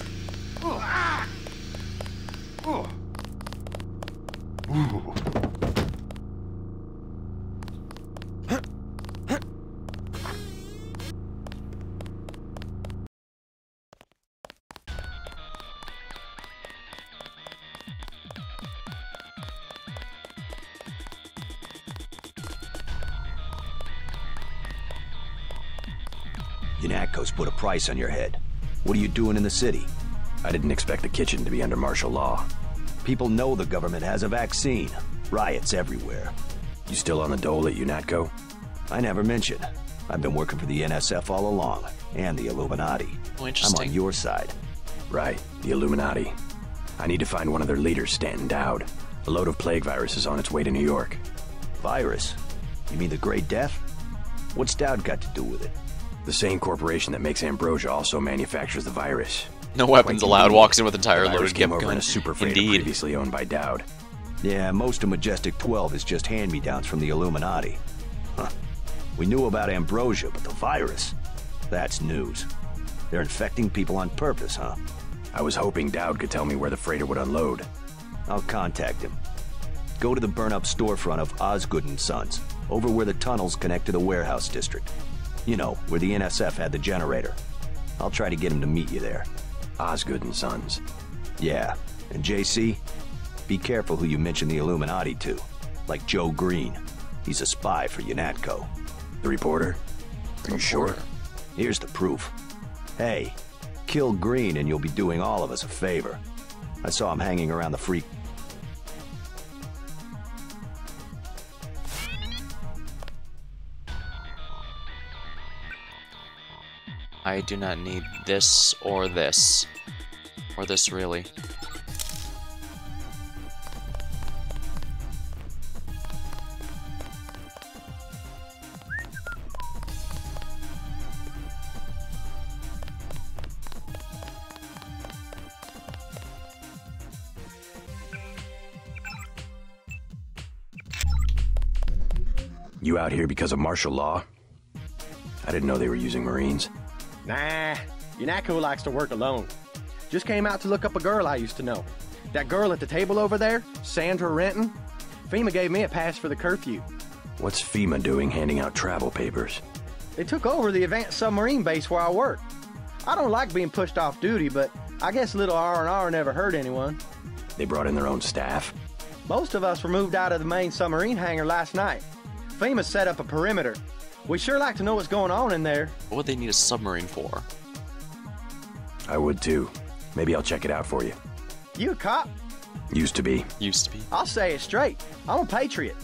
UNATCO's put a price on your head. What are you doing in the city? I didn't expect the kitchen to be under martial law. People know the government has a vaccine. Riots everywhere. You still on the dole at UNATCO? I never mentioned. I've been working for the NSF all along, and the Illuminati. Oh, interesting. I'm on your side. Right, the Illuminati. I need to find one of their leaders, Stanton Dowd. A load of plague virus is on its way to New York. Virus? You mean the Great Death? What's Dowd got to do with it? The same corporation that makes Ambrosia also manufactures the virus. No weapons allowed. Walks in with entire loaded came gift over gun. in a super freighter previously owned by Dowd. Yeah, most of Majestic 12 is just hand-me-downs from the Illuminati. Huh. We knew about Ambrosia, but the virus? That's news. They're infecting people on purpose, huh? I was hoping Dowd could tell me where the freighter would unload. I'll contact him. Go to the burn-up storefront of Osgood & Sons, over where the tunnels connect to the warehouse district. You know, where the NSF had the generator. I'll try to get him to meet you there. Osgood & Sons. Yeah, and JC, be careful who you mention the Illuminati to. Like Joe Green. He's a spy for UNATCO. The reporter? Are you sure? Here's the proof. Hey, kill Green and you'll be doing all of us a favor. I saw him hanging around the free... I do not need this or this. Or this, really. You out here because of martial law? I didn't know they were using Marines. Nah, UNATCO likes to work alone. Just came out to look up a girl I used to know. That girl at the table over there, Sandra Renton. FEMA gave me a pass for the curfew. What's FEMA doing handing out travel papers? They took over the advanced submarine base where I work. I don't like being pushed off duty, but I guess little R&R never hurt anyone. They brought in their own staff? Most of us were moved out of the main submarine hangar last night. FEMA set up a perimeter. We sure like to know what's going on in there. What would they need a submarine for? I would too. Maybe I'll check it out for you. You a cop? Used to be. Used to be. I'll say it straight. I'm a patriot.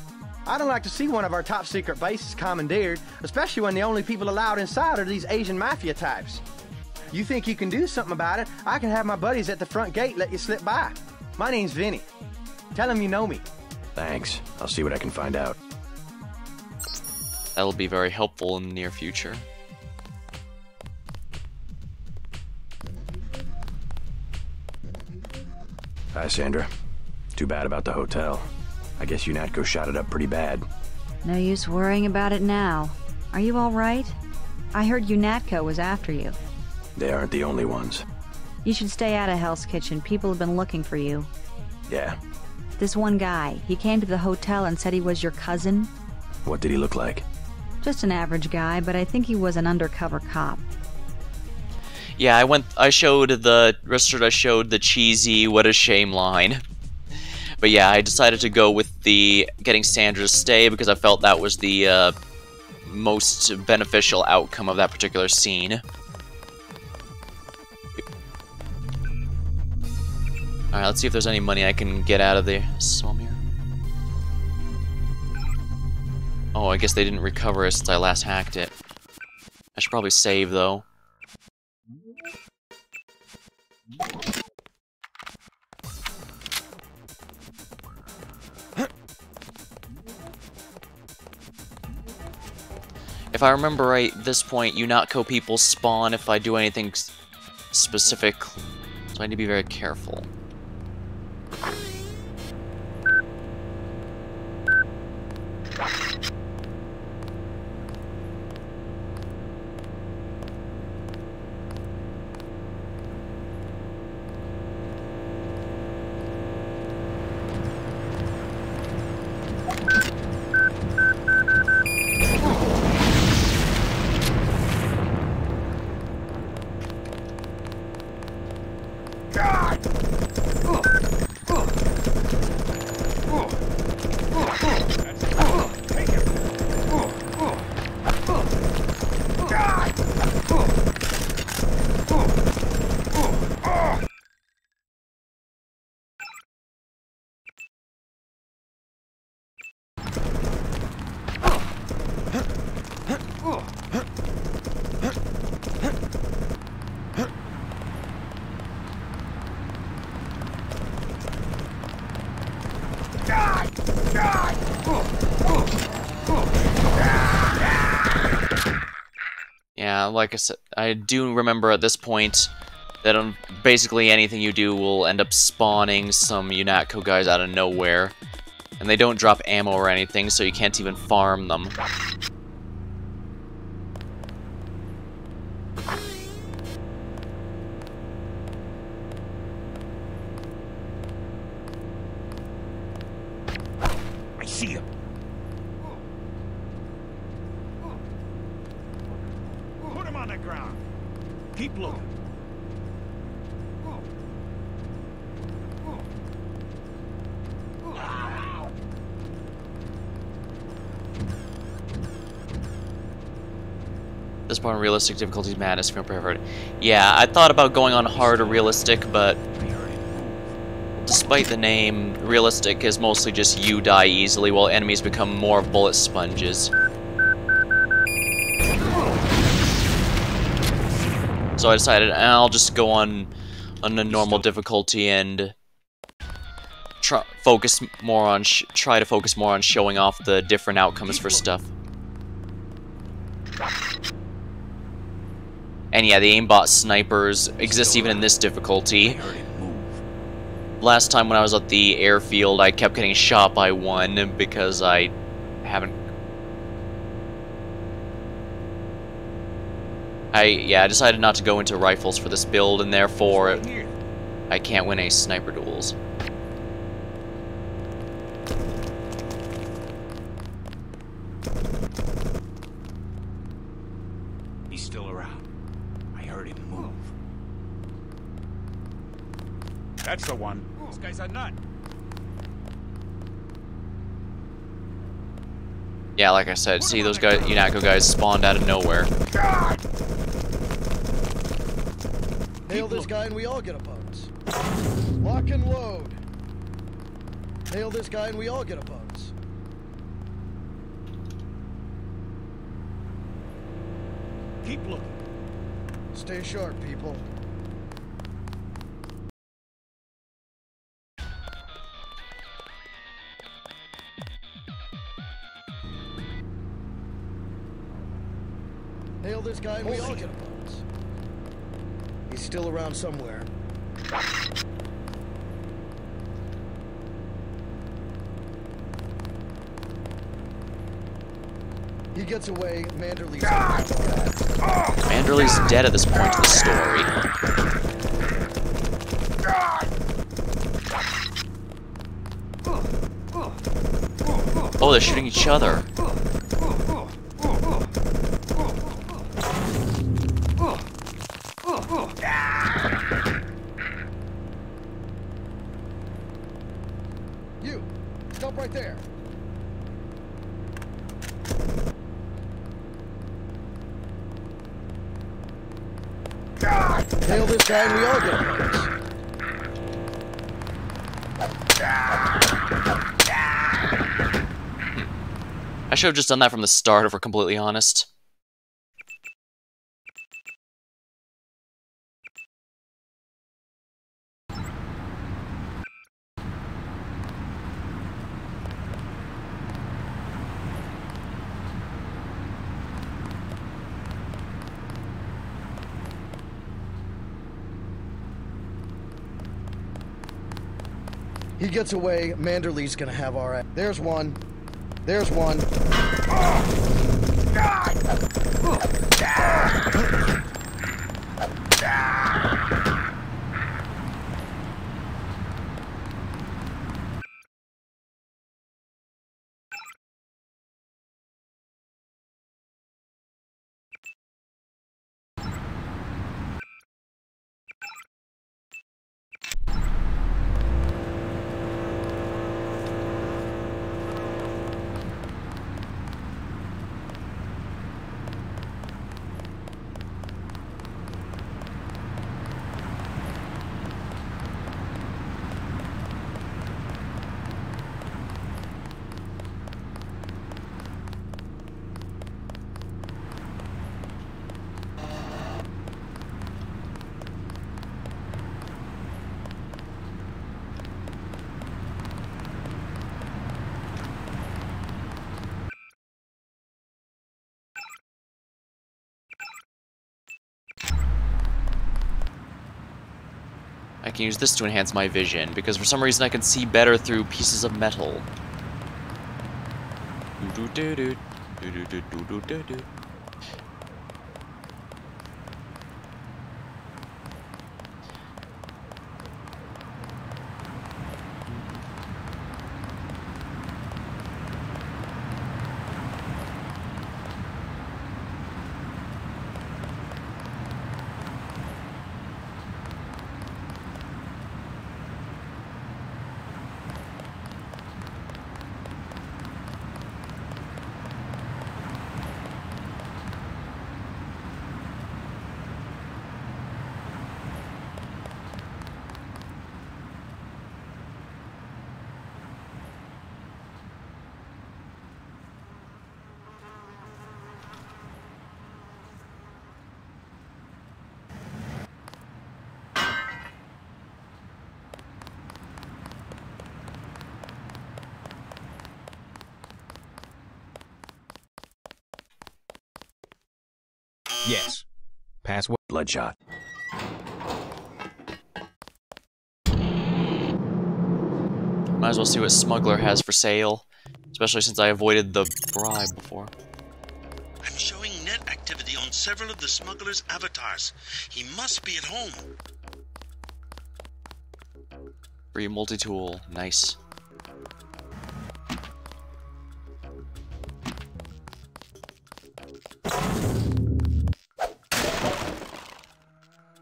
I don't like to see one of our top secret bases commandeered, especially when the only people allowed inside are these Asian mafia types. You think you can do something about it, I can have my buddies at the front gate let you slip by. My name's Vinny. Tell them you know me. Thanks. I'll see what I can find out. That'll be very helpful in the near future. Hi, Sandra. Too bad about the hotel. I guess UNATCO shot it up pretty bad. No use worrying about it now. Are you all right? I heard UNATCO was after you. They aren't the only ones. You should stay out of Hell's Kitchen. People have been looking for you. Yeah. This one guy, he came to the hotel and said he was your cousin. What did he look like? Just an average guy, but I think he was an undercover cop. Yeah, I showed the cheesy "what a shame" line. But yeah, I decided to go with the getting Sandra to stay because I felt that was the most beneficial outcome of that particular scene. Alright, let's see if there's any money I can get out of the swamp here. Oh, I guess they didn't recover it since I last hacked it. I should probably save, though. If I remember right, at this point, UNATCO people spawn if I do anything specific, so I need to be very careful. Yeah, like I said, I do remember at this point that on basically anything you do will end up spawning some UNATCO guys out of nowhere. And they don't drop ammo or anything, so you can't even farm them. I see him. Put him on the ground. Keep looking. This part on realistic difficulty madness from preferred. Yeah, I thought about going on hard or realistic, but despite the name, realistic is mostly just you die easily while enemies become more bullet sponges. So I decided I'll just go on a normal difficulty and try to focus more on showing off the different outcomes for stuff. And yeah, the aimbot snipers exist even in this difficulty. Last time when I was at the airfield, I kept getting shot by one because I haven't... I decided not to go into rifles for this build, and therefore I can't win any sniper duels. He's still around. I heard him move. That's the one. This guy's a nut. Yeah, like I said, see those guys, UNATCO guys spawned out of nowhere. Nail this guy and we all get a bonus. Lock and load. Nail this guy and we all get a bonus. Keep looking. Stay sharp, people. Nail this guy and we all get a bonus. He's still around somewhere. He gets away, Manderley's Manderley's dead at this point in the story. Oh, they're shooting each other. You, stop right there. Nail this guy and we all get a bonus. I should have just done that from the start, if we're completely honest. He gets away, Manderley's gonna have our ass. There's one. There's one. I can use this to enhance my vision, because for some reason I can see better through pieces of metal. Do-do-do-do. Do-do-do-do-do-do. Yes. Password. Bloodshot. Might as well see what Smuggler has for sale, especially since I avoided the bribe before. I'm showing net activity on several of the smuggler's avatars. He must be at home. Free multi-tool. Nice.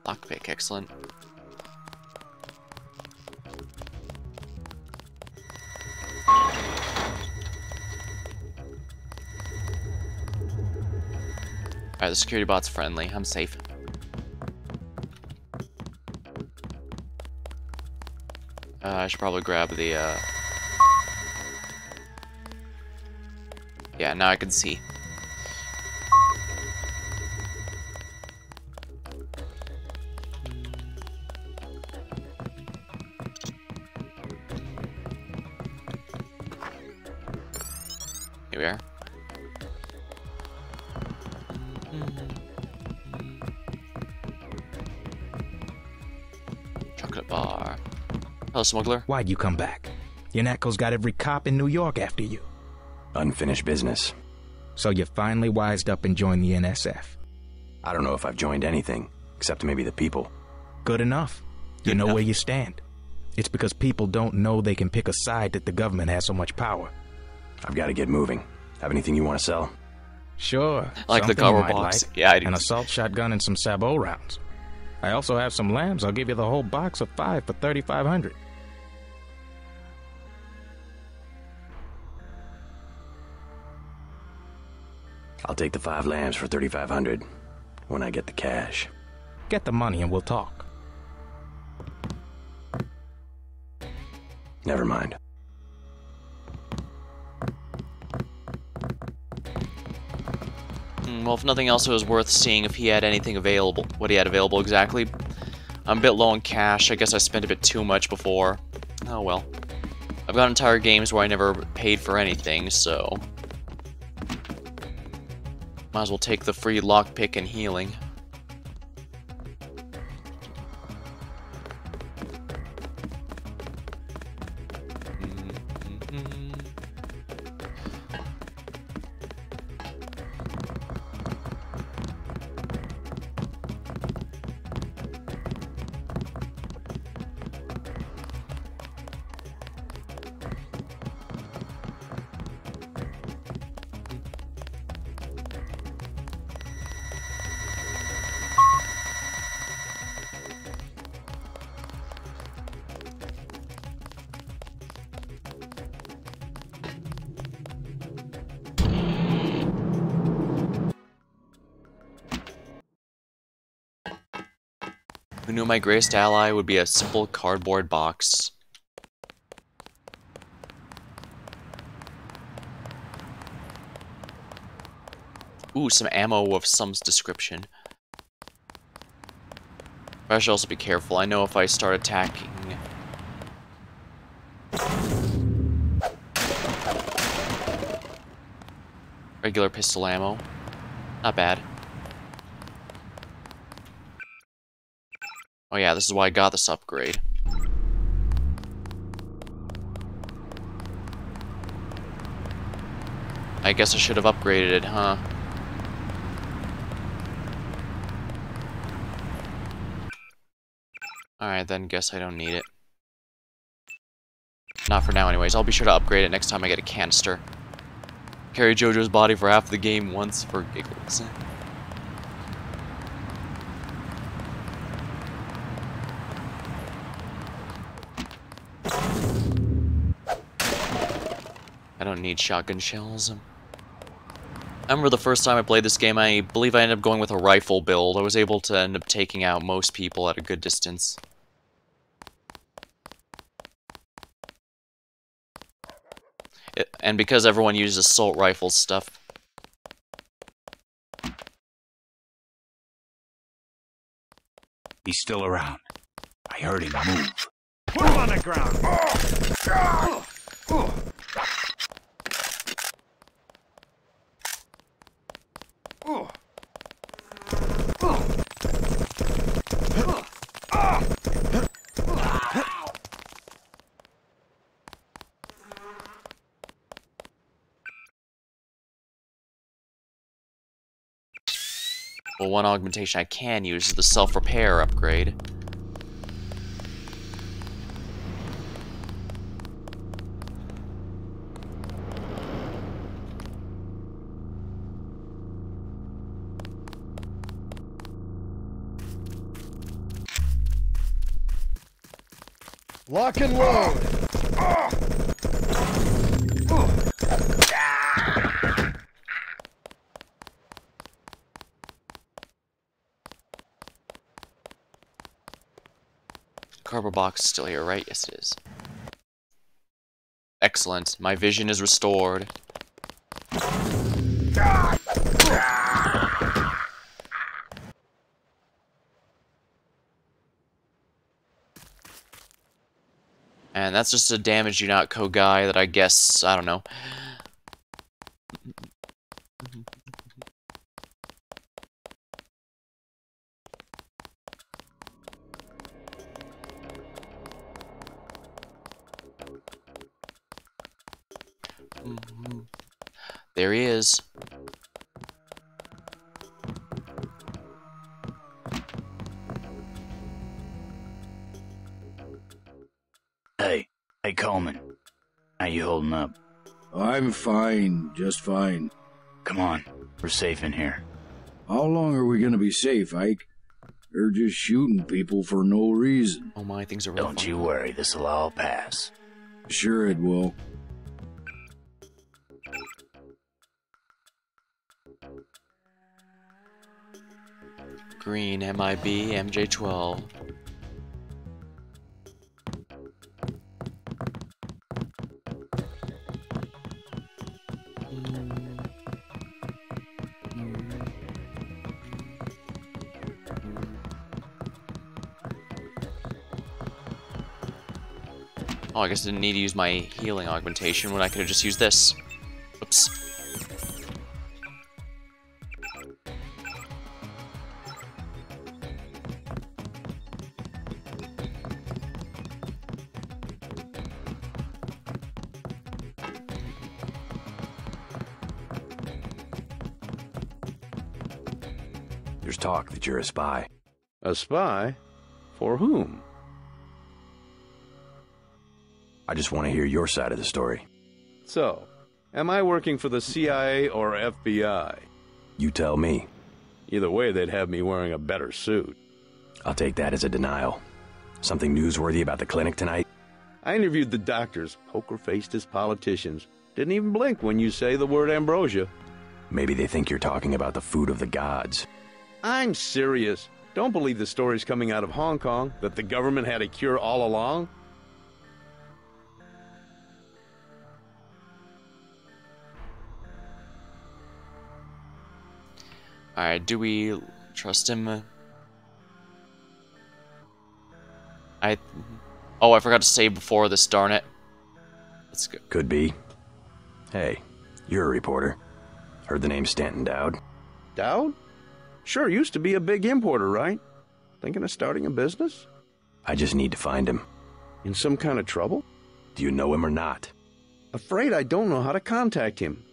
Lockpick, excellent. Alright, the security bot's friendly. I'm safe. I should probably grab the, yeah, now I can see. Here we are. Chocolate bar. Hello, Smuggler. Why'd you come back? Yanatko's got every cop in New York after you. Unfinished business. So you finally wised up and joined the NSF. I don't know if I've joined anything, except maybe the people. Good enough. You know where you stand. It's because people don't know they can pick a side that the government has so much power. I've got to get moving. Have anything you want to sell? Sure. Like the something cover you might box. like. Yeah, I do. An assault shotgun and some sabot rounds. I also have some lambs. I'll give you the whole box of 5 for $3,500. I'll take the 5 lambs for $3,500 when I get the cash. Get the money and we'll talk. Never mind. Well, if nothing else, it was worth seeing if he had anything available. What he had available exactly. I'm a bit low on cash. I guess I spent a bit too much before. Oh well. I've got entire games where I never paid for anything, so... might as well take the free lockpick and healing. Who knew my greatest ally would be a simple cardboard box? Ooh, some ammo of some description. But I should also be careful. I know if I start attacking... regular pistol ammo. Not bad. Oh yeah, this is why I got this upgrade. I guess I should have upgraded it, huh? Alright, then guess I don't need it. Not for now anyways. I'll be sure to upgrade it next time I get a canister. Carry JoJo's body for half the game once for giggles. I don't need shotgun shells. I remember the first time I played this game, I believe I ended up going with a rifle build. I was able to end up taking out most people at a good distance. And because everyone uses assault rifle stuff. He's still around. I heard him move. Put him on the ground! Well, one augmentation I can use is the self-repair upgrade. Lock and load. Cardboard box is still here, right? Yes, it is. Excellent. My vision is restored. And that's just a damage do not co guy that I guess, I don't know. There he is. Hey, Coleman. How you holding up? I'm fine, just fine. Come on, we're safe in here. How long are we gonna be safe, Ike? They're just shooting people for no reason. Oh my, things are really Don't you worry, this'll all pass. Sure it will. Green, MIB, MJ12. Oh, I guess I didn't need to use my healing augmentation when I could have just used this. Oops. There's talk that you're a spy. A spy? For whom? I just want to hear your side of the story. So, am I working for the CIA or FBI? You tell me. Either way, they'd have me wearing a better suit. I'll take that as a denial. Something newsworthy about the clinic tonight? I interviewed the doctors, poker-faced as politicians. Didn't even blink when you say the word ambrosia. Maybe they think you're talking about the food of the gods. I'm serious. Don't believe the stories coming out of Hong Kong that the government had a cure all along. Alright, do we trust him? Oh, I forgot to save before this, darn it. Let's go. Could be. Hey, you're a reporter. Heard the name Stanton Dowd? Dowd? Sure, used to be a big importer, right? Thinking of starting a business? I just need to find him. In some kind of trouble? Do you know him or not? Afraid I don't know how to contact him.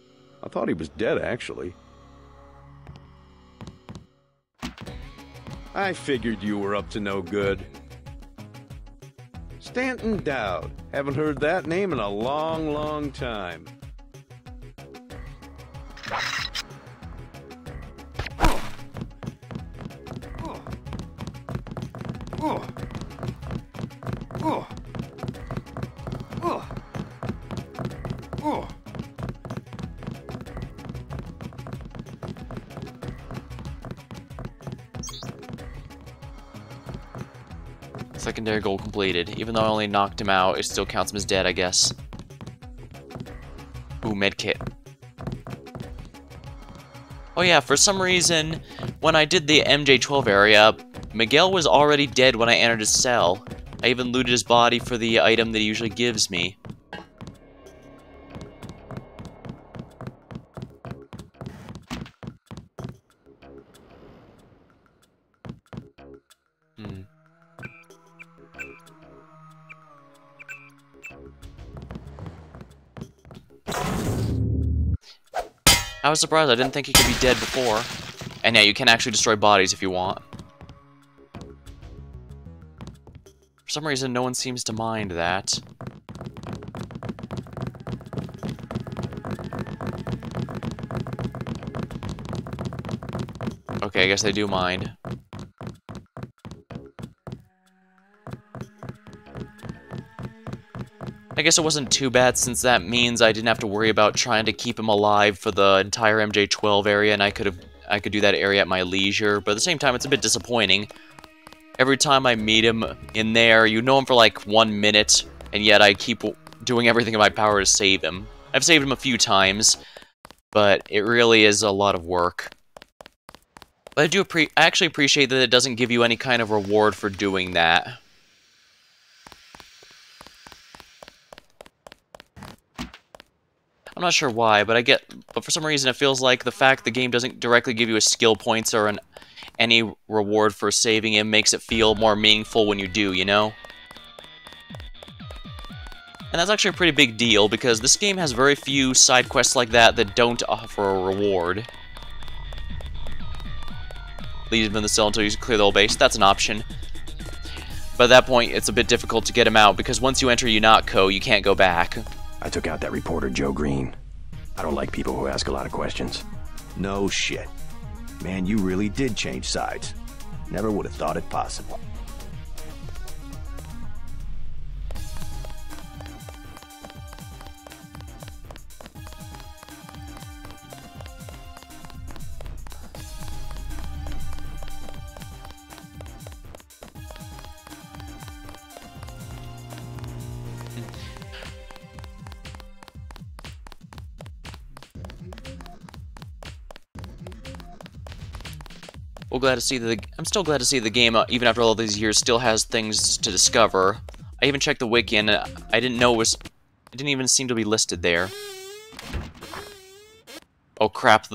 I thought he was dead, actually. I figured you were up to no good. Stanton Dowd. Haven't heard that name in a long, long time. Secondary goal completed. Even though I only knocked him out, it still counts him as dead, I guess. Ooh, medkit. Oh yeah, for some reason, when I did the MJ-12 area, Miguel was already dead when I entered his cell. I even looted his body for the item that he usually gives me. I was surprised. I didn't think he could be dead before. And yeah, you can actually destroy bodies if you want. For some reason, no one seems to mind that. Okay, I guess they do mind. I guess it wasn't too bad, since that means I didn't have to worry about trying to keep him alive for the entire MJ-12 area, and I could do that area at my leisure. But at the same time, it's a bit disappointing. Every time I meet him in there, you know him for like 1 minute, and yet I keep doing everything in my power to save him. I've saved him a few times, but it really is a lot of work. But I actually appreciate that it doesn't give you any kind of reward for doing that. I'm not sure why, but for some reason it feels like the fact the game doesn't directly give you a skill points or any reward for saving him makes it feel more meaningful when you do, you know? And that's actually a pretty big deal, because this game has very few side quests like that don't offer a reward. Leave him in the cell until you clear the whole base. That's an option. But at that point, it's a bit difficult to get him out, because once you enter UNATCO, you can't go back. I took out that reporter, Joe Green. I don't like people who ask a lot of questions. No shit. Man, you really did change sides. Never would have thought it possible. I'm still glad to see the game, even after all these years, still has things to discover. I even checked the wiki, and I didn't know it didn't even seem to be listed there. Oh crap!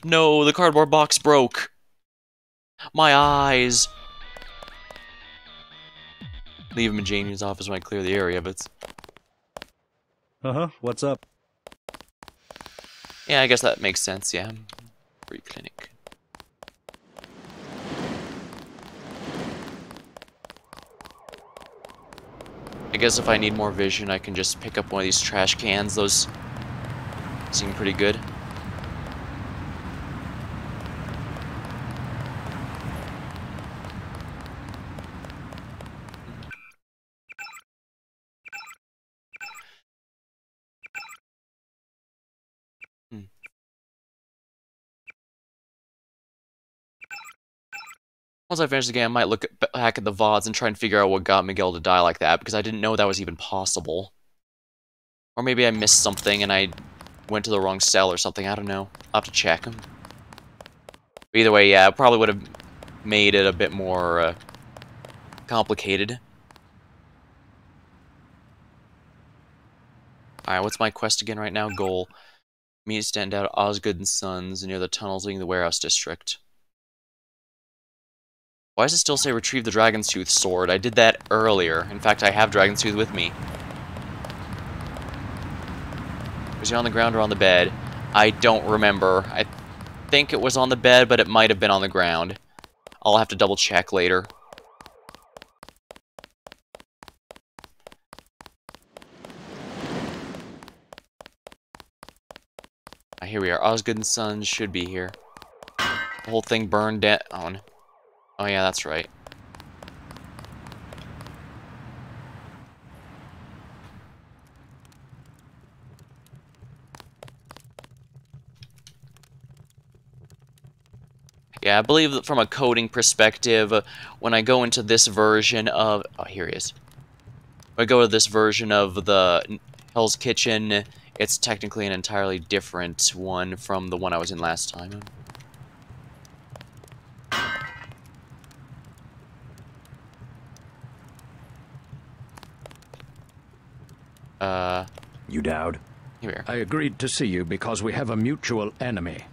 No, the cardboard box broke. My eyes. Leave him in Janie's office when I clear the area, but. What's up? Yeah, I guess that makes sense. Yeah, free clinic. I guess if I need more vision, I can just pick up one of these trash cans. Those seem pretty good. Once I finish the game, I might look back at the VODs and try and figure out what got Miguel to die like that, because I didn't know that was even possible. Or maybe I missed something and I went to the wrong cell or something, I don't know. I'll have to check. But either way, yeah, it probably would have made it a bit more complicated. Alright, what's my quest again right now? Goal. Meet stand out Osgood and Sons near the tunnels leading to the warehouse district. Why does it still say retrieve the Dragon's Tooth sword? I did that earlier. In fact, I have Dragon's Tooth with me. Was he on the ground or on the bed? I don't remember. I think it was on the bed, but it might have been on the ground. I'll have to double check later. Here we are. Osgood and Sons should be here. The whole thing burned down. Oh yeah, that's right. Yeah, I believe that from a coding perspective, when I go into this version of... Oh, here he is. When I go to this version of the Hell's Kitchen, it's technically an entirely different one from the one I was in last time. You Dowd? Here. I agreed to see you because we have a mutual enemy.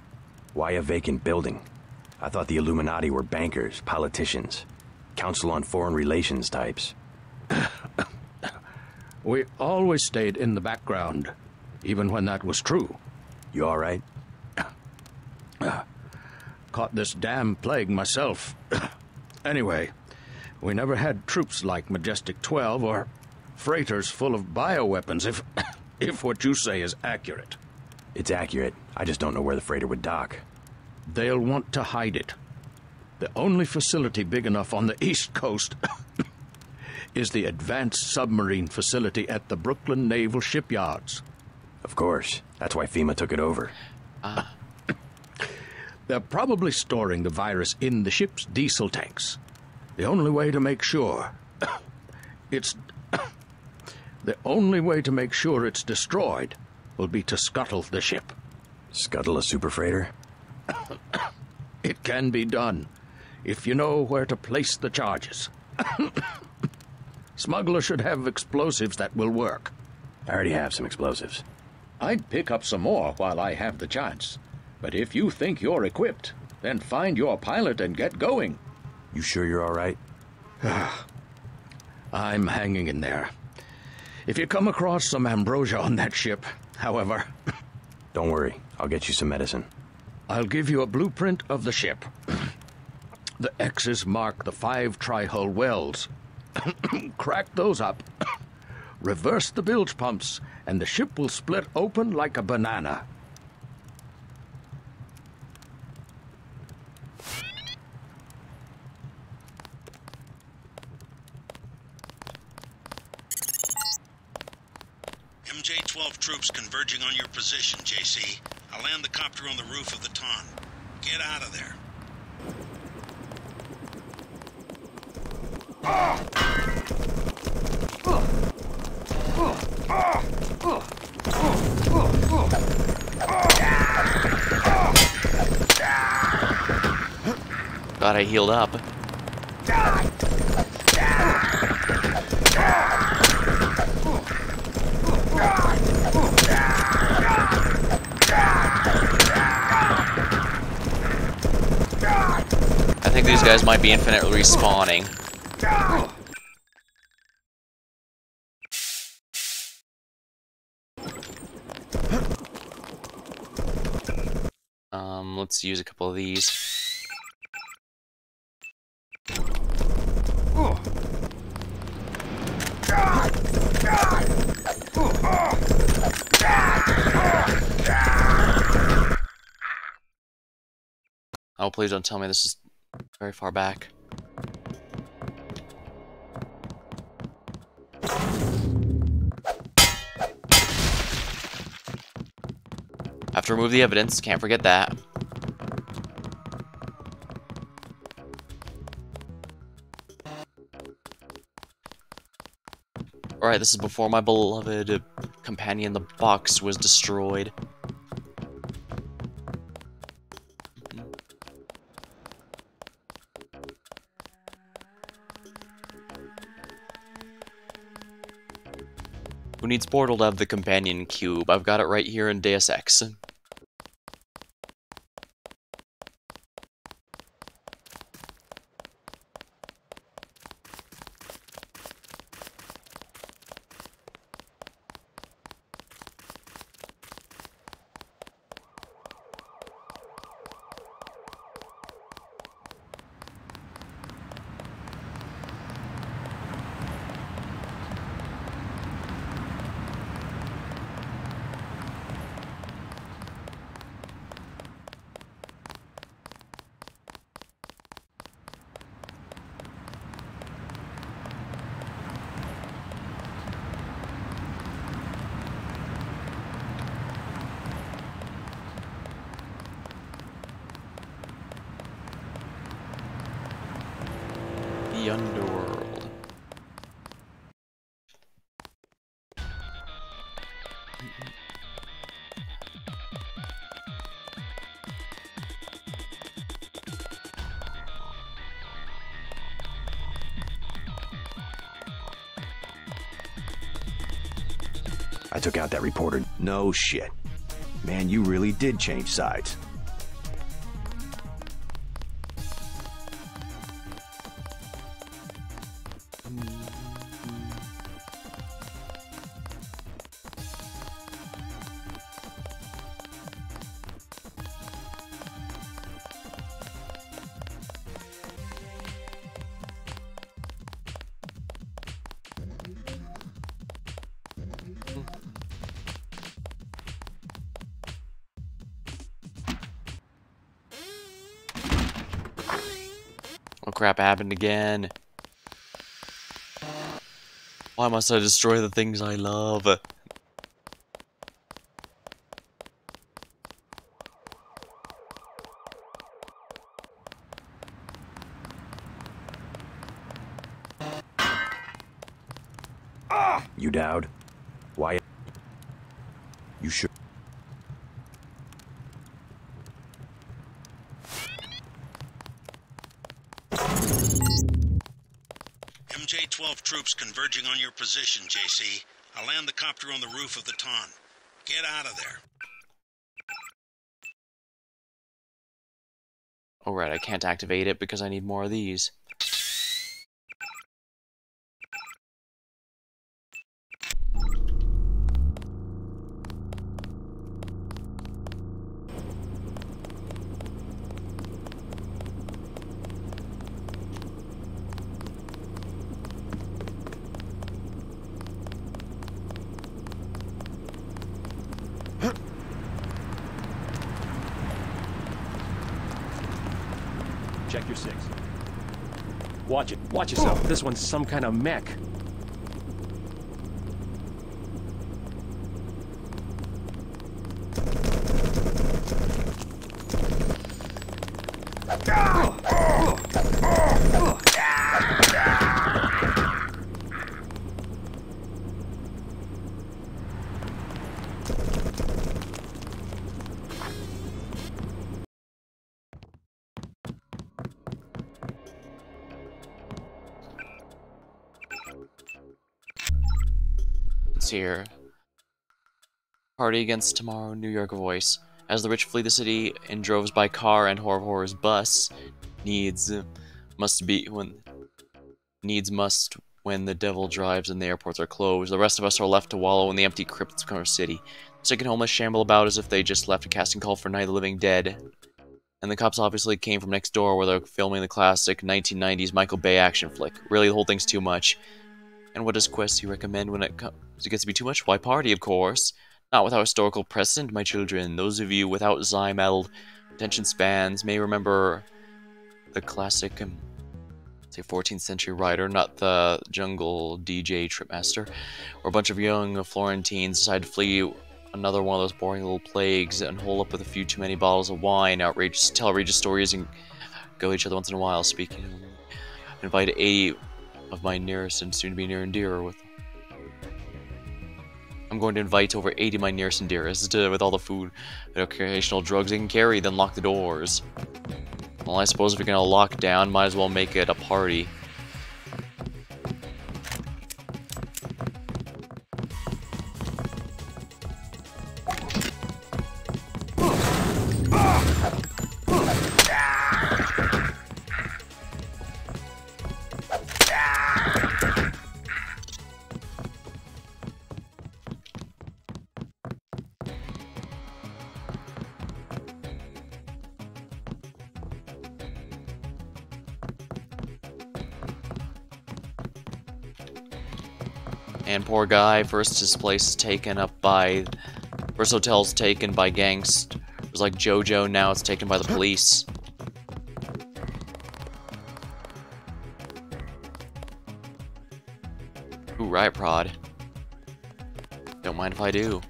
Why a vacant building? I thought the Illuminati were bankers, politicians, Council on Foreign Relations types. We always stayed in the background, even when that was true. You all right? Caught this damn plague myself. Anyway, we never had troops like Majestic 12 or freighters full of bioweapons, if what you say is accurate. It's accurate. I just don't know where the freighter would dock. They'll want to hide it. The only facility big enough on the East Coast is the Advanced Submarine Facility at the Brooklyn Naval Shipyards. Of course. That's why FEMA took it over. They're probably storing the virus in the ship's diesel tanks. The only way to make sure it's destroyed will be to scuttle the ship. Scuttle a super freighter? It can be done, if you know where to place the charges. Smuggler should have explosives that will work. I already have some explosives. I'd pick up some more while I have the chance. But if you think you're equipped, then find your pilot and get going. You sure you're all right? I'm hanging in there. If you come across some ambrosia on that ship, however... Don't worry, I'll get you some medicine. I'll give you a blueprint of the ship. The X's mark the 5 tri-hull wells. Crack those up. Reverse the bilge pumps, and the ship will split open like a banana. MJ-12 troops converging on your position, JC. I'll land the copter on the roof of the Ton. Get out of there. Glad I healed up. I think these guys might be infinitely respawning. Let's use a couple of these. Oh, please don't tell me this is very far back. Have to remove the evidence, can't forget that. Alright, this is before my beloved companion, the box, was destroyed. Who needs Portal to have the companion cube? I've got it right here in Deus Ex. the underworld. I took out that reporter. No shit. Man, you really did change sides. Oh crap, happened again. Why must I destroy the things I love? You Dowd? Why? You sure? MJ-12 troops converging on your position, JC. I'll land the copter on the roof of the Ton. Get out of there. Alright, I can't activate it because I need more of these. Check your 6. Watch it. Watch yourself. This one's some kind of mech. Here. Party against tomorrow, New York voice. As the rich flee the city in droves by car and Horror of Horrors bus, must when the devil drives and the airports are closed. The rest of us are left to wallow in the empty crypts of our city. Sick and homeless shamble about as if they just left a casting call for Night of the Living Dead. And the cops obviously came from next door where they're filming the classic 1990s Michael Bay action flick. Really, the whole thing's too much. And what does Questy recommend when it gets to be too much? Why party, of course. Not without historical precedent, my children. Those of you without Zymetal attention spans may remember the classic, say 14th century writer, not the jungle DJ Tripmaster, where a bunch of young Florentines decide to flee another one of those boring little plagues and hole up with a few too many bottles of wine, tell outrageous stories, and go each other once in a while. Speaking of, invite 80 of my nearest and soon to be near and dearer with. I'm going to invite over 80 of my nearest and dearest with all the food and occasional drugs they can carry, then lock the doors. Well, I suppose if you're gonna lock down, might as well make it a party. And poor guy, first his place is taken up by... First hotel's taken by gangsters like JoJo, now it's taken by the police. Ooh, riot prod. Don't mind if I do.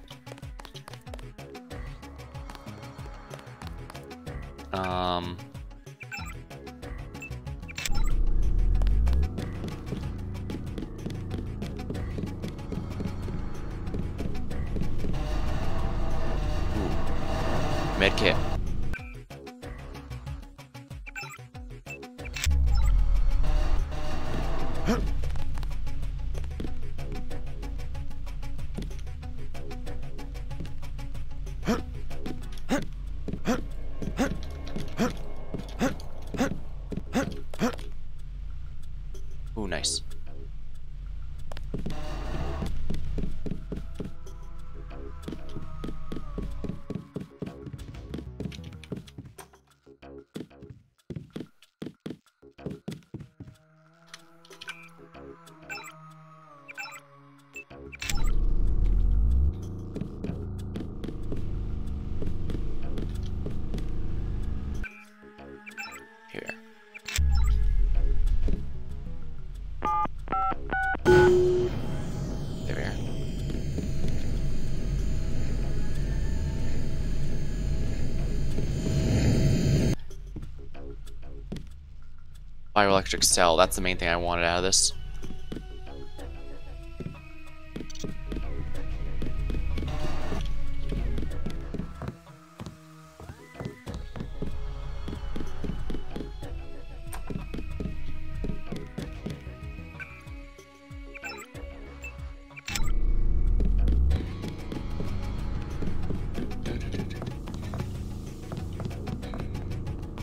Okay. Ooh, nice. Here. There we are. Bioelectric cell, that's the main thing I wanted out of this.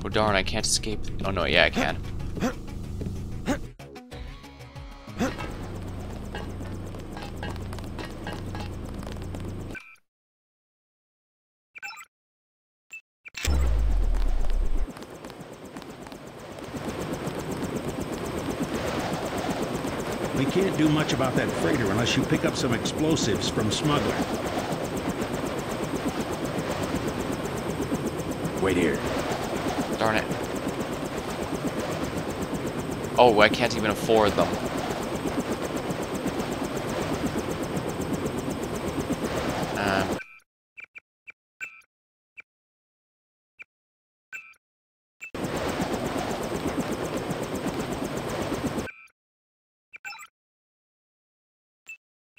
Oh darn, I can't escape. Oh no, yeah, I can. We can't do much about that freighter unless you pick up some explosives from Smuggler. Wait here. Darn it. Oh, I can't even afford them.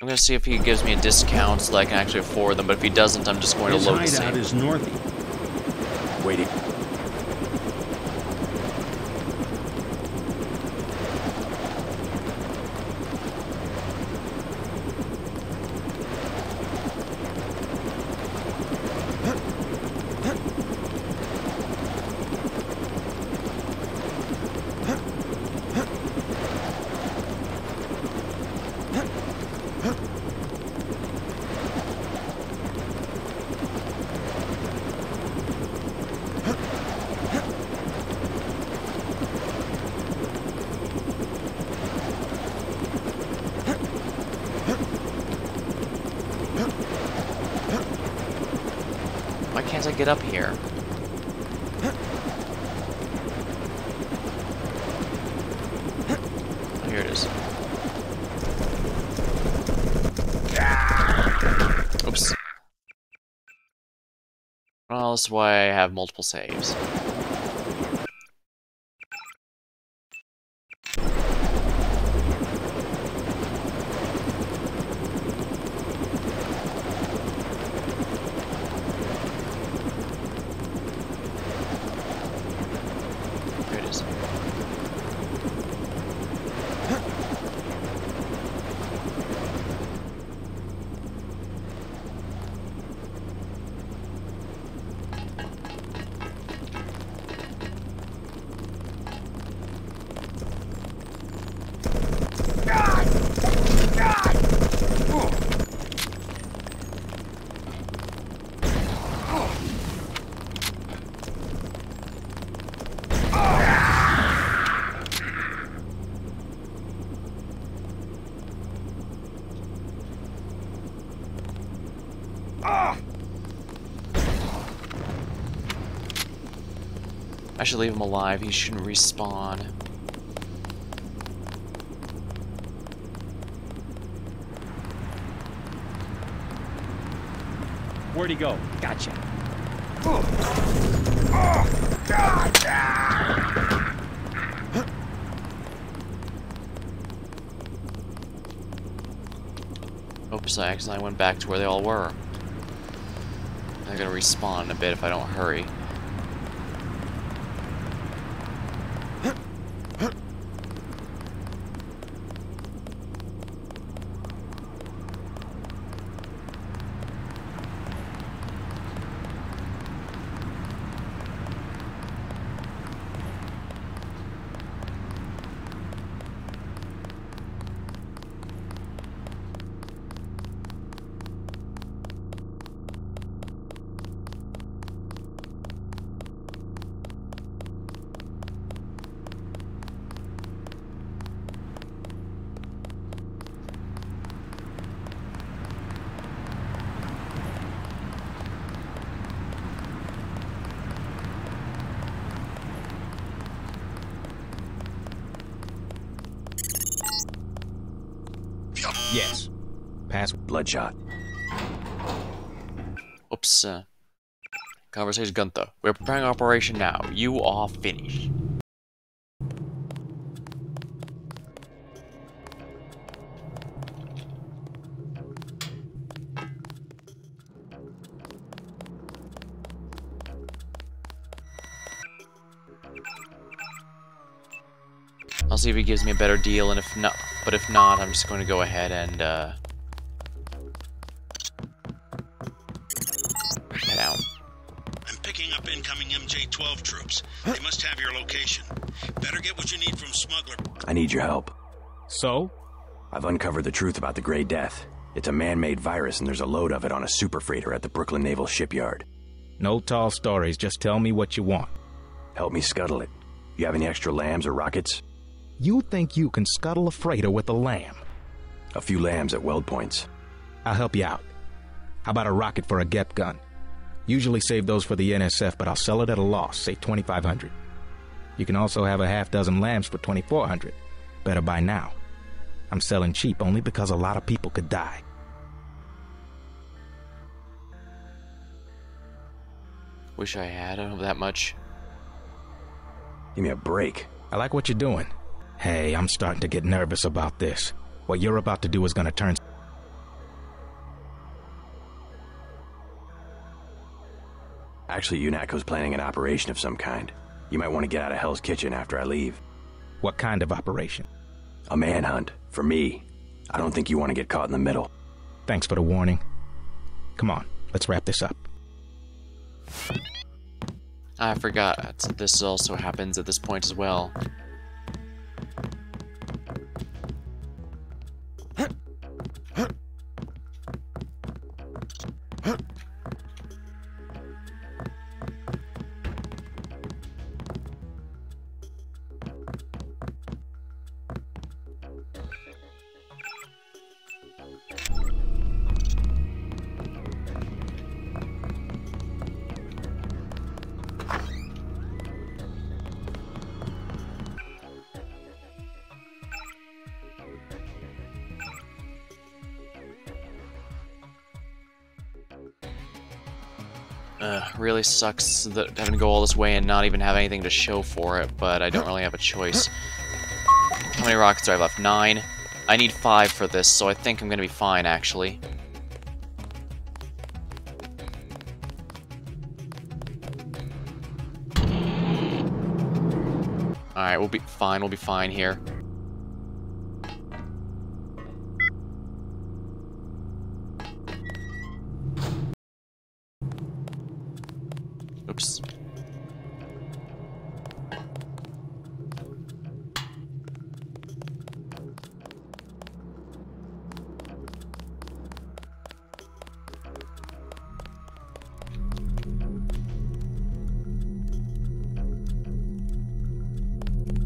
I'm gonna see if he gives me a discount so that I can actually afford them, but if he doesn't, I'm just going to load the same. His hideout is northy. Waiting. Why can't I get up here? Oh, here it is. Oops. Well, this is why I have multiple saves. Here it is. I should leave him alive. He shouldn't respawn. Where'd he go? Gotcha. Oops, I accidentally went back to where they all were. I'm gonna respawn in a bit if I don't hurry. Yes. Pass. Bloodshot. Oops. Conversation Gunther. We're preparing operation now. You are finished. I'll see if he gives me a better deal, and if not, I'm just going to go ahead and head out. I'm picking up incoming MJ-12 troops. They must have your location. Better get what you need from Smuggler. I need your help. So? I've uncovered the truth about the Grey Death. It's a man-made virus, and there's a load of it on a super freighter at the Brooklyn Naval Shipyard. No tall stories, just tell me what you want. Help me scuttle it. You have any extra lambs or rockets? You think you can scuttle a freighter with a lamb? A few lambs at weld points. I'll help you out. How about a rocket for a GEP gun? Usually save those for the NSF, but I'll sell it at a loss, say 2,500. You can also have a half dozen lambs for 2,400. Better buy now. I'm selling cheap only because a lot of people could die. Wish I had that much. Give me a break. I like what you're doing. Hey, I'm starting to get nervous about this. What you're about to do is gonna turn... Actually, UNATCO's planning an operation of some kind. You might want to get out of Hell's Kitchen after I leave. What kind of operation? A manhunt. For me. I don't think you want to get caught in the middle. Thanks for the warning. Come on, let's wrap this up. I forgot. This also happens at this point as well. Really sucks that having to go all this way and not even have anything to show for it, but I don't really have a choice. How many rockets do I have left? 9. I need 5 for this, so I think I'm gonna be fine, actually. Alright, we'll be fine here. Oops.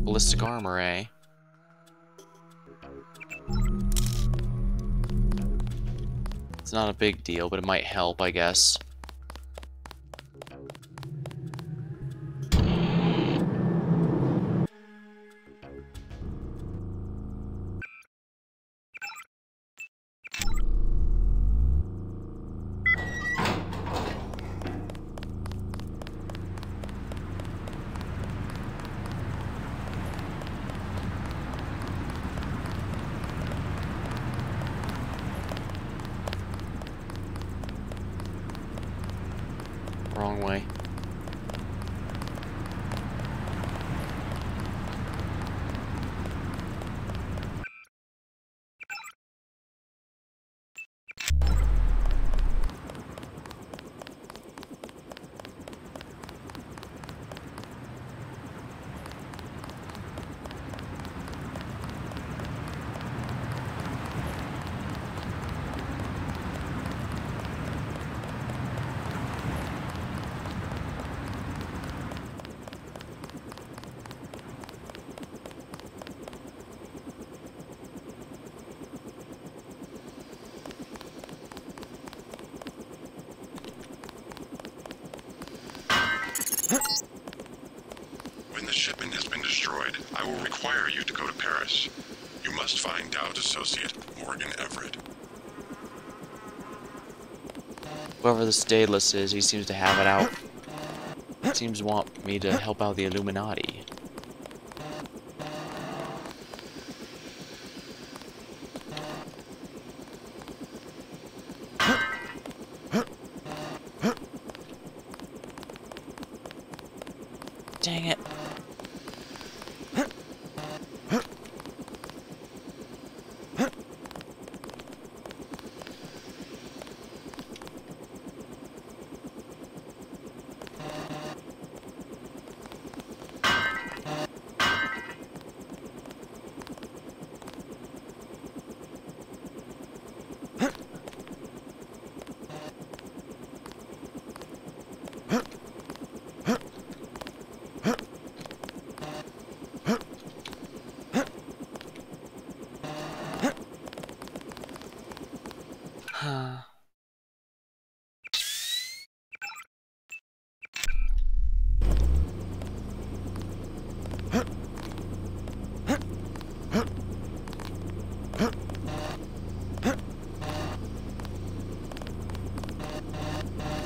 Ballistic armor, eh? It's not a big deal, but it might help, I guess. Wrong way. When the shipment has been destroyed, I will require you to go to Paris. You must find Dowd's associate, Morgan Everett. Whoever this Daedalus is, he seems to have it out. Seems to want me to help out the Illuminati. Dang it.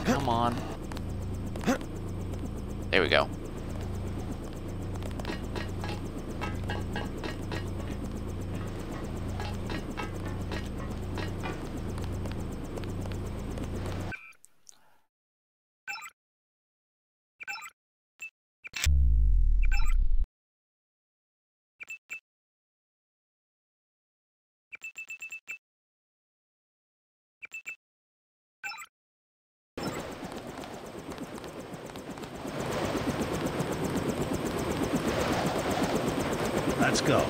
Come on. There we go. Let's go.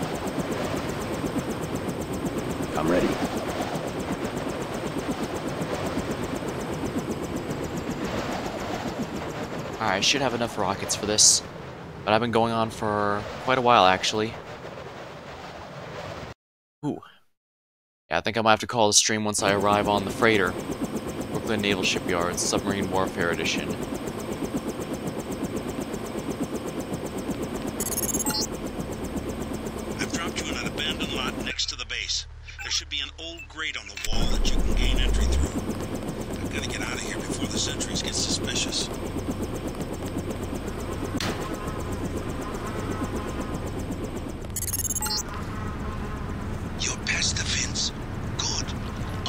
I'm ready. Alright, I should have enough rockets for this. But I've been going on for quite a while, actually. Ooh. Yeah, I think I might have to call the stream once I arrive on the freighter. Brooklyn Naval Shipyard, Submarine Warfare Edition. Next to the base. There should be an old grate on the wall that you can gain entry through. I've got to get out of here before the sentries get suspicious. You're past the fence. Good.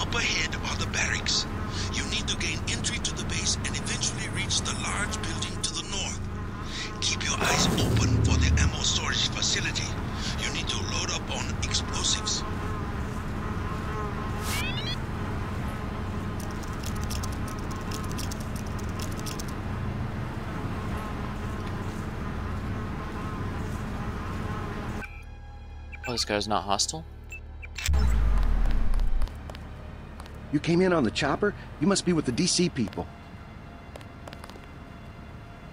Up ahead are the barracks. You need to gain entry to the base and eventually reach the large building to the north. Keep your eyes open for the ammo storage facility. You need to load up on explosives. Oh, this guy's not hostile? You came in on the chopper? You must be with the DC people.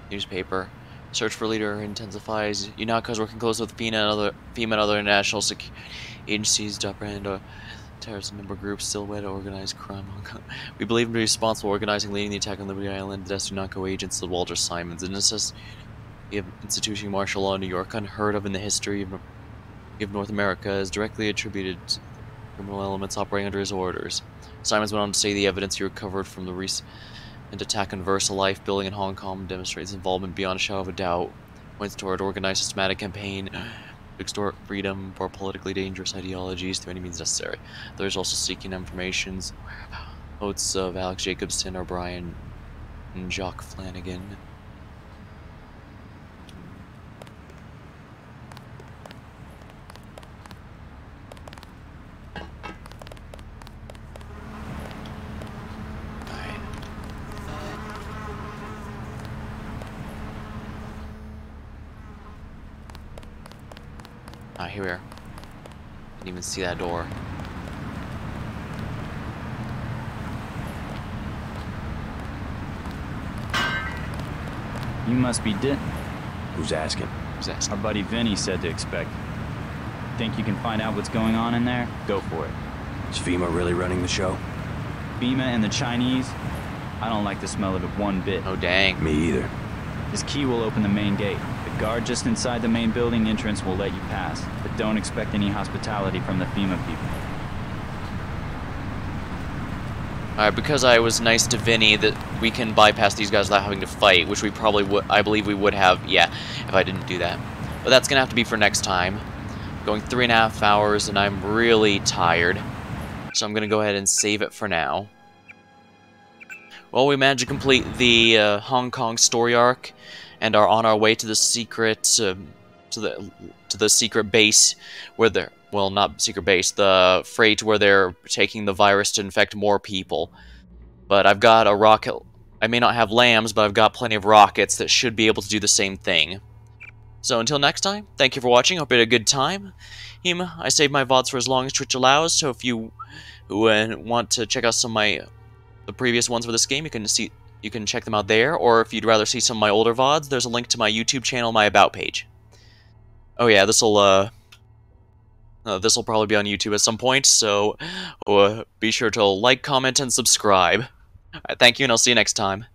Newspaper. Search for leader intensifies. UNACA is working close with FEMA and other national security agencies to apprehend terrorist member groups still way to organize crime. We believe him to be responsible for organizing, leading the attack on Liberty Island. The UNACA agents, Walter Simons, an institution martial law in New York, unheard of in the history of North America, is directly attributed to criminal elements operating under his orders. Simons went on to say the evidence he recovered from the recent attack on VersaLife building in Hong Kong demonstrates involvement beyond a shadow of a doubt, points toward organized systematic campaign to extort freedom for politically dangerous ideologies through any means necessary. There's also seeking information, whereabouts of Alex Jacobson or Brian And Jock Flanagan. Ah, here we are. Didn't even see that door. You must be Who's asking? Who's asking? Our buddy Vinny said to expect. Think you can find out what's going on in there? Go for it. Is FEMA really running the show? FEMA and the Chinese? I don't like the smell of it one bit. Oh, dang. Me either. This key will open the main gate. The guard just inside the main building entrance will let you pass, but don't expect any hospitality from the FEMA people. Alright, because I was nice to Vinny, that we can bypass these guys without having to fight, which we probably would, I believe we would have, yeah, if I didn't do that. But that's gonna have to be for next time. Going 3.5 hours, and I'm really tired. So I'm gonna go ahead and save it for now. Well, we managed to complete the Hong Kong story arc, and are on our way to the secret, to the secret base, where they're, well, not secret base, the freight where they're taking the virus to infect more people. But I've got a rocket. I may not have lambs, but I've got plenty of rockets that should be able to do the same thing. So until next time, thank you for watching. Hope you had a good time. I save my VODs for as long as Twitch allows, so if you want to check out some of the previous ones for this game, you can check them out there, or if you'd rather see some of my older VODs, there's a link to my YouTube channel, my About page. Oh yeah, this'll probably be on YouTube at some point, so be sure to like, comment, and subscribe. Alright, thank you, and I'll see you next time.